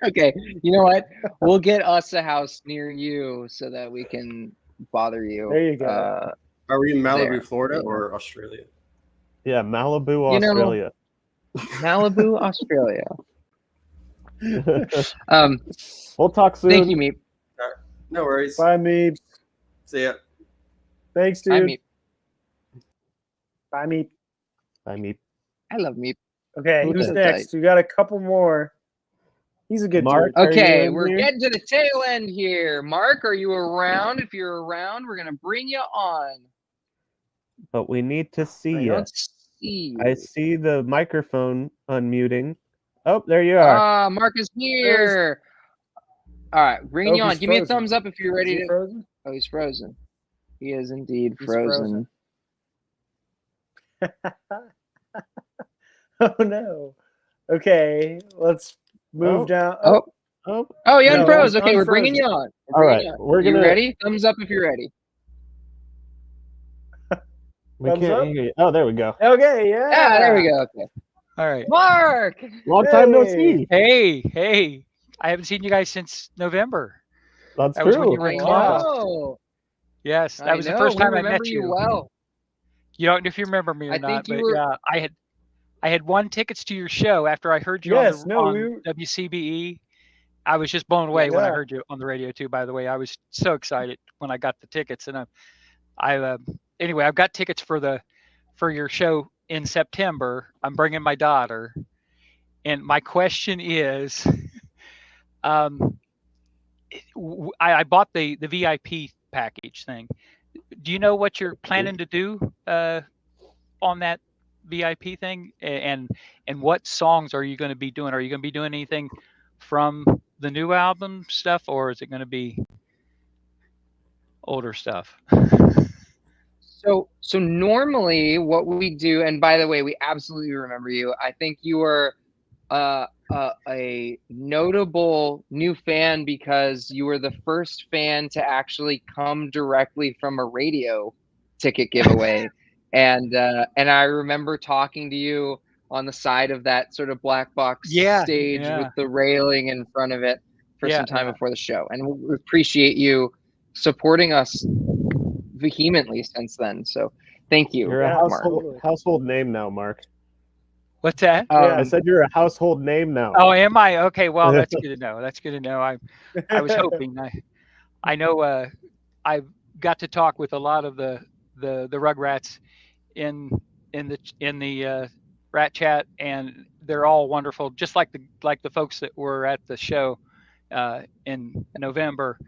A: Okay, you know what? We'll get us a house near you so that we can bother you.
C: There you go.
H: Are we in Malibu,
A: There.
H: Florida, or Australia?
B: Yeah, Malibu,
A: You know-
B: Australia.
A: Malibu, Australia.
B: We'll talk soon.
A: Thank you, Meep.
H: No worries.
C: Bye, me.
H: See ya.
C: Thanks, dude.
A: Bye, Meep.
C: Bye, me.
B: Bye, Meep.
A: I love Meep.
C: Okay,
A: Who's
C: who's
A: so
C: next?
A: tight?
C: We got a couple more. He's a good
B: Mark,
C: dude. Are
A: Okay,
C: you in
A: we're
C: here?
A: getting to the tail end here. Mark, are you around? If you're around, we're gonna bring you on.
B: But we need to see
A: I
B: you.
A: don't see you.
B: I see the microphone unmuting. Oh, there you are.
A: Mark is here. All right, bringing you on.
C: he's
A: Give me a
C: frozen.
A: thumbs up if you're ready
C: Is he
A: to.
C: frozen?
A: Oh, he's frozen. He is indeed
C: He's
A: frozen.
C: Oh no. Okay, let's move
B: Oh.
C: down.
A: Oh,
B: Oh,
A: you
C: No,
A: unfroze.
C: he's
A: Okay, we're bringing you
C: unfrozen.
A: on.
B: all right. We're
A: You
B: gonna.
A: ready? Thumbs up if you're ready.
B: We
C: Thumbs
B: can't
C: up?
B: hear you. Oh, there we go.
C: Okay, yeah.
A: Yeah, there we go. Okay.
I: All right.
A: Mark.
B: Long time no
C: Hey.
B: see.
I: Hey. I haven't seen you guys since November.
B: That's
I: That was when
B: true.
I: you were in
A: I
I: Columbus.
A: know.
I: Yes, that
A: I
I: was
A: know.
I: the first
A: We
I: time I met
A: remember you
I: you.
A: well.
I: You don't know if you remember me or
A: I
I: not,
A: think you
I: but
A: were-
I: yeah, I had won tickets to your show after I heard you
C: Yes,
I: on,
C: no,
I: on
C: we were-
I: WCBE. I was just blown away when I
C: Yeah.
I: heard you on the radio too. By the way, I was so excited when I got the tickets, and anyway, I've got tickets for your show in September. I'm bringing my daughter, and my question is, I bought the VIP package thing. Do you know what you're planning to do on that VIP thing, and what songs are you going to be doing? Are you going to be doing anything from the new album stuff, or is it going to be older stuff?
A: So normally what we do, and by the way, we absolutely remember you. I think you are a notable new fan because you were the first fan to actually come directly from a radio ticket giveaway. and I remember talking to you on the side of that sort of black box stage with the railing in front of it for some time before the show. And we appreciate you supporting us vehemently since then. So thank you.
B: You're a
A: Mark.
B: household name now, Mark.
I: What's that?
B: I said you're a household name now.
I: Oh, am I? Okay, well, that's good to know. That's good to know. I was hoping. I know I've got to talk with a lot of the Rugrats in the Rat Chat, and they're all wonderful, just like the folks that were at the show in November.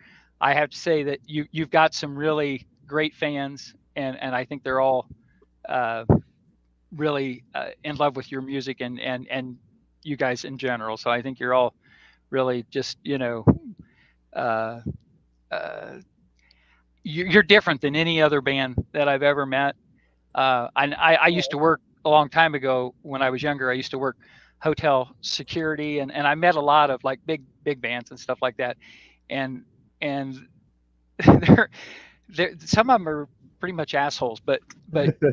I: I have to say that you've got some really great fans, and I think they're all really in love with your music, and you guys in general. So I think you're all really just, uh, you're different than any other band that I've ever met. I used to work a long time ago when I was younger. I used to work hotel security, and I met a lot of like big bands and stuff like that. And they're, some of them are pretty much assholes, but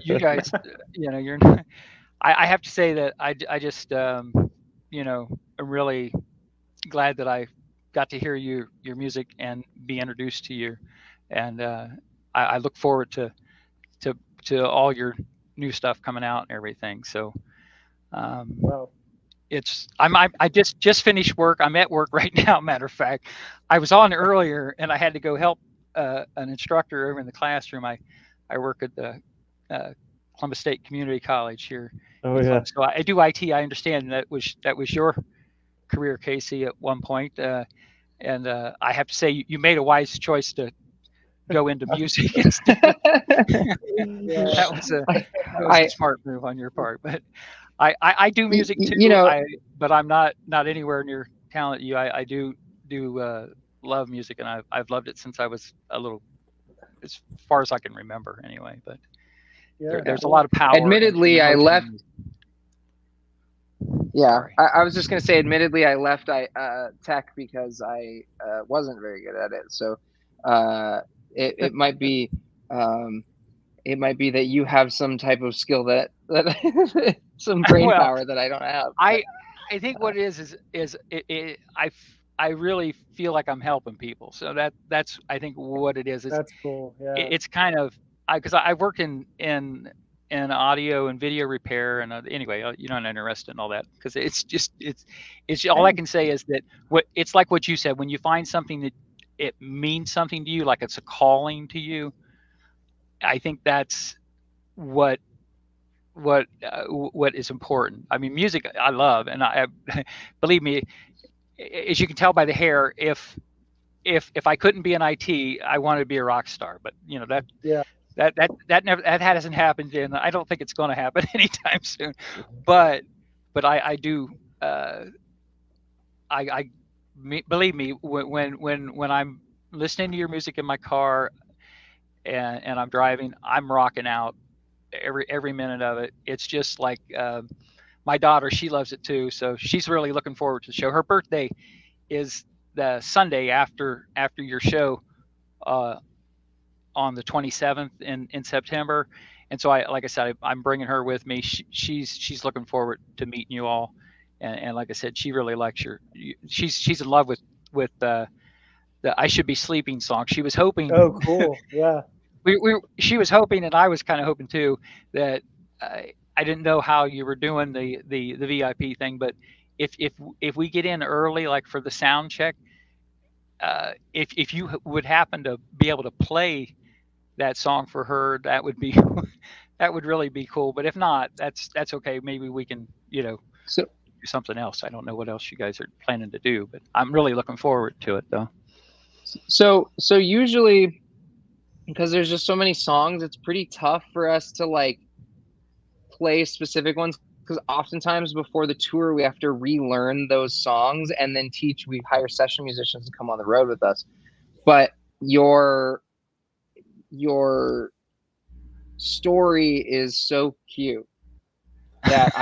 I: you guys, you're. I have to say that I just I'm really glad that I got to hear your music and be introduced to you, and I look forward to all your new stuff coming out and everything. So
C: Wow.
I: I just finished work. I'm at work right now. Matter of fact, I was on earlier and I had to go help an instructor over in the classroom. I work at the Columbus State Community College here.
B: Oh yeah.
I: So I do IT. I understand that was your career, Casey, at one point. And I have to say you made a wise choice to go into music instead. That was a smart move on your part. But I do music too. But I'm not anywhere near talent you. I do love music, and I've loved it since I was a little, as far as I can remember anyway. But there's a lot of power.
A: Admittedly, I left. Yeah, I was just gonna say. Admittedly, I left tech because I wasn't very good at it. So it might be that you have some type of skill that some brain power that I don't have.
I: I think what it is I really feel like I'm helping people. So that's I think what it is.
C: That's cool. Yeah.
I: It's kind of because I work in audio and video repair, and anyway, you're not interested in all that because it's all I can say is that it's like what you said, when you find something that it means something to you, like it's a calling to you. I think that's what is important. I mean, music I love, and I believe me, as you can tell by the hair, if I couldn't be in IT, I wanted to be a rock star. But that hasn't happened, and I don't think it's going to happen anytime soon. But I do. Believe me, when I'm listening to your music in my car and I'm driving, I'm rocking out every minute of it. It's just like my daughter, she loves it too, so she's really looking forward to the show. Her birthday is the Sunday after your show on the 27th in September, and so like I said, I'm bringing her with me. She's looking forward to meeting you all, and like I said, she really likes she's in love with the I Should Be Sleeping song. She was hoping.
C: Oh, cool. Yeah.
I: She was hoping, and I was kind of hoping too, that I didn't know how you were doing the VIP thing, but if we get in early, like for the sound check, if you would happen to be able to play that song for her, that would be that would really be cool. But if not, that's okay. Maybe we can do something else. I don't know what else you guys are planning to do, but I'm really looking forward to it though.
A: So usually, because there's just so many songs, it's pretty tough for us to like play specific ones, because oftentimes before the tour we have to relearn those songs and then we hire session musicians to come on the road with us. But your story is so cute that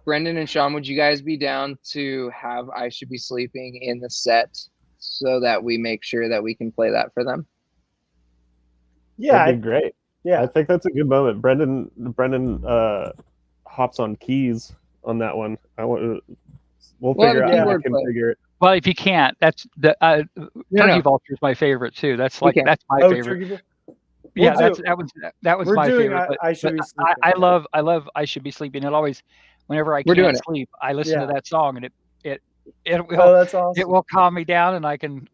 A: Brendan and Sean, would you guys be down to have I Should Be Sleeping in the set so that we make sure that we can play that for them?
C: Yeah,
B: that'd be great. Yeah, I think that's a good moment. Brendan hops on keys on that one. We'll figure out how to configure it.
I: Well, if you can't, that's the Turkey Vulture is my favorite too. That's my favorite. Yeah, that was my favorite.
C: I Should Be Sleeping.
I: I love I Should Be Sleeping. It always, whenever I can't sleep, I listen to that song, and it will
C: that's awesome.
I: It will calm me down, and I can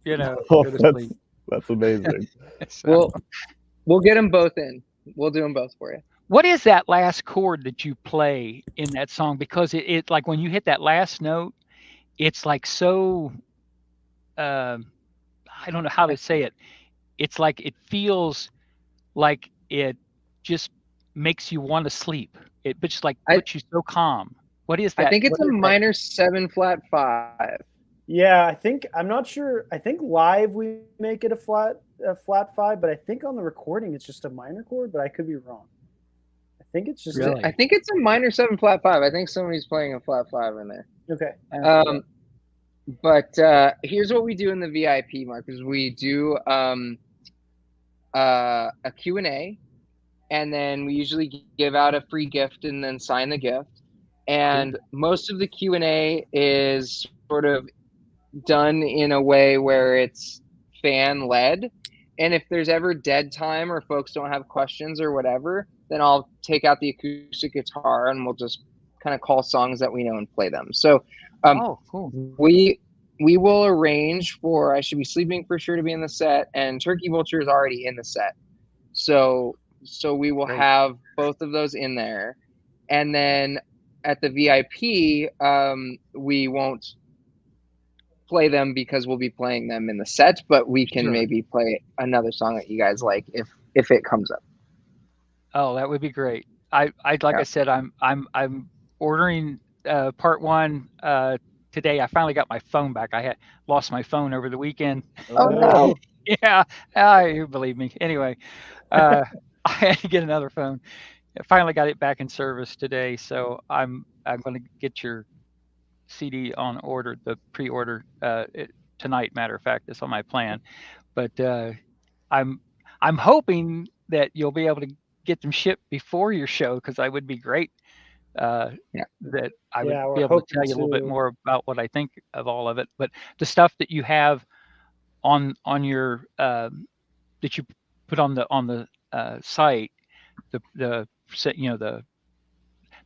I: go to sleep.
B: That's amazing.
I: So.
A: We'll get them both in. We'll do them both for you.
I: What is that last chord that you play in that song? Because it like when you hit that last note, it's like so. I don't know how to say it. It's like it feels like it just makes you want to sleep. It but just like puts you so calm. What is that?
A: I think it's a minor 7 flat 5.
C: Yeah, I think I'm not sure. I think live we make it a flat 5, but I think on the recording it's just a minor chord. But I could be wrong. I think it's just.
A: Really? I think it's a minor 7 flat 5. I think somebody's playing a flat 5 in there.
C: Okay.
A: But here's what we do in the VIP, Mark, is we do a Q&A, and then we usually give out a free gift and then sign the gift. And most of the Q&A is sort of done in a way where it's fan led. And if there's ever dead time or folks don't have questions or whatever, then I'll take out the acoustic guitar and we'll just kind of call songs that we know and play them. So
I: cool.
A: We will arrange for I Should Be Sleeping for sure to be in the set, and Turkey Vulture is already in the set. So we will have both of those in there. And then at the VIP, we won't play them because we'll be playing them in the set, but we can maybe play another song that you guys like if it comes up.
I: Oh, that would be great. I said, I'm ordering part 1 today. I finally got my phone back. I had lost my phone over the weekend.
A: Oh no.
I: Yeah, you believe me. Anyway, I had to get another phone. I finally got it back in service today, so I'm going to get your CD on order, the pre-order tonight. Matter of fact, it's on my plan. But I'm hoping that you'll be able to get them shipped before your show, because I would be great. That I would be able to tell you a little bit more about what I think of all of it. But the stuff that you have on your that you put on the site, the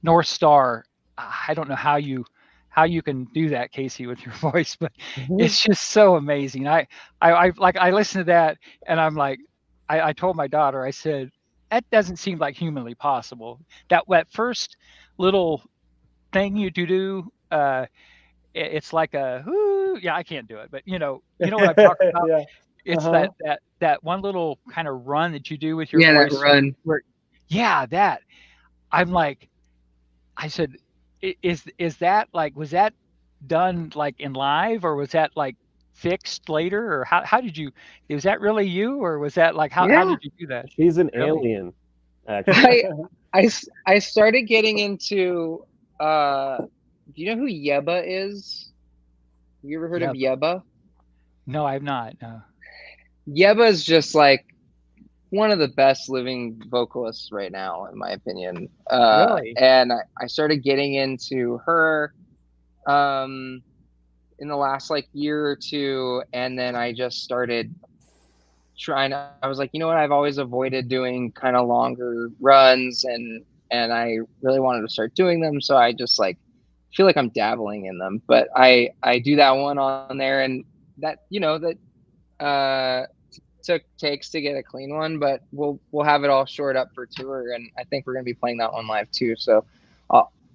I: North Star. I don't know how you can do that, Casey, with your voice, but it's just so amazing. I listen to that and I'm like, I told my daughter, I said, that doesn't seem like humanly possible. That first little thing you do, it's like a whoo, yeah, I can't do it, but you know what I'm talking about.
C: Yeah.
I: It's that one little kind of run that you do with your voice.
A: That run.
I: That I'm like, I said, is that like, was that done like in live, or was that like fixed later, or how did you? Was that really you, or was that like how did you do that?
B: She's an alien. Actually.
A: I started getting into. Do you know who Yeba is? Have you ever heard of Yeba?
I: No, I've not. No.
A: Yeba is just like one of the best living vocalists right now, in my opinion.
I: Really?
A: And I started getting into her in the last like year or two, and then I just started trying to, I was like, you know what, I've always avoided doing kind of longer runs, and I really wanted to start doing them, so I just like feel like I'm dabbling in them. But I do that one on there, and that takes to get a clean one, but we'll have it all shored up for tour, and I think we're gonna be playing that one live too. So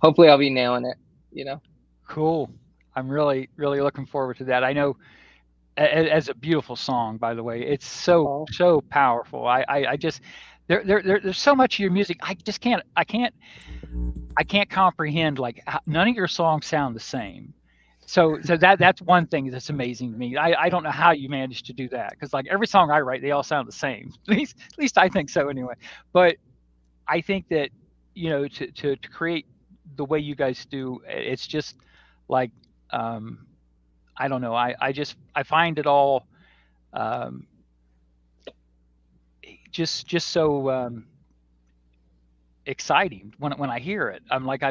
A: hopefully I'll be nailing it.
I: Cool. I'm really looking forward to that. I know, as a beautiful song, by the way, it's so powerful. I just there's so much of your music. I can't comprehend, like, none of your songs sound the same. So that's one thing that's amazing to me. I don't know how you managed to do that, because like every song I write, they all sound the same. At least I think so anyway. But I think that, to create the way you guys do, it's just like, I don't know. I find it all just so exciting when I hear it. I'm like,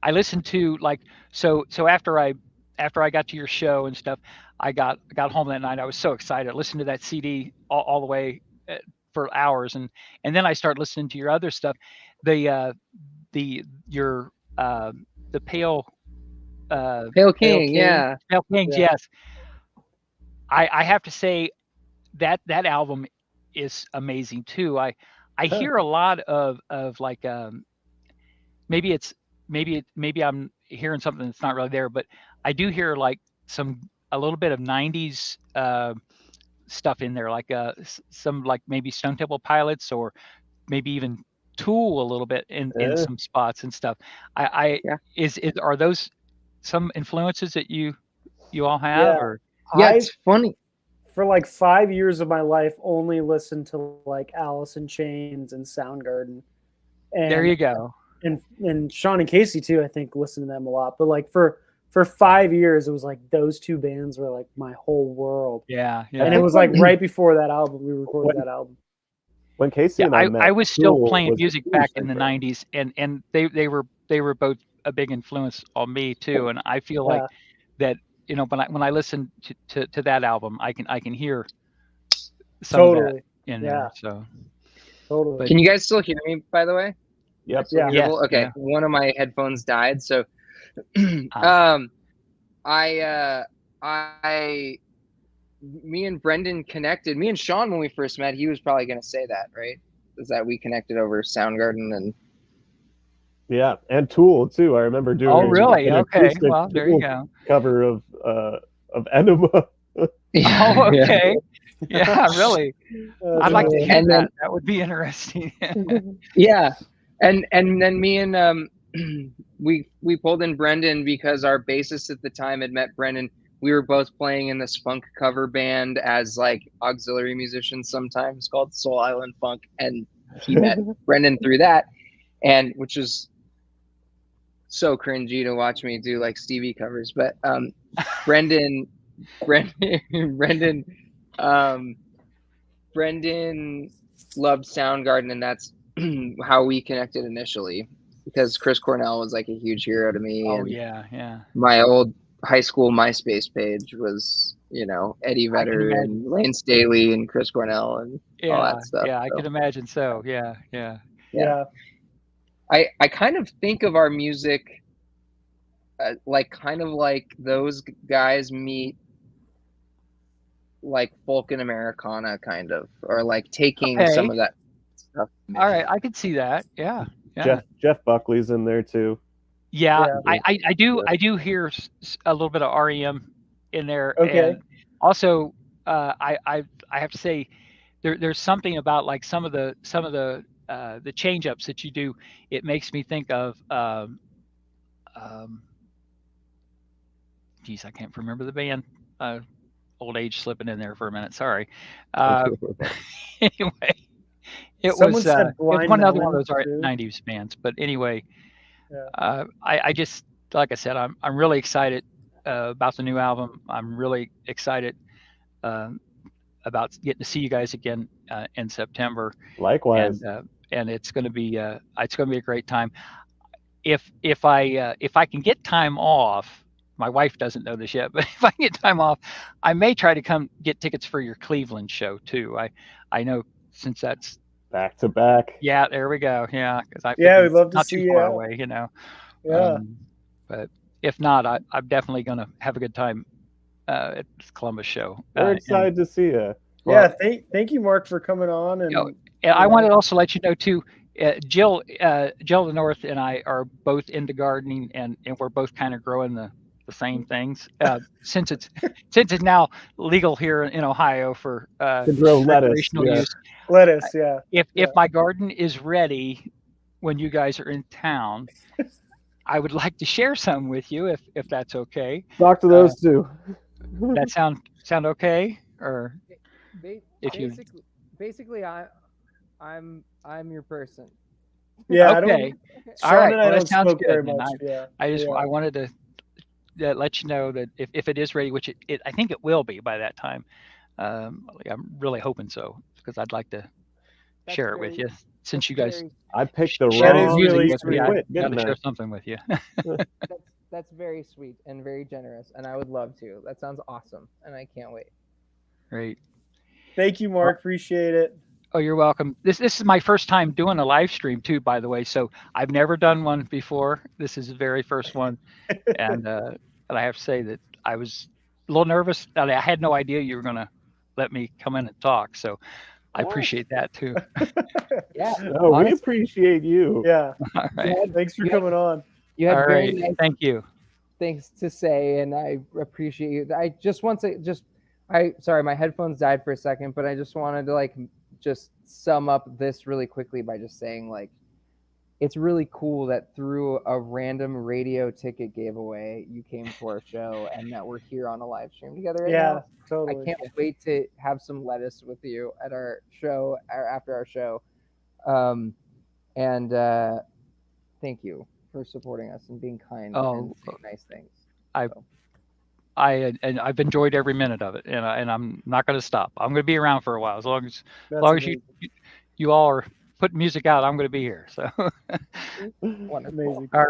I: I listen to, like, so after I got to your show and stuff, I got home that night. I was so excited. I listened to that CD all the way for hours, and then I started listening to your other stuff. The Pale
A: King, yeah.
I: Pale Kings,
A: yeah.
I: Yes. I have to say that album is amazing too. I hear a lot of like, maybe I'm hearing something that's not really there, but I do hear like a little bit of 90s stuff in there, like some, like maybe Stone Temple Pilots, or maybe even Tool a little bit in some spots and stuff. Are those some influences that you all have? Or
A: it's funny.
C: For like 5 years of my life, only listened to like Alice in Chains and Soundgarden. And,
I: there you go.
C: And Sean and Casey too, I think, listened to them a lot. But like for 5 years, it was like those two bands were like my whole world.
I: Yeah.
C: And it was like right before that album, we recorded that album.
B: When Casey and I met,
I: I was still
B: Tool
I: playing
B: was
I: music back in the 90s, and they were both a big influence on me too. And I feel like that, you know, when I listen to that album, I can hear some of that in there. So
C: totally.
A: But, can you guys still hear me, by the way?
B: Yep.
C: Yeah.
A: Yes, okay. One of my headphones died, so me and Brendan connected. Me and Sean, when we first met, he was probably going to say that, right? Is that we connected over Soundgarden and
B: and Tool too. I remember doing.
I: Oh, really? Okay. Well, there you go.
B: Cover of Enema.
I: Oh, okay. Yeah, really. I'd like to hear that. That would be interesting.
A: Yeah, and then me and we pulled in Brendan because our bassist at the time had met Brendan. We were both playing in this funk cover band as like auxiliary musicians sometimes called Soul Island Funk, and he met Brendan through that, and which was so cringy to watch me do like Stevie covers. But Brendan loved Soundgarden, and that's how we connected initially, because Chris Cornell was like a huge hero to me.
I: Oh,
A: and
I: yeah.
A: My old high school MySpace page was, you know, Eddie Vedder and Lane Staley and Chris Cornell and all that stuff.
I: Yeah, I can imagine so. Yeah.
A: I kind of think of our music like kind of like those guys meet like folk and Americana, kind of, or like taking some of that stuff.
I: All right, I could see that. Yeah.
B: Jeff Buckley's in there too.
I: Yeah. I do hear a little bit of REM in there.
C: Okay.
I: And also, I have to say, there's something about like some of the change ups that you do. It makes me think of geez, I can't remember the band. Old age slipping in there for a minute. Sorry. Anyway, it was one other one of those 90s bands. But anyway, I just, like I said, I'm really excited about the new album. I'm really excited about getting to see you guys again in September.
B: Likewise.
I: And it's going to be a great time. If I can get time off. My wife doesn't know this yet, but if I can get time off, I may try to come get tickets for your Cleveland show too. I know, since that's
B: back to back.
I: Yeah, there we go. Yeah, because
C: we'd love to
I: not
C: see
I: too far away, you know.
C: Yeah.
I: But if not, I'm definitely going to have a good time at the Columbus show.
B: We're excited to see you.
C: Well, thank you, Mark, for coming on. And
I: I wanted to also let you know too. Jill the North and I are both into gardening, and we're both kind of growing the same things. Since it's now legal here in Ohio for
B: to grow
I: recreational use.
C: Lettuce,
I: If my garden is ready when you guys are in town, I would like to share some with you if that's okay.
B: Talk to those two.
I: That sound okay? Or
A: basically I'm your person.
C: Yeah.
I: Okay.
C: All right.
I: Well, that sounds good.
C: Very much.
I: I wanted to let you know that if it is ready, which I think it will be by that time. I'm really hoping so, because I'd like to share it with you. Since you guys,
B: I picked the
I: share
B: wrong
I: music with me, I
B: Quit
I: got
B: getting
I: to share
B: there.
I: something with you.
A: That's very sweet and very generous, and I would love to. That sounds awesome, and I can't wait.
I: Great.
C: Thank you, Mark. Appreciate it.
I: Oh, you're welcome. This is my first time doing a live stream too, by the way. So I've never done one before. This is the very first one, and I have to say that I was a little nervous. I had no idea you were going to let me come in and talk. So I appreciate that too.
A: Yeah.
B: No, we appreciate you.
C: Yeah.
I: All right.
C: Thanks for coming on.
A: You had
I: All
A: very
I: right.
A: nice
I: Thank you.
A: things to say, and I appreciate you. I just want to sorry, my headphones died for a second, but I just wanted to just sum up this really quickly by just saying, like, it's really cool that through a random radio ticket giveaway, you came to our show and that we're here on a live stream together right now.
C: Totally.
A: I can't wait to have some lettuce with you at our show or after our show. And thank you for supporting us and being kind and saying nice things.
I: I've enjoyed every minute of it, and I'm not going to stop. I'm going to be around for a while as long as you all are putting music out. I'm going to be here. So
A: wonderful.
C: All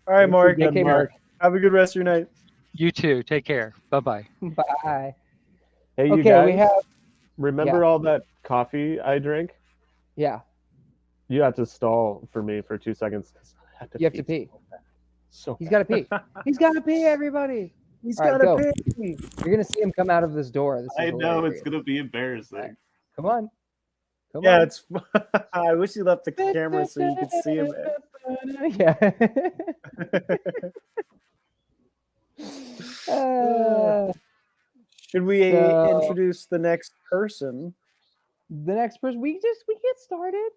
C: right, Mark.
A: Okay, Mark.
C: Have a good rest of your night.
I: You too. Take care. Bye.
A: Bye.
B: Hey, you guys. Remember all that coffee I drank?
A: Yeah.
B: You have to stall for me for 2 seconds.
A: You have to pee.
B: So
A: he's got to pee. He's got to pee, everybody.
C: He's got to pee.
A: You're going to see him come out of this door.
B: I know, it's going to be embarrassing.
A: Come on.
C: Yeah, it's. I wish you left the camera so you could see him.
A: Yeah.
C: Should we introduce the next person?
A: The next person, we get started.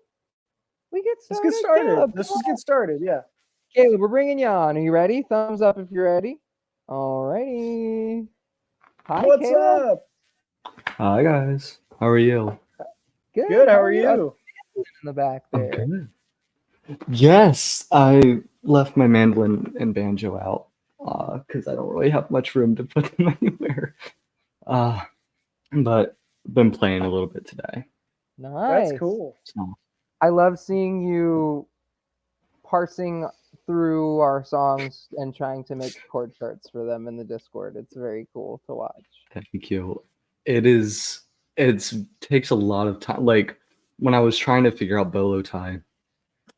C: Let's get started. Let's just get started. Yeah.
A: Caleb, we're bringing you on. Are you ready? Thumbs up if you're ready. All righty. Hi,
C: What's
A: Caleb.
C: up?
J: Hi guys. How are you?
C: Good. How are you?
A: In the back there.
J: Okay. Yes, I left my mandolin and banjo out because I don't really have much room to put them anywhere. But been playing a little bit today.
A: Nice.
C: That's cool.
J: So,
A: I love seeing you parsing through our songs and trying to make chord charts for them in the Discord. It's very cool to watch.
J: thank you. It takes a lot of time. Like when I was trying to figure out bolo tie,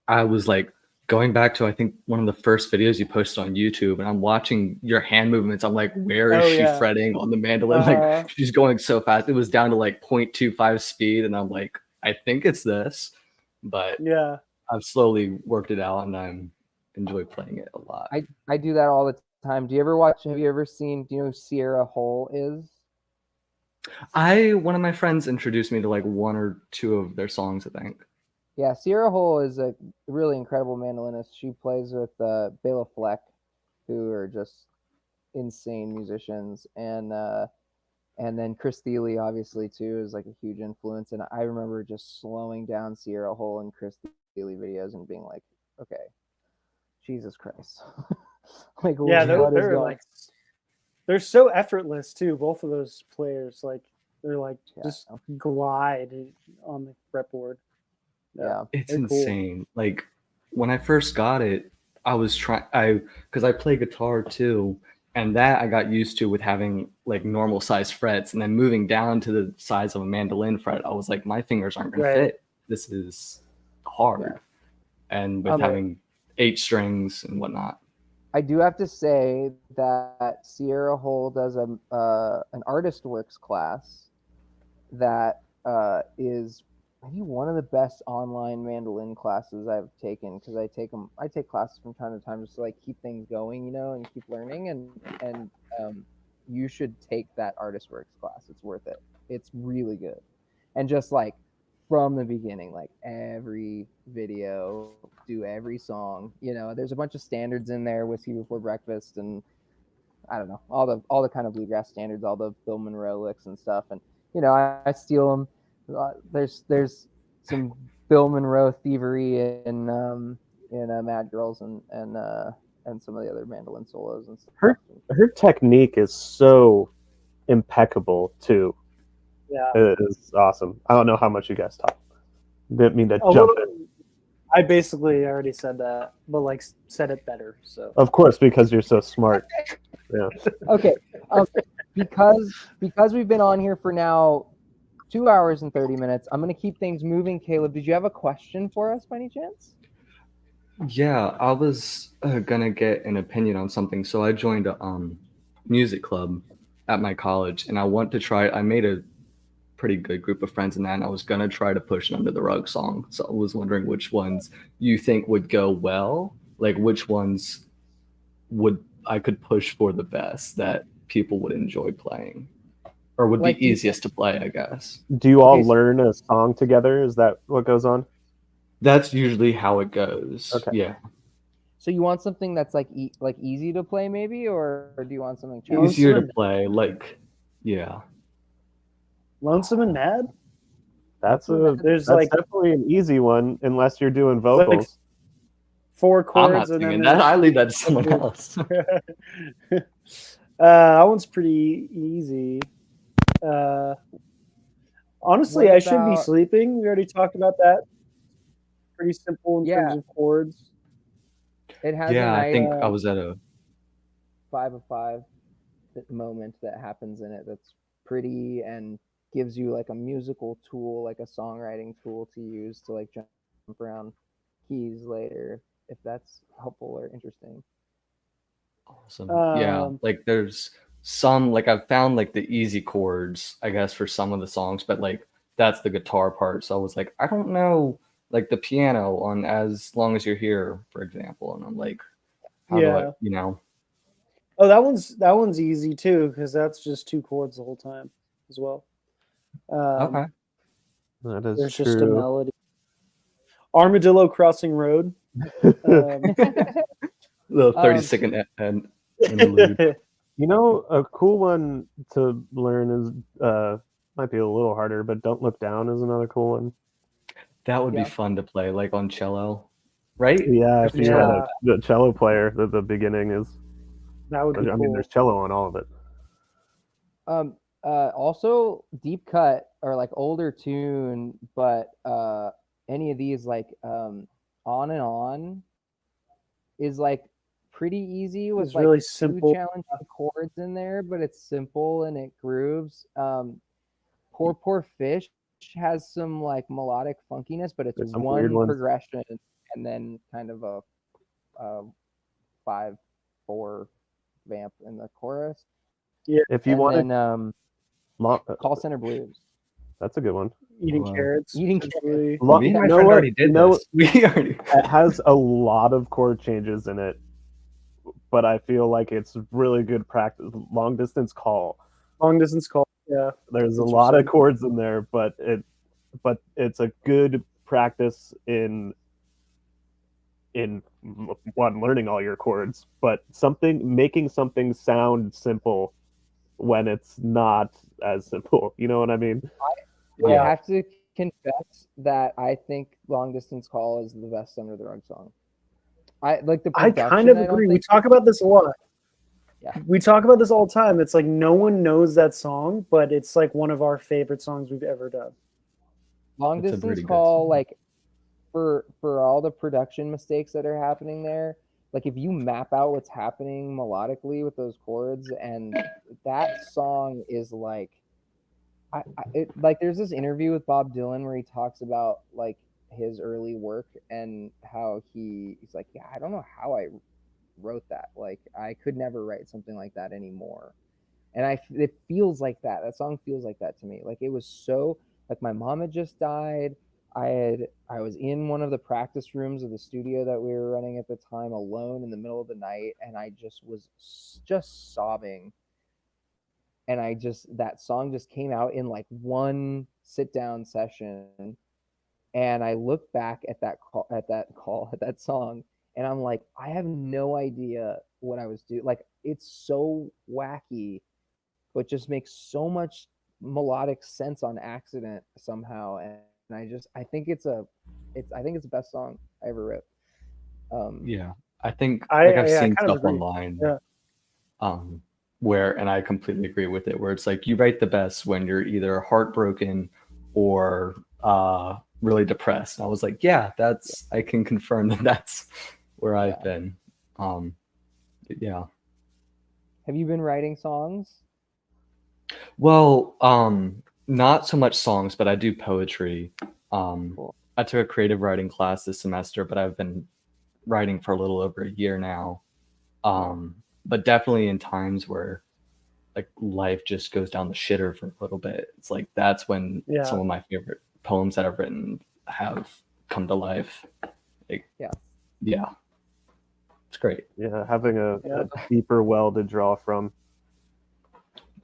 J: I was like going back to I think one of the first videos you posted on YouTube, and I'm watching your hand movements. I'm like, where is she fretting on the mandolin? Like she's going so fast. It was down to like 0.25 speed, and I'm like, I think it's this, but
C: yeah,
J: I've slowly worked it out, and I'm enjoy playing it a lot.
A: I do that all the time. Do you ever watch? Have you ever seen? Do you know who Sierra Hull is?
J: One of my friends introduced me to like one or two of their songs, I think.
A: Yeah, Sierra Hull is a really incredible mandolinist. She plays with Bela Fleck, who are just insane musicians, and then Chris Thiele obviously too is like a huge influence. And I remember just slowing down Sierra Hull and Chris Thiele videos and being like, okay, Jesus Christ, like
C: yeah, they're like. They're so effortless too. Both of those players, like they're like just glide on the fretboard.
A: Yeah,
J: it's insane. Cool. Like when I first got it, I was because I play guitar too, and that I got used to with having like normal size frets, and then moving down to the size of a mandolin fret, I was like, my fingers aren't gonna fit. This is hard, and with having 8 strings and whatnot.
A: I do have to say that Sierra Hull does an artist works class that is maybe one of the best online mandolin classes I've taken, because I take classes from time to time just to like keep things going, you know, and keep learning, and you should take that artist works class. It's worth it. It's really good. And just like from the beginning, like every video, do every song, you know, there's a bunch of standards in there, Whiskey Before Breakfast, and I don't know, all the kind of bluegrass standards, all the Bill Monroe licks and stuff, and you know, I steal them. There's some Bill Monroe thievery in Mad Girls and some of the other mandolin solos and stuff.
B: Her technique is so impeccable too.
C: Yeah,
B: it is awesome. I don't know how much you guys talk. Didn't mean to jump in.
C: I basically already said that, but like said it better. So
B: of course, because you're so smart. Yeah.
A: Okay. Because we've been on here for now 2 hours and 30 minutes, I'm going to keep things moving. Caleb, did you have a question for us by any chance?
J: Yeah, I was gonna get an opinion on something. So I joined a music club at my college, and I want to try. I made a pretty good group of friends in that, and I was gonna try to push an Under the Rug song. So I was wondering which ones you think would go well, like which ones I could push for the best that people would enjoy playing, or would be easiest to play, I guess.
B: Do you all learn a song together? Is that what goes on?
J: That's usually how it goes.
B: Okay.
J: Yeah.
A: So you want something that's like easy to play, maybe, or do you want something challenging?
J: Easier to play, like, yeah.
C: Lonesome and Mad?
B: That's
C: There's
B: like definitely an easy one unless you're doing vocals.
C: Like 4 chords.
J: I'm not
C: and
J: singing
C: then
J: that. I leave that to someone else.
C: That one's pretty easy. Honestly, I should be sleeping. We already talked about that. Pretty simple in terms of chords.
A: It has
J: I think I was at a
A: 5 of 5 moment that happens in it that's pretty and gives you like a musical tool, like a songwriting tool to use to like jump around keys later, if that's helpful or interesting.
J: Awesome. Yeah, like there's some, like I've found like the easy chords, I guess, for some of the songs, but like that's the guitar part. So I was like, I don't know, like the piano on As Long As You're Here, for example. And I'm like, how do I, you know?
C: Oh, that one's easy too, because that's just 2 chords the whole time as well.
B: Okay. That is
C: there's
B: true.
C: Just a melody. Armadillo Crossing Road.
J: Little 30-second interlude.
B: You know, a cool one to learn is might be a little harder, but Don't Look Down is another cool one.
J: That would be fun to play, like on cello, right?
B: Yeah, if you had the cello player, the beginning is.
C: That would be
B: I mean, there's cello on all of it.
A: Also, Deep Cut or like older tune, but any of these like On and On is like pretty easy with like
C: really simple
A: 2 challenging chords in there, but it's simple and it grooves. Poor Poor Fish has some like melodic funkiness, but it's one progression and then kind of a 5/4 vamp in the chorus.
C: Yeah.
B: If you want
A: Call Center Blues.
B: That's a good one.
C: Eating carrots.
A: Eating carrots.
J: Me and my friend already did this. We already.
B: It has a lot of chord changes in it, but I feel like it's really good practice. Long Distance Call.
C: Long Distance Call. Yeah.
B: There's a lot of chords in there, but it's a good practice in one, learning all your chords, but making something sound simple when it's not as simple. You know what I mean?
A: I have to confess that I think Long Distance Call is the best Under the Rug song. I
C: kind of agree. We talk about this a lot.
A: Yeah.
C: We talk about this all the time. It's like no one knows that song, but it's like one of our favorite songs we've ever done.
A: Long Distance Call, like for all the production mistakes that are happening there, like if you map out what's happening melodically with those chords, and that song is like, like there's this interview with Bob Dylan where he talks about like his early work and how he's like, yeah, I don't know how I wrote that. Like I could never write something like that anymore. And it feels like that. That song feels like that to me. Like it was so, like my mom had just died. I was in one of the practice rooms of the studio that we were running at the time alone in the middle of the night, and I just was just sobbing. And that song just came out in like one sit down session. And I look back at that song, and I'm like, I have no idea what I was doing. Like it's so wacky, but just makes so much melodic sense on accident somehow. And I think it's the best song I ever wrote.
J: Yeah, I think I've seen stuff online.
C: Yeah.
J: Where, and I completely agree with it, where it's like you write the best when you're either heartbroken or really depressed. And I was like, yeah, I can confirm that's where I've been. Yeah. Have
A: you been writing songs?
J: Well, not so much songs, but I do poetry. Cool. I took a creative writing class this semester, but I've been writing for a little over a year now. But definitely in times where like life just goes down the shitter for a little bit. It's like that's when some of my favorite poems that I've written have come to life. Like, yeah. It's great.
B: Yeah, having a deeper well to draw from.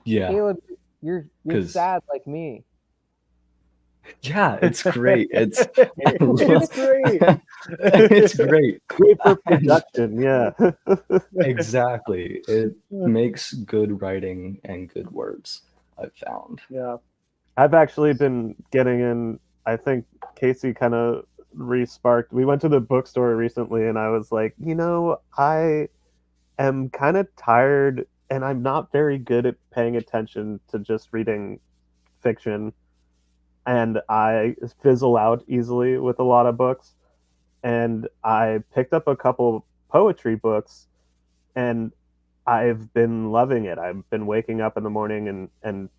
J: Yeah.
A: Caleb, you're sad like me.
J: Yeah, it's great. It's
C: It's great.
J: it's great.
B: Great for production, yeah.
J: Exactly. It makes good writing and good words, I've found.
C: Yeah.
B: I've actually been getting in, I think Casey kind of re-sparked. We went to the bookstore recently and I was like, I am kind of tired and I'm not very good at paying attention to just reading fiction. And I fizzle out easily with a lot of books. And I picked up a couple poetry books and I've been loving it. I've been waking up in the morning and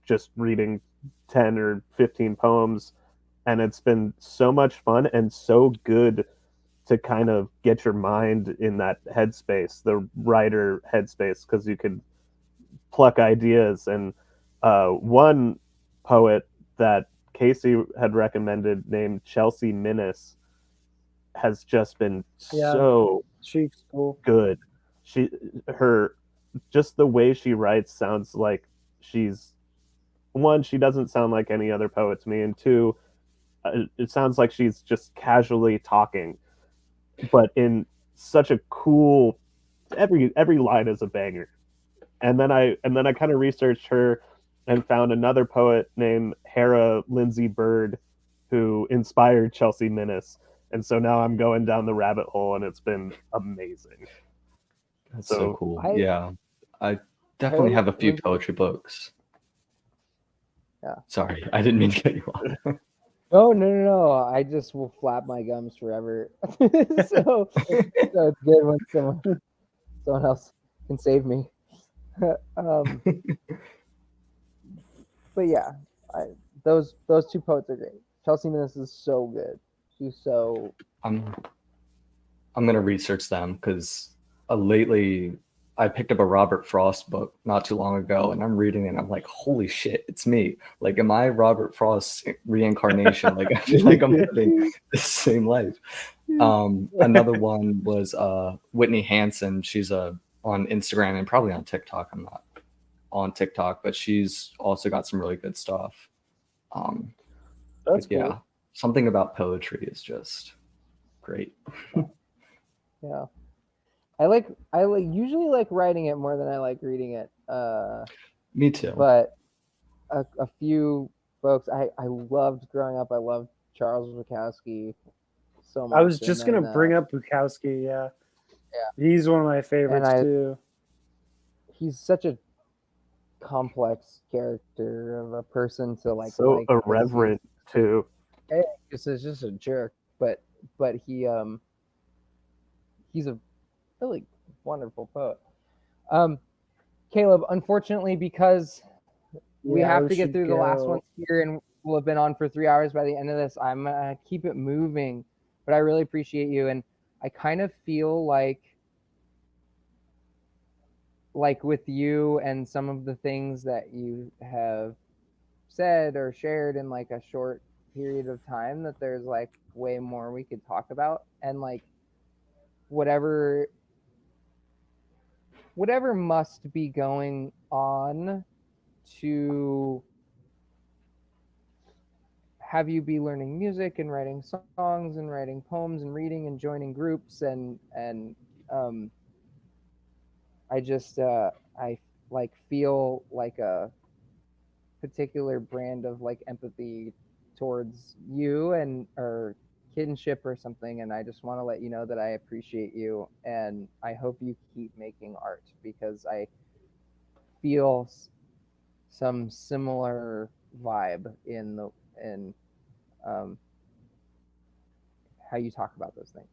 B: just reading 10 or 15 poems, and it's been so much fun and so good to kind of get your mind in that headspace, the writer headspace, because you could pluck ideas. And one poet that Casey had recommended named Chelsea Minnis has just been so
C: she's cool.
B: Good. Just the way she writes sounds like she's, one, she doesn't sound like any other poet to me, and two, it sounds like she's just casually talking, but in such a cool, every line is a banger. And then I kind of researched her and found another poet named Hera Lindsay Bird who inspired Chelsea Minnis. And so now I'm going down the rabbit hole and it's been amazing.
J: That's so cool. I definitely have a few poetry books.
K: Yeah.
J: Sorry, I didn't mean to cut you off.
K: No. I just will flap my gums forever. so it's good when someone else can save me. But yeah, those two poets are great. Chelsea Minnis is so good. She's so.
J: I'm gonna research them because lately I picked up a Robert Frost book not too long ago, and I'm reading it and I'm like, holy shit, it's me. Like, am I Robert Frost's reincarnation? Like, I feel like I'm living the same life. Another one was Whitney Hansen. She's on Instagram and probably on TikTok. I'm not on TikTok, but she's also got some really good stuff.
K: That's cool.
J: Yeah, something about poetry is just great.
K: Yeah. I usually like writing it more than I like reading it.
J: Me too.
K: But a few folks I loved growing up. I loved Charles Bukowski so much.
C: I was just gonna bring up Bukowski. Yeah, he's one of my favorites too.
K: He's such a complex character of a person to like.
B: So irreverent too.
K: It's just a jerk, but he's a really wonderful poet. Caleb, unfortunately, because we have to get through the last one here and we'll have been on for 3 hours by the end of this, I'm gonna keep it moving, but I really appreciate you. And I kind of feel like with you and some of the things that you have said or shared in like a short period of time, that there's like way more we could talk about, and like whatever must be going on to have you be learning music and writing songs and writing poems and reading and joining groups and I just I like feel like a particular brand of like empathy towards you and or kinship or something, and I just want to let you know that I appreciate you and I hope you keep making art, because I feel some similar vibe in how you talk about those things.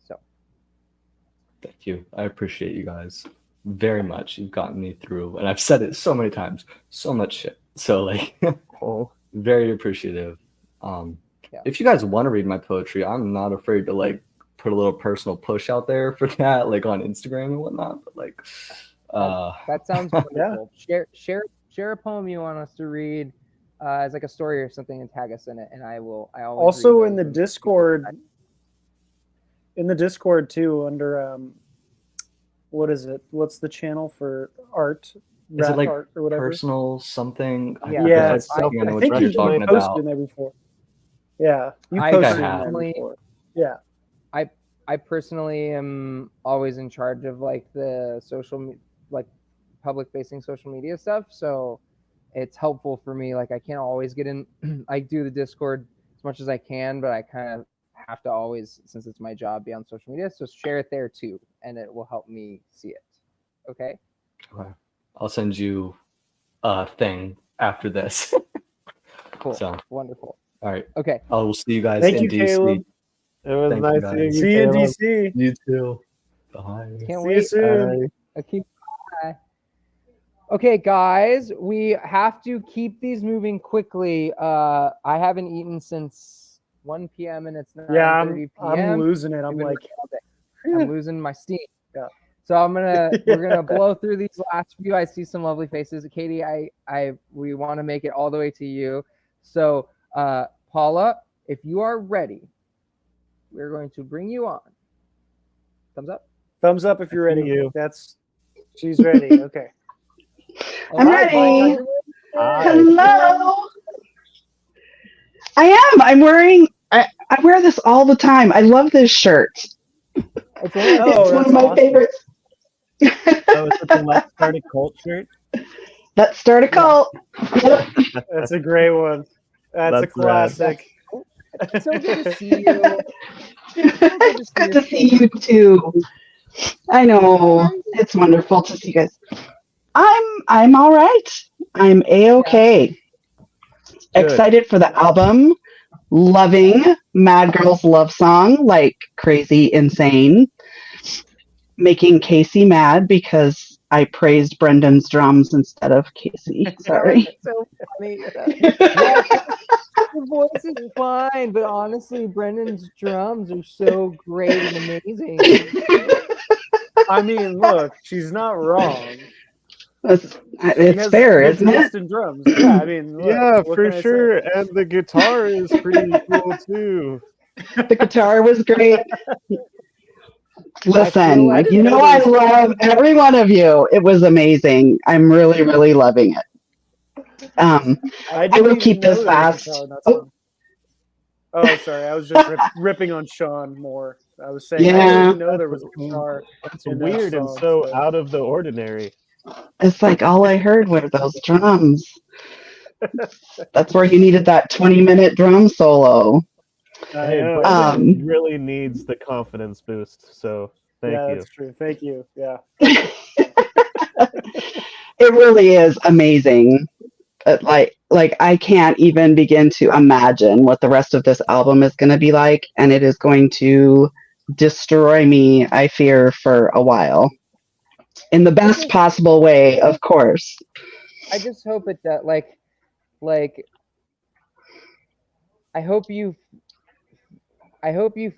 K: So
J: thank you. I appreciate you guys very much. You've gotten me through, and I've said it so many times, so much shit. So like, very appreciative. If you guys want to read my poetry, I'm not afraid to like put a little personal push out there for that, like on Instagram and whatnot. But like,
K: that sounds wonderful. Share a poem you want us to read as like a story or something, and tag us in it, and I always
C: also in the Discord. In the Discord too, under what is it? What's the channel for art?
J: Is it like
C: art or whatever.
J: personal something?
C: Yeah,
J: I think I know what
C: think
J: you're
C: you
J: talking
C: posted
J: about.
C: in there before. Yeah, you
K: I
C: posted in there
K: personally,
C: before. Yeah.
K: I personally am always in charge of like the like public facing social media stuff. So it's helpful for me. Like I can't always get in. I do the Discord as much as I can, but I kind of have to always, since it's my job, be on social media. So share it there too, and it will help me see it. Okay.
J: Okay. I'll send you a thing after this.
K: Cool.
J: So
K: wonderful.
J: all right.
K: Okay.
J: I will see you guys
C: Thank
J: in
C: you,
J: DC.
C: Caleb.
B: It was
J: Thank
B: nice
J: you,
B: seeing you.
C: See you in
B: Caleb.
C: DC.
J: You too. Bye.
K: Can't
C: See you
K: wait.
C: soon.
K: Bye. Okay, guys, we have to keep these moving quickly. I haven't eaten since 1 p.m. and it's 9:30 p.m.
C: I'm losing it. I'm
K: losing my steam.
C: Yeah.
K: So we're gonna blow through these last few. I see some lovely faces. Katie, we want to make it all the way to you. So Paula, if you are ready, we're going to bring you on. Thumbs up.
C: Thumbs up if you're ready.
B: You.
C: She's ready. Okay.
L: I'm ready. Hello. I am. I'm wearing. I wear this all the time. I love this shirt. It's one of my favorites.
B: Oh, is it the Let's Start a Cult shirt?
L: Let's start a cult. Yep.
C: That's a great one. That's a classic.
K: It's so good to see you.
L: It's good to see you too. I know. It's wonderful to see you guys. I'm all right. I'm a-okay. Excited for the album. Loving Mad Girl's love song like crazy insane. Making Casey mad because I praised Brendan's drums instead of Casey. Sorry.
K: So funny. Your voice is fine, but honestly, Brendan's drums are so great and amazing.
C: I mean, look, she's not wrong.
L: It's fair, isn't it?
C: In drums. Yeah, I mean, look,
B: yeah,
C: what
B: for
C: can I
B: sure.
C: say?
B: And the guitar is pretty cool too.
L: The guitar was great. Listen,
K: like
L: you know I love every one of you. It was amazing. I'm really, really loving it. I will keep this fast.
C: Oh, sorry. I was just ripping on Sean more. I was saying,
L: Yeah.
C: I didn't even know there was a guitar.
B: It's weird and so out of the ordinary.
L: It's like all I heard were those drums. That's where you needed that 20-minute drum solo.
B: Hey, Brendan really needs the confidence boost. So thank you.
C: That's true. Thank you. Yeah.
L: It really is amazing. Like I can't even begin to imagine what the rest of this album is going to be like, and it is going to destroy me, I fear, for a while. In the best possible way, of course.
K: I just hope it that like I hope you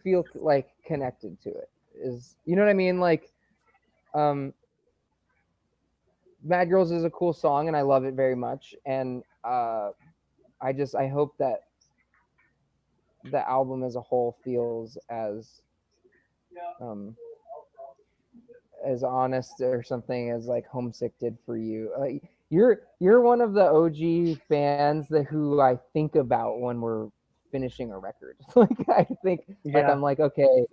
K: feel like connected to it. Is you know what I mean? Like Mad Girls is a cool song and I love it very much. And I hope that the album as a whole feels as honest or something as like Homesick did for you. Like you're one of the OG fans who I think about when we're finishing a record. Like I think like I'm like, okay,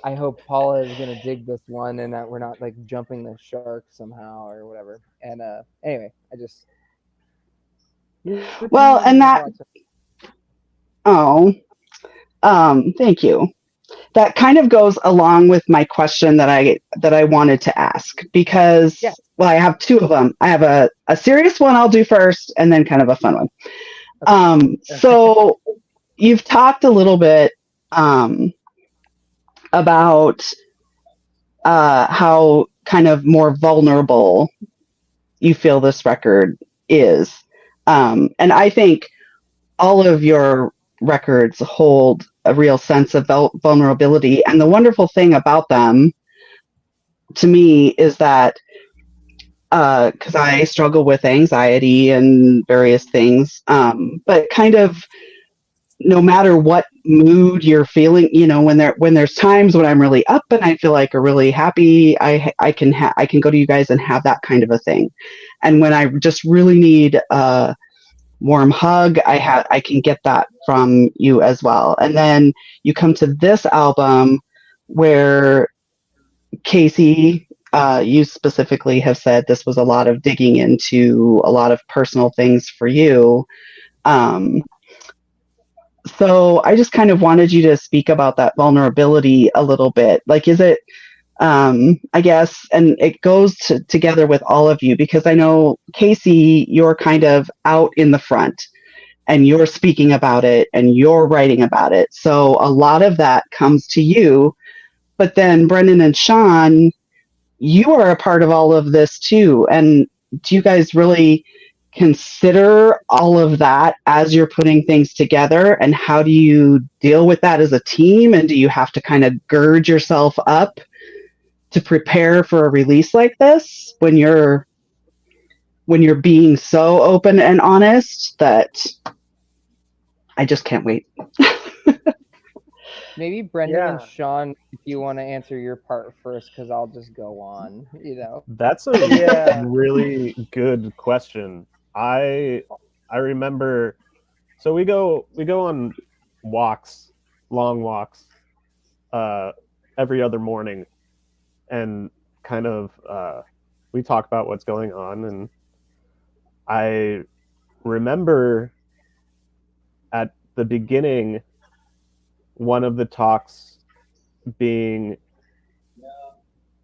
K: I hope Paula is gonna dig this one and that we're not like jumping the shark somehow or whatever. And anyway, I just
L: thank you. That kind of goes along with my question that I wanted to ask because well, I have two of them. I have a serious one I'll do first and then kind of a fun one. Okay. So you've talked a little bit about how kind of more vulnerable you feel this record is. And I think all of your records hold a real sense of vulnerability. And the wonderful thing about them to me is that because I struggle with anxiety and various things, but kind of no matter what mood you're feeling, when there's times when I'm really up and I feel like a really happy, I can go to you guys and have that kind of a thing. And when I just really need a warm hug, I can get that from you as well. And then you come to this album where Casey, you specifically have said this was a lot of digging into a lot of personal things for you. So I just kind of wanted you to speak about that vulnerability a little bit. Like, is it, I guess, and it goes together with all of you, because I know, Casey, you're kind of out in the front and you're speaking about it and you're writing about it. So a lot of that comes to you. But then Brendan and Sean, you are a part of all of this too. And do you guys really consider all of that as you're putting things together? And how do you deal with that as a team? And do you have to kind of gird yourself up to prepare for a release like this when you're being so open and honest? That I just can't wait.
K: Maybe Brendan and Sean, if you want to answer your part first, because I'll just go on.
B: That's a really good question. I remember, so we go on walks, long walks, every other morning, and kind of we talk about what's going on. And I remember at the beginning, one of the talks being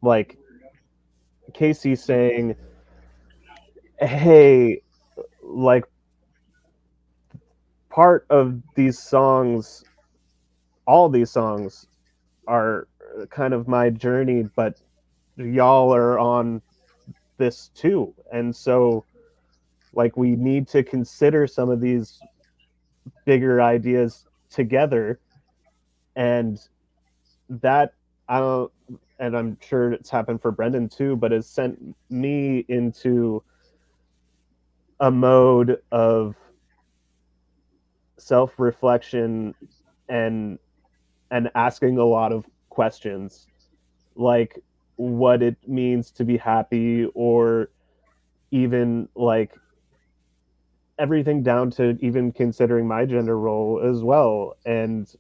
B: like Casey saying, hey, like, part of these songs, all these songs are kind of my journey, but y'all are on this too. And so, like, we need to consider some of these bigger ideas together. And that, and I'm sure it's happened for Brendan too, but has sent me into a mode of self-reflection and asking a lot of questions, like what it means to be happy, or even like everything down to even considering my gender role as well. And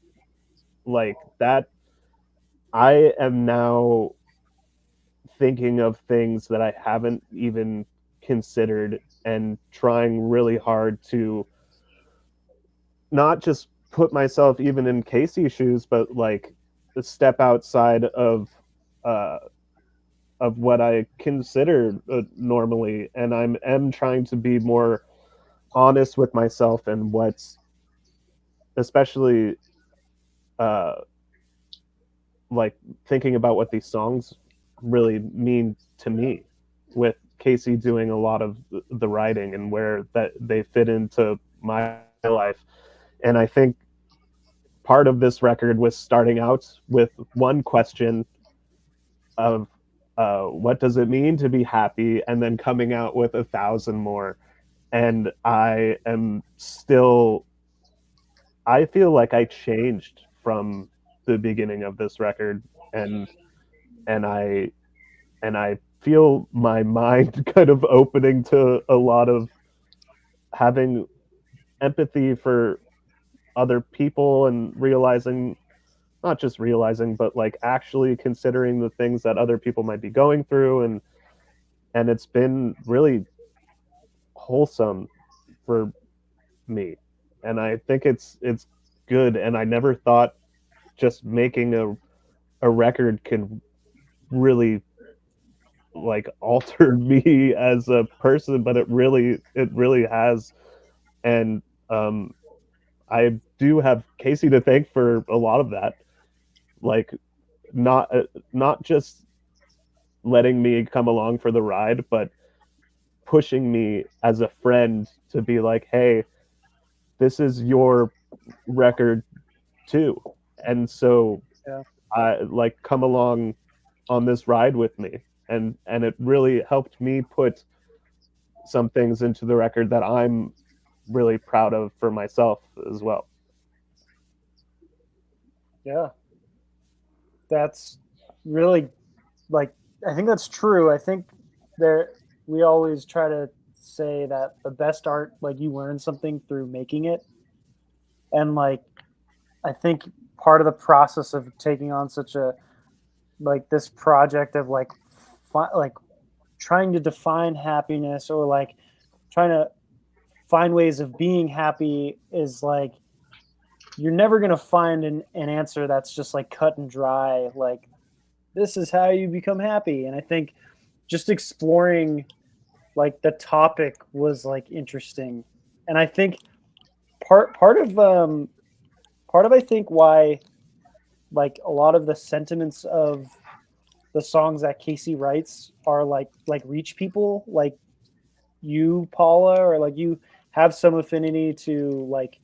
B: like that, I am now thinking of things that I haven't even considered and trying really hard to not just put myself even in Casey's shoes, but like step outside of what I consider normally. And am trying to be more honest with myself and what's especially like thinking about what these songs really mean to me, with Casey doing a lot of the writing and where that they fit into my life. And I think part of this record was starting out with one question of what does it mean to be happy, and then coming out with 1,000 more. And I feel like I changed from the beginning of this record, and I feel my mind kind of opening to a lot of having empathy for other people, and not just realizing, but like actually considering the things that other people might be going through. And it's been really wholesome for me. And I think it's good. And I never thought just making a record can really like alter me as a person, but it really has. And I do have Casey to thank for a lot of that, like not just letting me come along for the ride, but pushing me as a friend to be like, hey, this is your record too, and so I like come along on this ride with me. And it really helped me put some things into the record that I'm really proud of for myself as well.
C: Yeah. That's really, like, I think that's true. I think we always try to say that the best art, like, you learn something through making it. And like, I think part of the process of taking on such a, like, this project of like like trying to define happiness, or like trying to find ways of being happy, is like, you're never going to find an answer that's just like cut and dry, like, this is how you become happy. And I think just exploring like the topic was like interesting. And I think part of I think why, like, a lot of the sentiments of the songs that Casey writes are like reach people like you, Paula, or like you have some affinity to, like,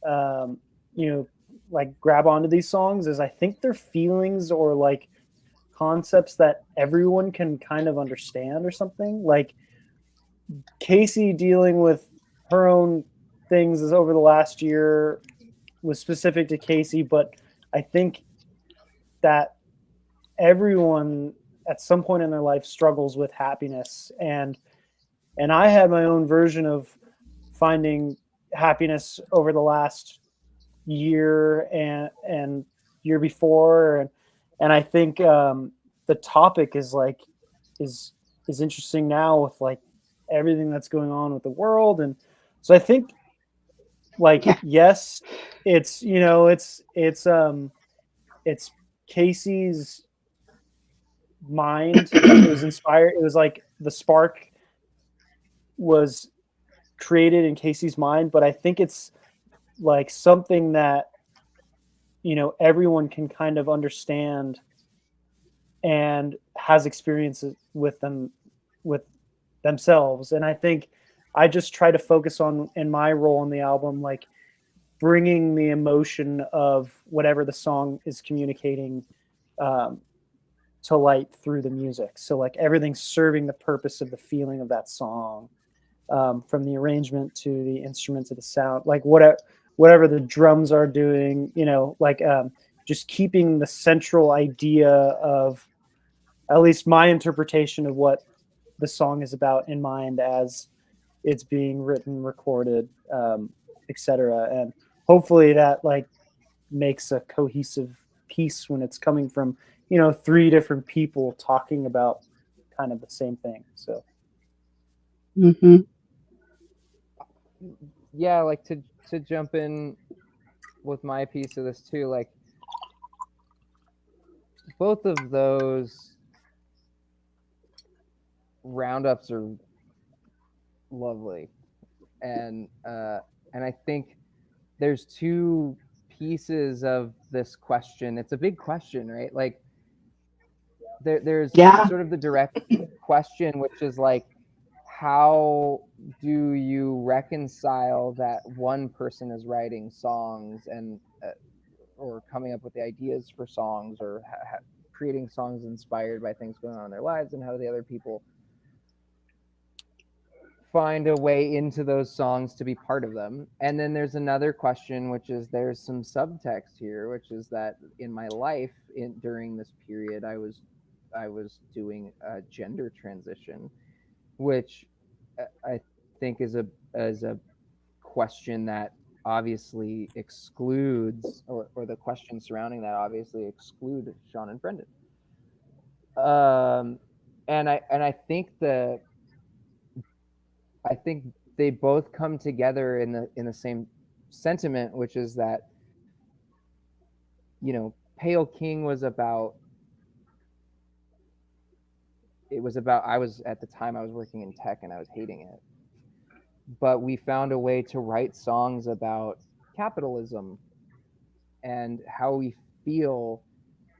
C: um you know, like grab onto these songs, is I think they're feelings or like concepts that everyone can kind of understand or something. Like Casey dealing with her own things is over the last year was specific to Casey, but I think that everyone at some point in their life struggles with happiness, and I had my own version of finding happiness over the last year and year before, and I think the topic is like is interesting now with like everything that's going on with the world. And so I think, like, yes, it's, you know, it's Casey's mind. It was inspired. It was like the spark was created in Casey's mind, but I think it's like something that, you know, everyone can kind of understand and has experiences with them, with themselves. And I think I just try to focus on, in my role in the album, like bringing the emotion of whatever the song is communicating to light through the music. So like everything's serving the purpose of the feeling of that song, from the arrangement to the instruments to the sound, like whatever the drums are doing, you know, like just keeping the central idea of at least my interpretation of what the song is about in mind as it's being written, recorded, etc. And hopefully that like makes a cohesive piece when it's coming from, you know, three different people talking about kind of the same thing. So
K: yeah, like to jump in with my piece of this too, like both of those roundups are lovely, and I think there's two pieces of this question. It's a big question, right? Like there's sort of the direct question, which is like, how do you reconcile that one person is writing songs and or coming up with the ideas for songs, or creating songs inspired by things going on in their lives, and how do the other people find a way into those songs to be part of them? And then there's another question, which is there's some subtext here, which is that in my life, during this period, I was doing a gender transition, which I think is a question that obviously excludes, or the questions surrounding that obviously exclude Sean and Brendan. And I think they both come together in the same sentiment, which is that, you know, Pale King was about, I was, at the time I was working in tech and I was hating it, but we found a way to write songs about capitalism and how we feel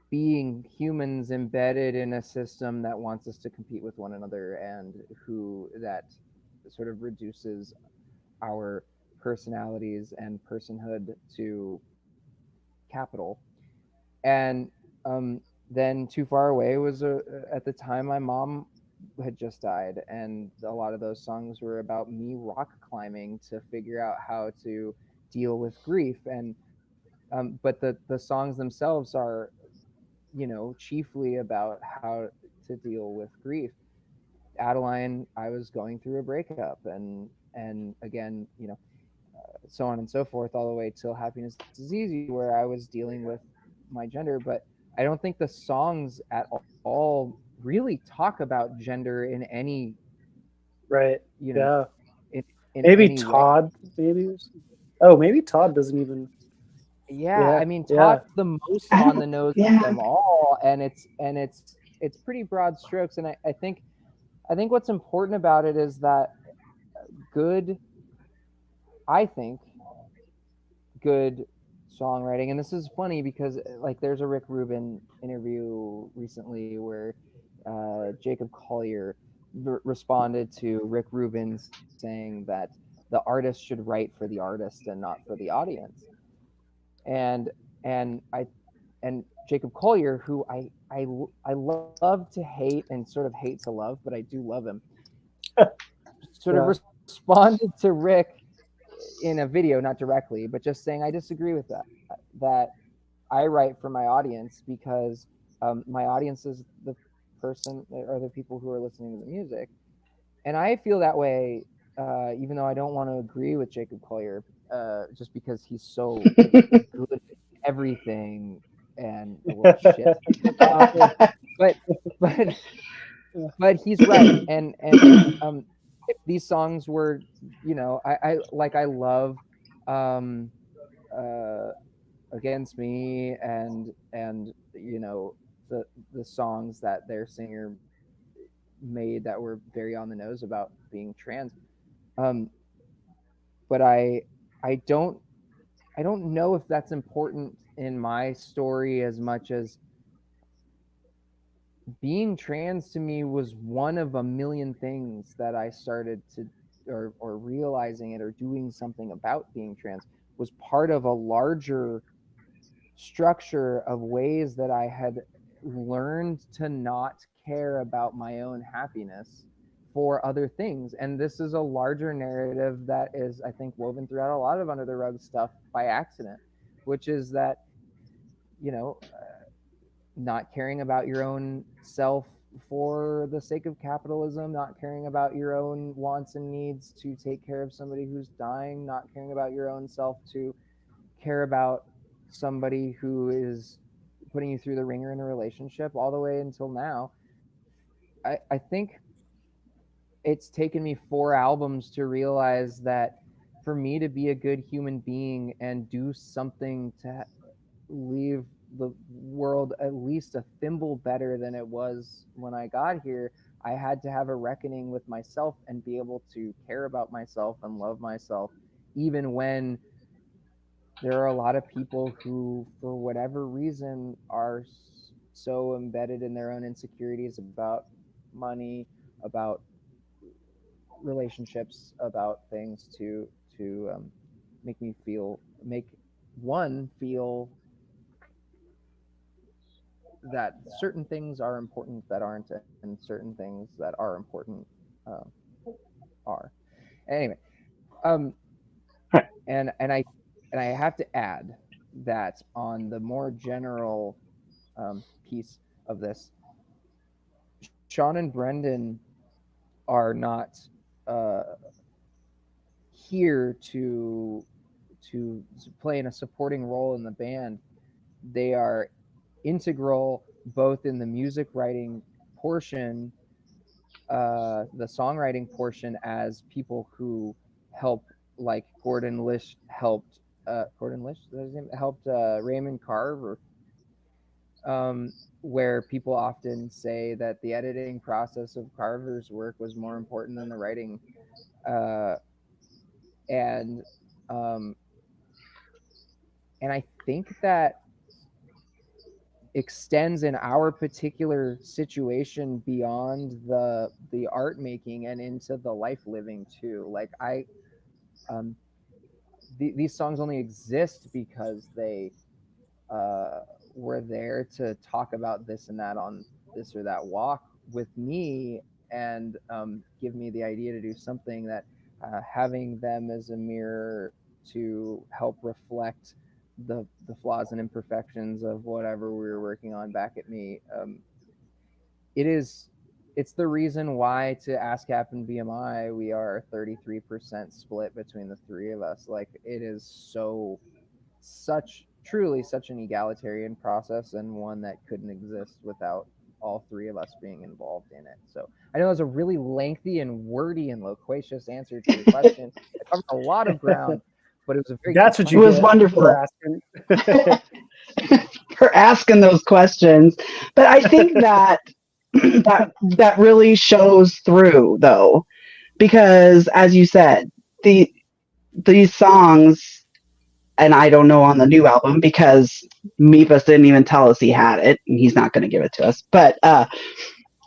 K: being humans embedded in a system that wants us to compete with one another, and who that sort of reduces our personalities and personhood to capital. And then Too Far Away was at the time my mom had just died, and a lot of those songs were about me rock climbing to figure out how to deal with grief. And but the songs themselves are, chiefly about how to deal with grief. Adeline, I was going through a breakup, and again, so on and so forth, all the way till Happiness is Easy, where I was dealing with my gender. But I don't think the songs at all really talk about gender in any,
C: right. Yeah.
K: In
C: maybe
K: any
C: Todd,
K: way.
C: maybe. Oh, maybe Todd doesn't even.
K: Yeah, I mean, Todd's the most on the nose of them all, and it's pretty broad strokes. And I think what's important about it is that good, I think, good songwriting, and this is funny because like there's a Rick Rubin interview recently where Jacob Collier responded to Rick Rubin saying that the artist should write for the artist and not for the audience. And Jacob Collier, who I love to hate and sort of hate to love, but I do love him, sort of responded to Rick in a video, not directly, but just saying, I disagree with that I write for my audience because my audience is the person or the people who are listening to the music. And I feel that way, even though I don't want to agree with Jacob Collier, just because he's so good at everything and a little shit. But he's right. And if these songs were, I love Against Me and the songs that their singer made that were very on the nose about being trans. But I don't know if that's important in my story as much as being trans to me was one of a million things that I started to or realizing it or doing something about being trans was part of a larger structure of ways that I had learned to not care about my own happiness for other things. And this is a larger narrative that is, I think, woven throughout a lot of under the rug stuff by accident, which is that, not caring about your own self for the sake of capitalism, not caring about your own wants and needs to take care of somebody who's dying, not caring about your own self to care about somebody who is putting you through the ringer in a relationship, all the way until now. I think it's taken me 4 albums to realize that for me to be a good human being and do something to leave the world at least a thimble better than it was when I got here, I had to have a reckoning with myself and be able to care about myself and love myself, even when there are a lot of people who, for whatever reason, are so embedded in their own insecurities about money, about relationships, about things to make one feel that certain things are important that aren't, and certain things that are important are. Anyway, and I have to add that on the more general piece of this, Sean and Brendan are not here to play in a supporting role in the band. They are integral both in the music writing portion, the songwriting portion, as people who help, like Gordon Lish helped Raymond Carver, where people often say that the editing process of Carver's work was more important than the writing, and I think that extends in our particular situation beyond the art making and into the life living too. Like these songs only exist because they were there to talk about this and that on this or that walk with me, and give me the idea to do something that having them as a mirror to help reflect the flaws and imperfections of whatever we were working on back at me. It's the reason why to ASCAP and BMI we are 33% split between the three of us. Like, it is truly such an egalitarian process, and one that couldn't exist without all three of us being involved in it. So I know it was a really lengthy and wordy and loquacious answer to your question. I covered a lot of ground, but it was a very
C: That's what you
L: was wonderful
C: for asking.
L: for asking those questions. But I think that that really shows through, though, because as you said, these songs, and I don't know on the new album because Meepus didn't even tell us he had it, and he's not going to give it to us. But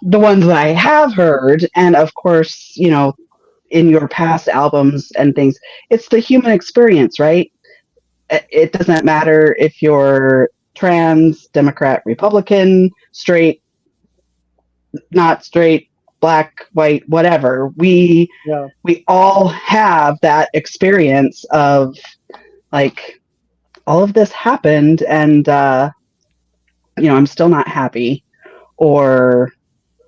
L: the ones that I have heard, and of course, you know, in your past albums and things, it's the human experience, right? It doesn't matter if you're trans, Democrat, Republican, straight, not straight, black, white, whatever. We all have that experience of, like, all of this happened, and you know, I'm still not happy, or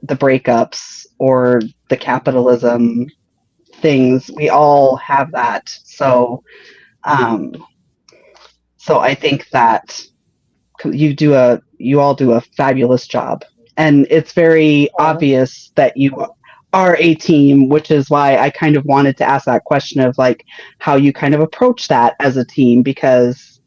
L: the breakups, or the capitalism things. We all have that. So so I think that you all do a fabulous job, and it's very obvious that you are a team, which is why I kind of wanted to ask that question of, like, how you kind of approach that as a team, because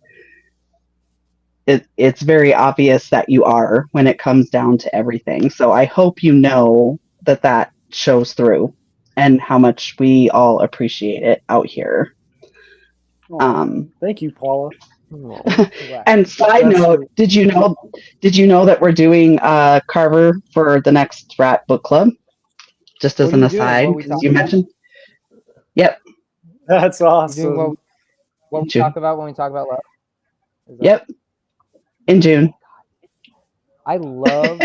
L: it's very obvious that you are when it comes down to everything. So I hope you know that shows through, and how much we all appreciate it out here.
C: Thank you, Paula.
L: And side note, did you know that we're doing Carver for the next Rat Book Club? Just as an aside, you mentioned. Yep.
C: That's awesome.
K: What we talk about when we talk about love.
L: Yep. In June.
K: I love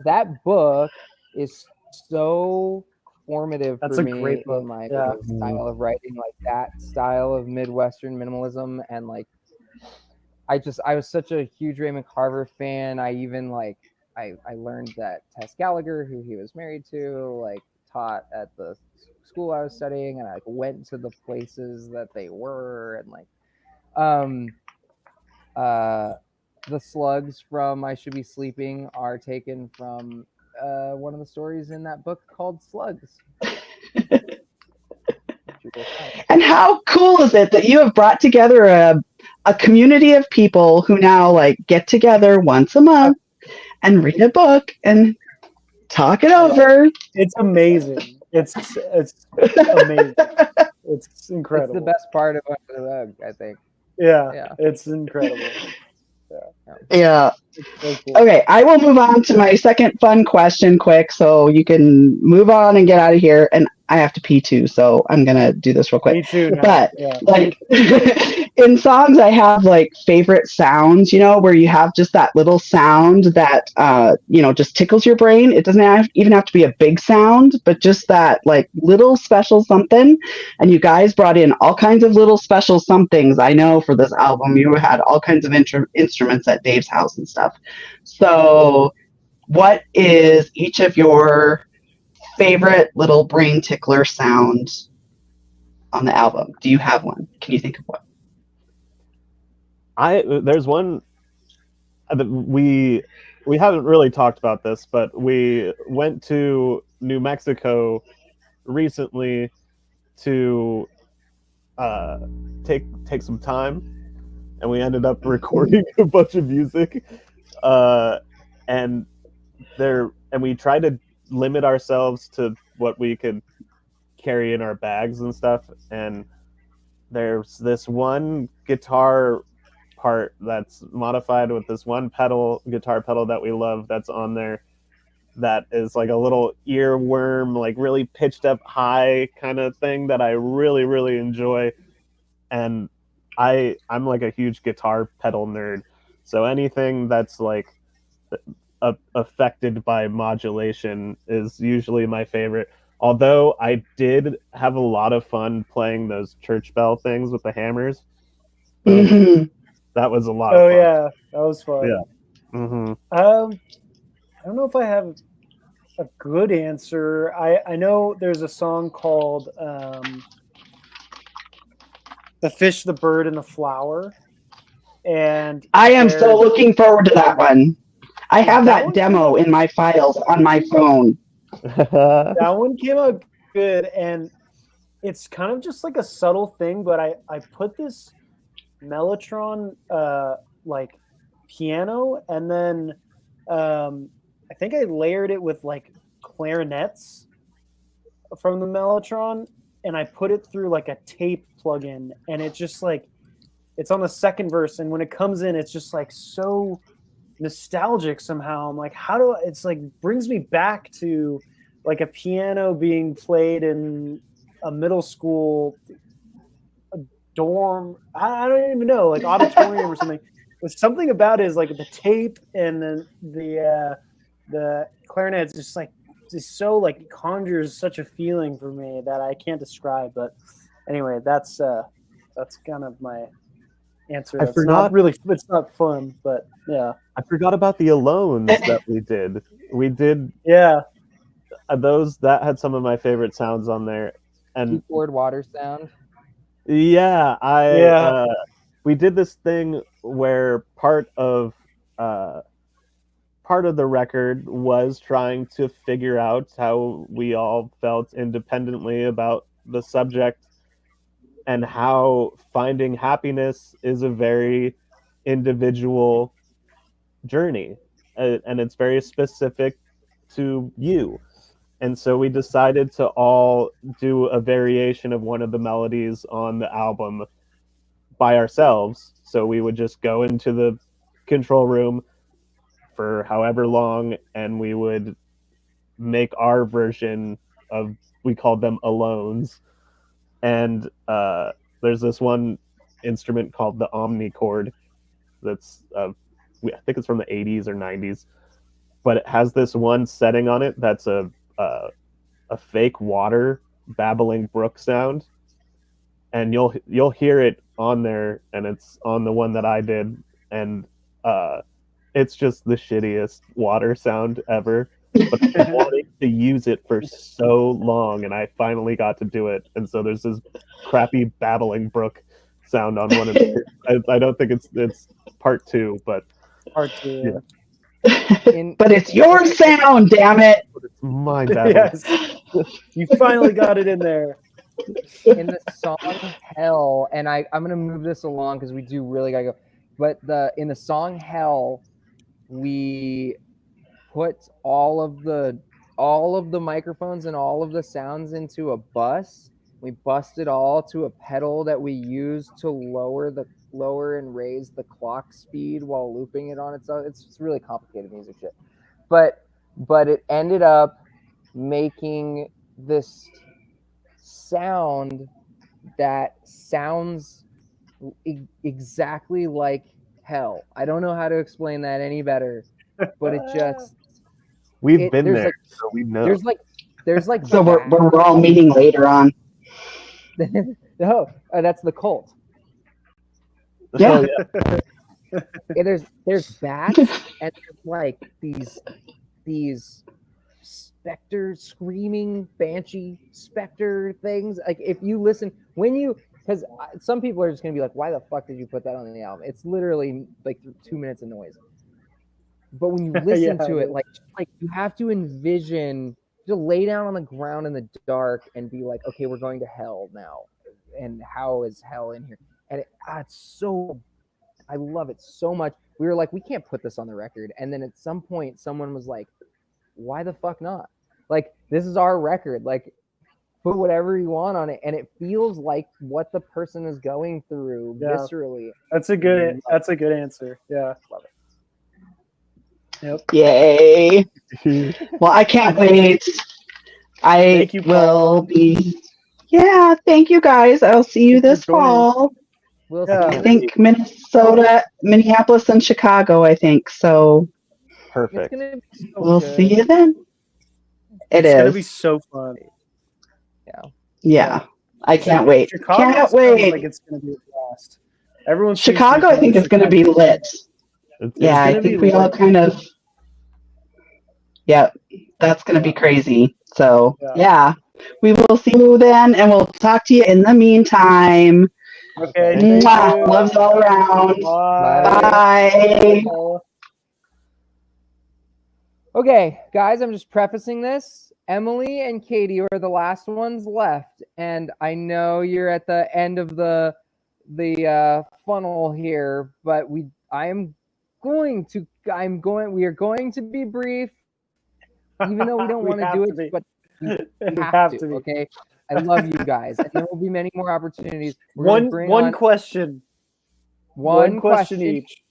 K: that book is so formative for me in my style of writing, like that style of Midwestern minimalism. And like, I was such a huge Raymond Carver fan. I even like I learned that Tess Gallagher, who he was married to, like taught at the school I was studying, and I like went to the places that they were, and like the slugs from I Should Be Sleeping are taken from one of the stories in that book called Slugs.
L: And how cool is it that you have brought together a community of people who now like get together once a month and read a book and talk it over?
C: It's amazing. It's amazing. It's incredible.
K: It's the best part of Under the Rug, I think.
C: Yeah. It's incredible.
L: Yeah.
C: So cool.
L: Okay, I will move on to my second fun question quick, so you can move on and get out of here. And I have to pee too, so I'm gonna do this real quick.
C: Me too.
L: But like in songs, I have like favorite sounds, you know, where you have just that little sound that you know, just tickles your brain. It doesn't even have to be a big sound, but just that like little special something. And you guys brought in all kinds of little special somethings. I know for this album, you had all kinds of instruments at Dave's house and stuff. So what is each of your favorite little brain tickler sound on the album? Do you have one? Can you think of one?
B: There's one that we haven't really talked about this, but we went to New Mexico recently to take some time, and we ended up recording a bunch of music, and we tried to limit ourselves to what we could carry in our bags and stuff. And there's this one guitar part that's modified with this one guitar pedal that we love that's on there, that is like a little earworm, like really pitched up high kind of thing that I really, really enjoy. And I'm like a huge guitar pedal nerd, so anything that's like affected by modulation is usually my favorite. Although I did have a lot of fun playing those church bell things with the hammers.
L: Mm-hmm.
B: That was a lot of fun.
C: Yeah, that was fun.
B: Yeah. Mm-hmm.
C: I don't know if I have a good answer. I know there's a song called "The Fish, the Bird, and the Flower," and
L: I am so looking forward to that one. I have that demo in my files on my phone.
C: That one came out good, and it's kind of just like a subtle thing, but I put this Mellotron like piano, and then I think I layered it with like clarinets from the Mellotron, and I put it through like a tape plugin, and it just like it's on the second verse, and when it comes in, it's just like so nostalgic somehow. I'm like, how do it's like brings me back to like a piano being played in a middle school dorm. I don't even know, like auditorium or something. There's something about it is like the tape and then the clarinet is just like just so like it conjures such a feeling for me that I can't describe. But anyway, that's kind of my answer.
B: I
C: It's
B: forgot.
C: not really. It's not fun, but yeah.
B: I forgot about the alones that we did. We did.
C: Yeah.
B: Those that had some of my favorite sounds on there, and
K: Keyboard water sound.
B: Yeah, we did this thing where part of the record was trying to figure out how we all felt independently about the subject and how finding happiness is a very individual journey, and it's very specific to you. And so we decided to all do a variation of one of the melodies on the album by ourselves. So we would just go into the control room for however long, and we would make our version of, we called them alones. And there's this one instrument called the omnichord that's, I think it's from the 80s or 90s, but it has this one setting on it that's a fake water babbling brook sound, and you'll hear it on there, and it's on the one that I did, and it's just the shittiest water sound ever. But I've been wanting to use it for so long, and I finally got to do it. And so there's this crappy babbling brook sound on one of the. I don't think it's part 2, but
C: part 2.
B: Yeah.
L: But it's your sound, damn it!
B: It's my babbling.
C: Yes, you finally got it in there.
K: In the song Hell, and I'm gonna move this along because we do really gotta go. But in the song Hell, we put all of the microphones and all of the sounds into a bus. We busted all to a pedal that we used to lower and raise the clock speed while looping it on itself. It's really complicated music shit. But it ended up making this sound that sounds exactly like hell. I don't know how to explain that any better, but it just
B: we've been there,
K: like,
B: so we know.
K: There's like
L: so we're all meeting later on.
K: No, that's the cult.
L: Yeah.
K: There's bats and there's like these specter screaming banshee specter things. Like if you listen because some people are just gonna be like, why the fuck did you put that on the album? It's literally like 2 minutes of noise. But when you listen to it, like you have to envision, to lay down on the ground in the dark and be like, okay, we're going to hell now, and how is hell in here? And it's so, I love it so much. We were like, we can't put this on the record. And then at some point, someone was like, why the fuck not? Like, this is our record. Like, put whatever you want on it. And it feels like what the person is going through viscerally.
C: That's a good answer. Yeah.
K: Love it.
C: Yep.
L: Yay. Well, I can't wait.
C: Thank you, Paul.
L: Yeah, thank you guys. I'll see you this fall.
K: We'll
L: I think Minnesota, Minneapolis, and Chicago, I think. So
B: perfect.
L: We'll see you then.
C: It's going to be so fun.
L: Yeah. I can't wait.
C: Chicago
L: Can't wait.
C: Like it's going to be a blast. Everyone.
L: Chicago, I think, is going to be lit. Yeah, I think we all kind of. Yeah, that's going to be crazy. So yeah, we will see you then, and we'll talk to you in the meantime.
C: Okay.
L: Mwah. Loves all around. Bye.
K: Okay, guys, I'm just prefacing this. Emily and Katie are the last ones left, and I know you're at the end of the funnel here, but we are going to be brief, even though we don't want to do it, but we have to. Okay, I love you guys, and there will be many more opportunities.
C: One question each.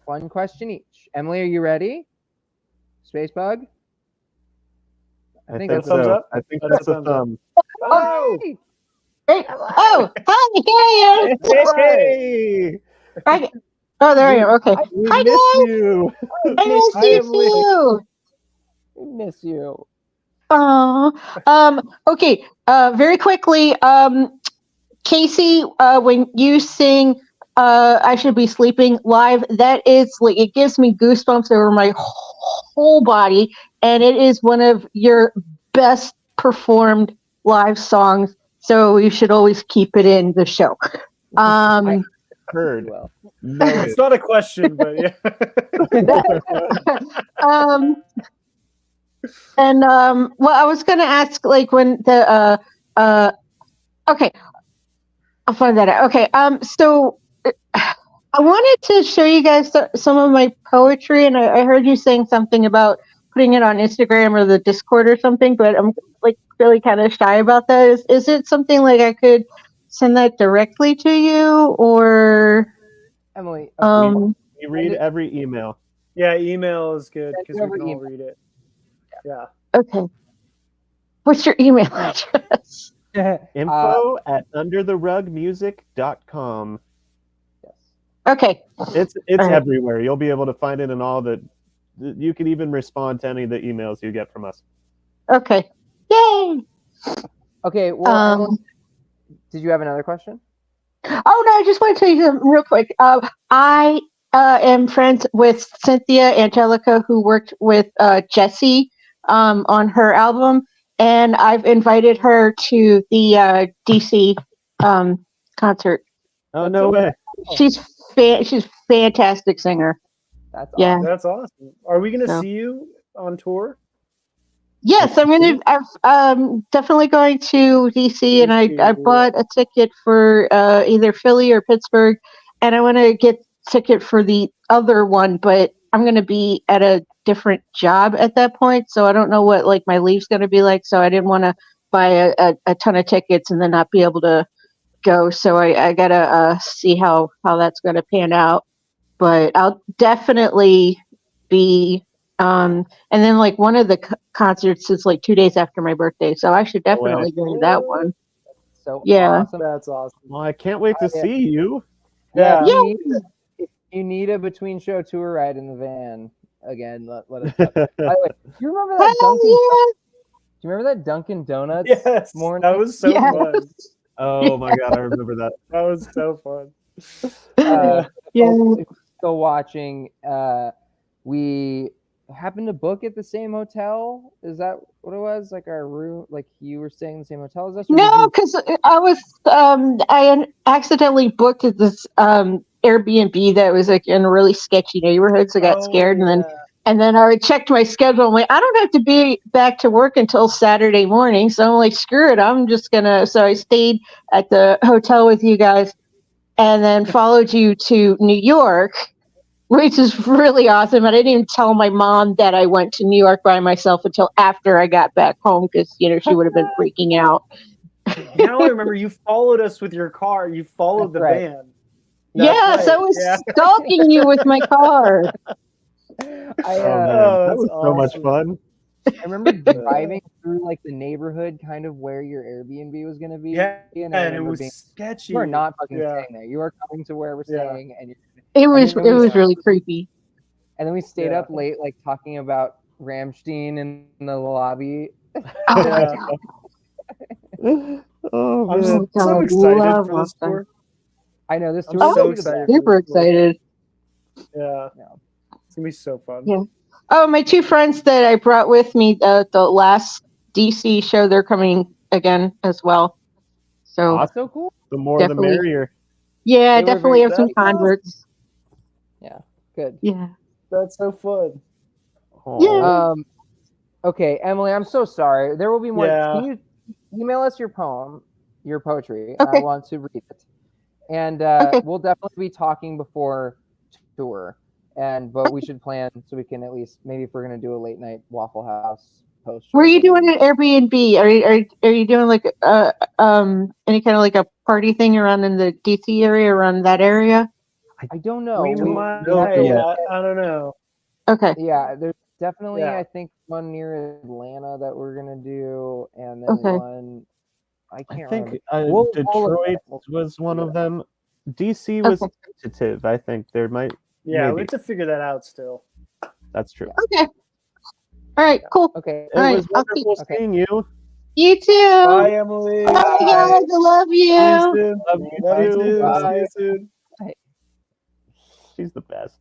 K: One question each. Emily, are you ready? Space Bug?
B: I think that's so. Up. I think that's a thumb.
K: Oh!
M: Hey. Oh, hi, here
B: Hey!
M: Hi. Oh, there you are. Okay.
B: Hi, guys. You.
M: I miss you too.
K: I miss you.
M: Oh. Okay. Very quickly. Casey, when you sing I Should Be Sleeping live, that is like, it gives me goosebumps over my whole body, and it is one of your best performed live songs, so you should always keep it in the show.
B: I heard.
C: No, it's not a question, but yeah.
M: Well, I was gonna ask, like, when the okay, I'll find that out. Okay, so I wanted to show you guys some of my poetry, and I heard you saying something about putting it on Instagram or the Discord or something, but I'm like really kind of shy about that. Is it something like I could send that directly to you, or
K: Emily?
B: We read every email.
C: Yeah, email is good because we can all read it. Yeah.
M: Okay. What's your email address?
B: Info at undertherugmusic.com.
M: Okay.
B: It's everywhere. You'll be able to find it in all the. You can even respond to any of the emails you get from us.
M: Okay. Yay.
K: Okay. Well, Emily, did you have another question?
M: Oh no, I just want to tell you something real quick. I am friends with Cynthia Angelica, who worked with Jessie on her album, and I've invited her to the DC concert.
B: Oh, no way!
M: She's fantastic singer.
K: That's
M: yeah.
K: awesome.
C: That's awesome. Are we gonna see you on tour?
M: Yes, I'm definitely going to DC, and I bought a ticket for either Philly or Pittsburgh, and I want to get a ticket for the other one, but I'm going to be at a different job at that point, so I don't know what like my leave's going to be like, so I didn't want to buy a ton of tickets and then not be able to go, so I got to see how that's going to pan out, but I'll definitely be and then like one of the concerts is like 2 days after my birthday, so I should definitely go to that one.
K: So
M: yeah,
K: awesome.
C: That's awesome.
B: Well, I can't wait to see you.
K: Yeah. If you need a between show tour ride in the van again, let us know. By the way, do you remember that Dunkin'? Do you remember that Dunkin' Donuts?
C: Yes,
K: morning?
C: that was so fun.
B: Oh my god, I remember that.
C: That was so fun.
K: Still watching. We happened to book at the same hotel. Is that what it was? Like our room, like you were staying in the same hotel as us?
M: No, because I was I accidentally booked at this Airbnb that was like in a really sketchy neighborhood, so I got scared, and then I checked my schedule. I'm like, I don't have to be back to work until Saturday morning, so I'm like, screw it, I'm just gonna. So I stayed at the hotel with you guys, and then followed you to New York, which is really awesome. And I didn't even tell my mom that I went to New York by myself until after I got back home, because she would have been freaking out.
C: Now I remember you followed us with your car. You followed the van.
M: Yes, I was stalking you with my car.
B: That was so much fun.
K: I remember driving through like the neighborhood, kind of where your Airbnb was going to be.
C: Yeah,
K: and
C: it was sketchy.
K: You are not fucking staying there. You are coming to where we're staying, and
M: it was really creepy.
K: And then we stayed up late, like talking about Rammstein in the lobby.
M: Oh my god!
B: Oh,
C: I'm
B: man.
C: so excited for this tour.
K: I know this
C: I'm
K: tour.
C: so
K: is
C: excited.
M: Super excited.
C: Yeah. It's gonna be so fun.
M: Yeah. Oh, my two friends that I brought with me the last DC show, they're coming again as well. So
B: Awesome.
K: So cool.
B: The more the
M: definitely.
B: merrier.
M: Yeah,
K: They were
M: definitely
K: very
M: have some
K: nice.
M: converts.
K: Yeah, good.
M: Yeah.
C: That's so fun.
M: Yeah.
K: Okay, Emily, I'm so sorry. There will be more.
C: Yeah.
K: Can you email us your poem, your poetry?
M: Okay.
K: I want to read it, and
M: Okay.
K: we'll definitely be talking before tour. But we should plan so we can at least maybe if we're gonna do a late night Waffle House post.
M: Were you doing an Airbnb? Are you doing like any kind of like a party thing around in the DC area, around that area?
K: I don't know.
C: We
K: We
C: might.
K: have to look
C: I don't know.
M: Okay.
K: Yeah, there's definitely
C: Yeah.
K: I think one near Atlanta that we're gonna do, and then
M: Okay.
K: one I
B: I
K: can't
B: think
K: remember. We'll look
B: Detroit
K: at it. We'll
B: was one
K: figure
B: of
K: it
B: them. DC was
M: Okay.
B: tentative. I think there might.
C: Yeah, we
B: maybe.
C: have to figure that out still.
B: That's true.
M: Okay. All right. Cool.
K: Okay.
B: It
M: All right.
B: was
M: I'll keep.
B: wonderful seeing you.
M: You too.
C: Bye, Emily.
M: Bye, guys. I love
C: See you
M: you.
C: soon.
B: Love you
C: Love you
B: too.
C: too.
B: Bye.
C: See you soon.
B: She's the best.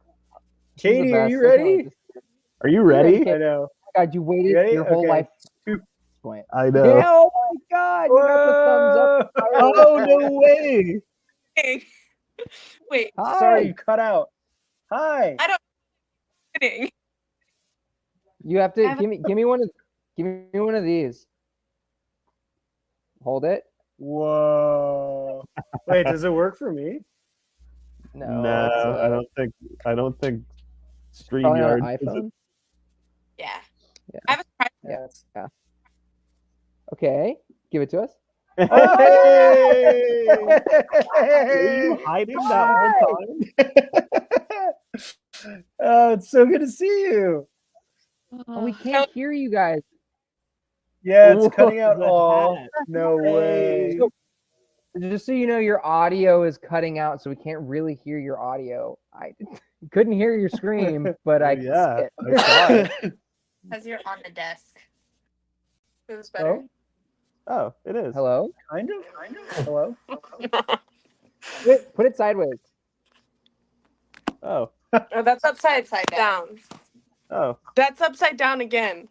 K: She's the
C: Katie, are
K: best.
C: you
K: That's
C: ready?
K: just-
B: Are you ready?
C: I know.
K: God, you waited
C: Ready?
K: your whole
C: Okay.
K: life to this point.
B: I know.
K: Yeah, oh my God, you got the thumbs up.
B: Oh no way!
N: Hey. Wait.
K: Hi.
C: Sorry, you cut out. Hi.
N: I don't. Kidding.
K: You have to give me one of these. Hold it.
C: Whoa. Wait, does it work for me?
K: No,
B: No,
K: it's,
B: I don't think
K: probably on
B: StreamYard.
K: an iPhone.
N: Yeah.
K: Yeah.
N: I have a
K: Yeah. Okay, give it to us.
B: Hey! Were you hiding that whole time?
C: Oh, it's so good to see you.
K: Oh, we can't hear you guys.
C: Yeah, it's
B: Whoa,
C: cutting out
B: the
C: all.
B: hat.
C: No way.
K: So, just so you know, your audio is cutting out, so we can't really hear your audio. I couldn't hear your scream, but I could see it.
B: I saw it.
N: Because you're on the desk. It was better.
B: Oh, it is.
K: Hello?
C: Kind of. Hello.
K: Put it sideways.
B: Oh.
N: Oh, that's upside down.
B: Oh.
N: That's upside down again.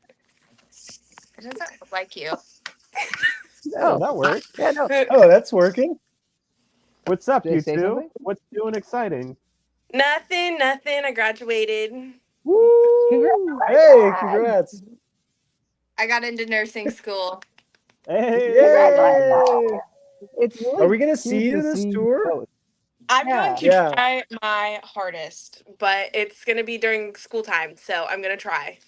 N: It doesn't look like you.
B: Oh, that works.
K: Yeah, no.
C: Oh, that's working.
B: What's up,
K: Did I
B: you
K: say
B: two?
K: something?
B: What's new and exciting?
N: Nothing. I graduated.
K: Woo!
C: Hey, congrats.
N: I got into nursing school.
B: Hey!
C: Yay!
K: It's really
C: Are we gonna
K: cute
C: see you
K: to
C: this
K: see
C: tour?
K: both.
N: I'm
K: Yeah.
N: going to
C: Yeah.
N: try my hardest, but it's going to be during school time, so I'm going to try.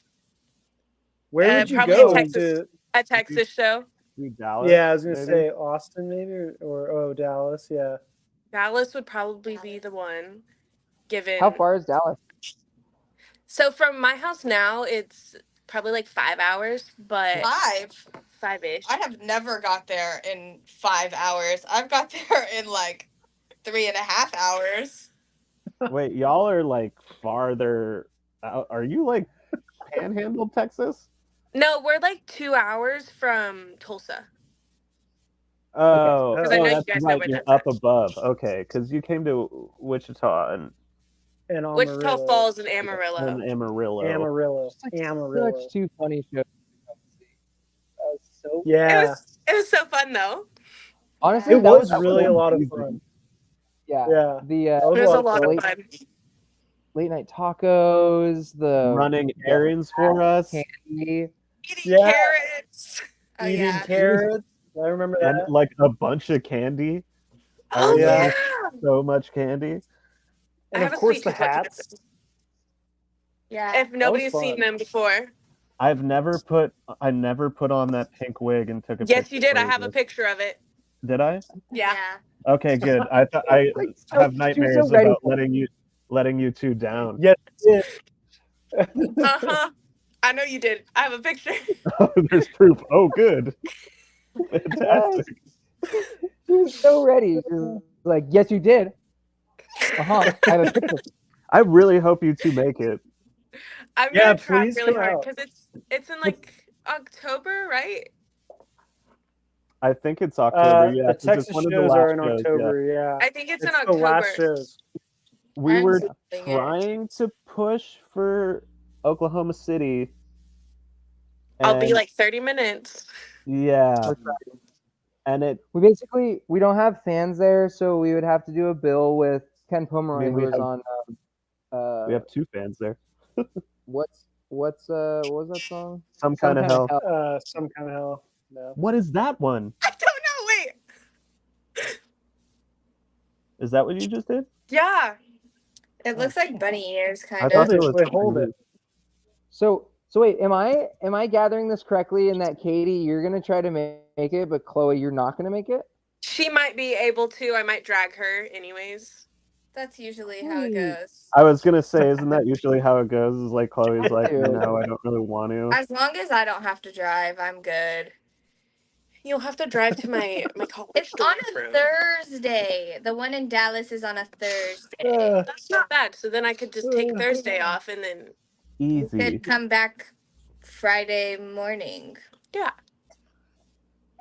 C: Where would you
N: Probably
C: go
N: Texas.
C: to?
N: A Texas show.
B: You Dallas?
C: Yeah, I was gonna
B: maybe?
C: say Austin, maybe, or Dallas. Yeah.
N: Dallas would probably be the one, given.
K: How far is Dallas?
N: So from my house now, it's probably like 5 hours, but 5-ish.
O: I have never got there in 5 hours. I've got there in like 3.5 hours.
B: Wait, y'all are like farther out. Are you like Panhandle, Texas?
N: No, we're like 2 hours from Tulsa.
B: Oh,
N: 'Cause I know you
B: that's
N: guys know
B: right.
N: where
B: You're
N: that's
B: up above. Okay, because you came to Wichita and
N: Wichita Falls and Amarillo.
B: Amarillo.
C: Amarillo.
K: Such two funny shows. That was so
C: Yeah.
N: It was so fun though.
K: honestly,
C: It
K: that
C: was
K: so
C: really a lot of
K: amazing.
C: fun.
K: Yeah.
C: Yeah.
K: The
C: That was
N: It was a lot of
K: late,
N: fun.
K: late night tacos, the
B: Running errands for us.
K: candy.
N: Eating
C: Yeah.
N: carrots. Oh,
C: Eating
N: yeah.
C: carrots. I remember
B: And
C: that.
B: like a bunch of candy. I
N: Oh,
B: remember
N: yeah.
B: so much candy.
C: And of course the hats.
N: Yeah. If nobody's seen
C: fun.
N: them before.
B: I never put on that pink wig and took a
N: Yes,
B: picture.
N: you did. I
B: for
N: have a picture of it.
B: Did I?
N: Yeah.
B: Okay, good. I thought I
K: so-
B: have
K: she was so
B: nightmares
K: ready
B: about
K: for
B: letting you two down.
C: Yes, it
N: Uh-huh. I know you did. I have a picture.
B: There's proof. Oh, good. Fantastic.
K: She was so ready. She was like, yes, you did. I have a picture.
B: I really hope you two make it.
N: I'm
C: Yeah,
N: gonna try
C: please
N: really
C: come
N: hard
C: out.
N: because it's in like October, right?
B: I think it's October. Yeah,
C: The
B: 'cause
C: Texas
B: it's one of the
C: shows
B: last
C: are in
B: shows,
C: October. Yeah,
N: I think it's in
C: the last
N: October.
C: shows.
B: We
N: I'm
B: were
N: googling it.
B: trying to push for Oklahoma City.
N: I'll be
B: and-
N: like 30 minutes.
B: Yeah. And
K: we don't have fans there, so we would have to do a bill with Ken Pomeroy, who was on.
B: We have 2 fans there.
K: what was that song?
B: Some kind of hell.
C: Some kind of hell. No.
B: What is that one?
N: I don't know. Wait.
B: Is that what you just did?
N: Yeah.
O: It looks like bunny ears, kind
B: I
O: of.
B: thought it was.
C: Wait, hold it.
K: So wait, am I gathering this correctly in that Katie, you're gonna try to make it, but Chloe, you're not gonna make it?
N: She might be able to. I might drag her anyways.
O: That's usually how it goes.
B: I was gonna say, isn't that usually how it goes? Is like Chloe's like, no, I don't really want to.
O: As long as I don't have to drive, I'm good.
N: You'll have to drive to my college.
O: It's on a Thursday. The one in Dallas is on a Thursday.
N: That's not bad. So then I could just take Thursday off and then
B: Easy.
O: Could come back Friday morning.
N: Yeah.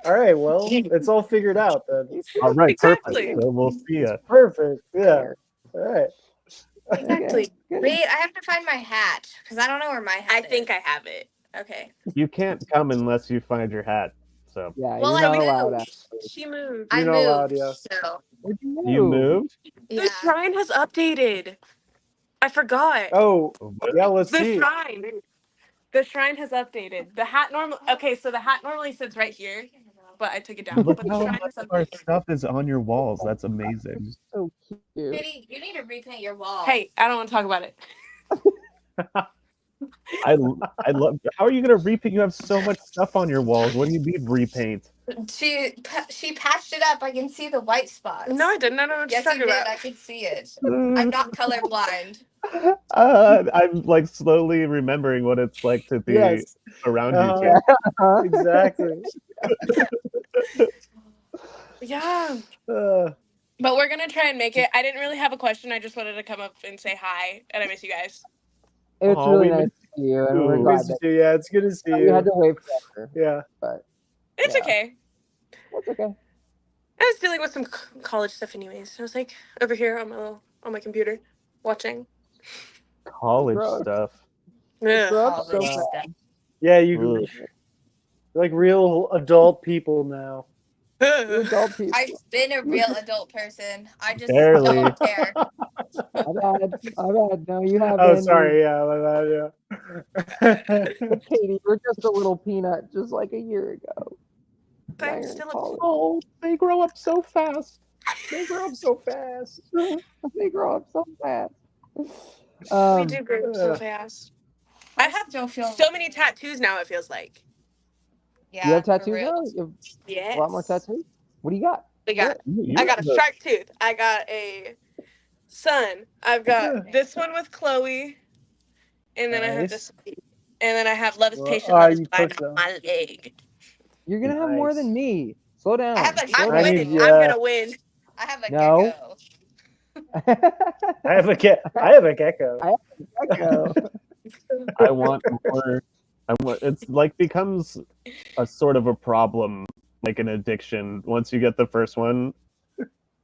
C: All right, well, it's all figured out then.
B: All right,
N: Exactly.
B: perfect. So we'll see ya.
C: Perfect. Yeah. All right.
N: Exactly.
O: Wait, I have to find my hat because I don't know where my hat
N: I think I have it.
O: Okay.
B: You can't come unless you find your hat. So
K: Yeah,
O: Well,
K: you're
O: I
K: not allowed.
O: moved.
K: Actually.
N: She moved.
O: I
C: You're not
O: moved.
C: allowed, yeah.
O: So
K: Where'd you move?
B: you moved?
O: yeah.
N: The shrine has updated. I forgot.
C: Oh, yeah. Let's
N: The
C: see.
N: shrine. The shrine has updated. The hat Okay, so the hat normally sits right here, but I took it down.
B: Look
N: But the
B: how
N: shrine
B: much
N: has
B: of our
N: updated.
B: stuff is on your walls. That's amazing.
K: So cute.
O: Kitty, you need to repaint your wall.
N: Hey, I don't want to talk about it.
B: I love. How are you gonna repaint? You have so much stuff on your walls. What do you mean repaint?
O: She patched it up. I can see the white spots.
N: No, I didn't. I don't know what
O: Yes,
N: you're
O: you
N: talking
O: did.
N: about.
O: I could see it. I'm not colorblind.
B: I'm like slowly remembering what it's like to be
C: Yes.
B: around you two.
C: Exactly.
N: Yeah.
C: Uh,
N: But we're going to try and make it. I didn't really have a question. I just wanted to come up and say hi, and I miss you guys.
K: It's
B: Aw,
K: really
B: we
K: nice
B: miss
K: to see you, and we're
B: you.
K: glad
C: nice to
K: that
C: see you. Yeah, it's good to see
K: we
C: you.
K: had to wait forever.
C: Yeah.
K: But
N: It's
K: Yeah.
N: okay.
K: that's okay.
N: I was dealing with some college stuff anyways. I was like over here on my computer watching.
B: College
K: Gross.
B: stuff.
N: Yeah.
K: Grow up so
O: College
K: fast.
O: stuff.
C: Yeah, you're
B: Ugh.
C: like real adult people now.
K: You're adult people.
O: I've been a real adult person. I just
B: Barely.
O: don't care.
K: My bad. No, you haven't.
C: Oh, sorry. Yeah, my bad, yeah.
K: Katie, you're just a little peanut, just like a year ago.
N: But
K: Now
N: I'm
K: you're in
N: still
K: college.
B: Oh, they grow up so fast.
C: They grow up so fast.
K: They grow up so fast.
N: we do grow up so
C: uh,
N: fast. I have
O: still feel
N: so many tattoos now, it feels like.
O: yeah.
K: You have
O: for
K: tattoos
O: real.
K: now? You have
N: Yes.
K: a lot more tattoos? What do you got?
N: I got I got a shark tooth. I got a sun. I've got this one with Chloe. And then I have this one. And then I have love is patient, love is
C: you
N: blind
C: pushed
N: on my leg.
K: You're gonna have more than me. Slow down.
O: I have a
N: I'm
C: I
N: winning.
C: need-
N: I'm gonna win.
O: I have a
K: No.
O: gecko.
C: I have a gecko.
K: Echo.
B: I want more. It's like becomes a sort of a problem, like an addiction once you get the first one,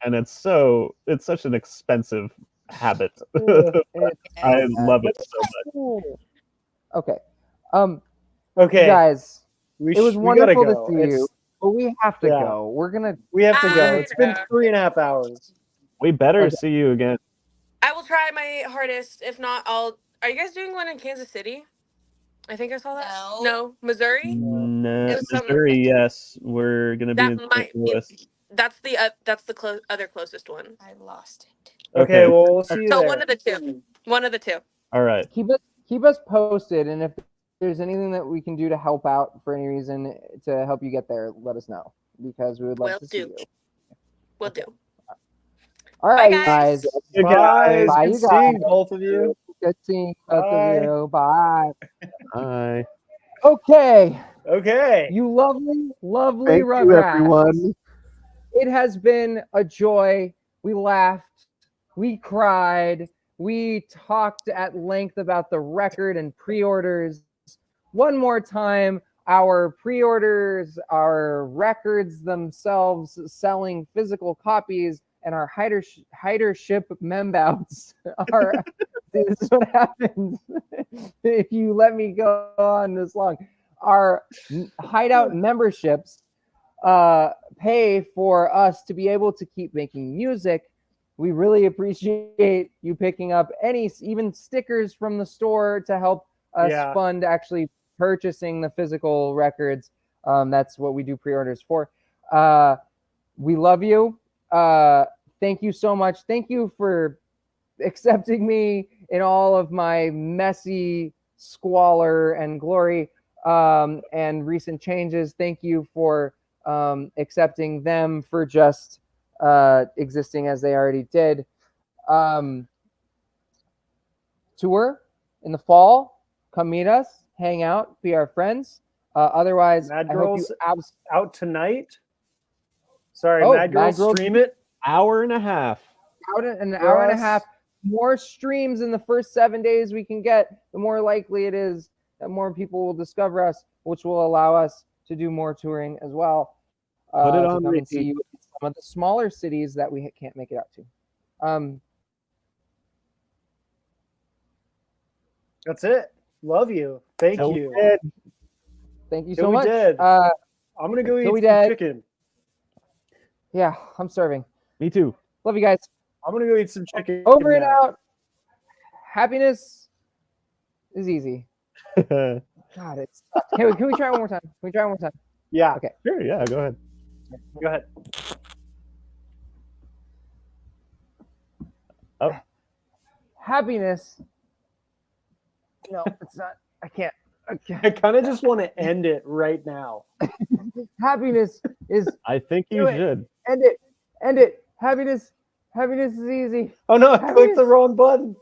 B: and it's such an expensive habit. I love it so much.
K: Okay.
C: Okay.
K: You guys,
C: We
K: it was
C: sh- we gotta
K: wonderful to
C: go.
K: see you,
C: It's-
K: but we have to
C: Yeah.
K: go. We're gonna.
C: We have to go.
N: I
C: It's been
N: know.
C: 3.5 hours.
B: We better
K: Okay.
B: see you again.
N: I will try my hardest. If not, are you guys doing one in Kansas City? I think I saw that. No, Missouri?
B: No,
N: It was some-
B: Missouri, yes. We're gonna be
N: That
B: in St.
N: might
B: Louis.
N: that's the other closest one.
O: I lost it.
C: Okay, well, we'll see you
N: So
C: there.
N: one of the two. One of the two.
B: All right.
K: Keep us posted, and if there's anything that we can do to help out for any reason to help you get there, let us know because we would love
N: Will
K: to see
N: do.
K: you.
N: Will do.
K: All right,
N: Bye,
K: guys.
N: guys.
B: You
C: Bye.
B: guys.
K: Bye,
C: Good
K: you
C: seeing
K: guys.
C: both of you.
K: Good seeing both
C: Bye.
K: of you. Bye.
B: Bye.
K: Okay,
C: Okay.
K: you lovely, lovely
B: Thank you,
K: Rugrats.
B: everyone.
K: It has been a joy. We laughed, we cried, we talked at length about the record and pre-orders. One more time, our pre-orders, our records themselves, selling physical copies, and our hidership membouts are. This is what happens if you let me go on this long. Our hideout memberships pay for us to be able to keep making music. We really appreciate you picking up even stickers from the store to help us fund actually purchasing the physical records. That's what we do pre-orders for. We love you. Thank you so much. Thank you for accepting me in all of my messy squalor and glory and recent changes. Thank you for accepting them for just existing as they already did. Tour in the fall. Come meet us, hang out, be our friends. Otherwise,
C: Mad
K: I hope
C: Girls
K: you
C: out tonight. Sorry, Mad Girls stream it.
B: Hour and a half.
K: An hour and a half. More streams in the first 7 days we can get, the more likely it is that more people will discover us, which will allow us to do more touring as well.
B: Put it
K: to
B: on
K: come and see
B: repeat.
K: you in some of the smaller cities that we can't make it out to.
C: That's it. Love you. Thank you.
K: Thank you
C: Till
K: so
C: we
K: much.
C: dead. I'm gonna go eat some chicken.
K: Yeah, I'm starving.
B: Me too.
K: Love you guys.
C: I'm gonna go eat some chicken.
K: Over and
C: now.
K: out. Happiness is easy. God, it's tough. Can we try it one more time? Can we try it one more time?
C: Yeah.
K: Okay.
B: Sure. Yeah. Go ahead.
C: Go ahead.
B: Oh.
K: Happiness. No, it's not. I can't.
C: I kind of just want to end it right now.
K: Happiness is.
B: I think you should.
K: End it. End it. Happiness is easy.
C: Oh no! I clicked the wrong button.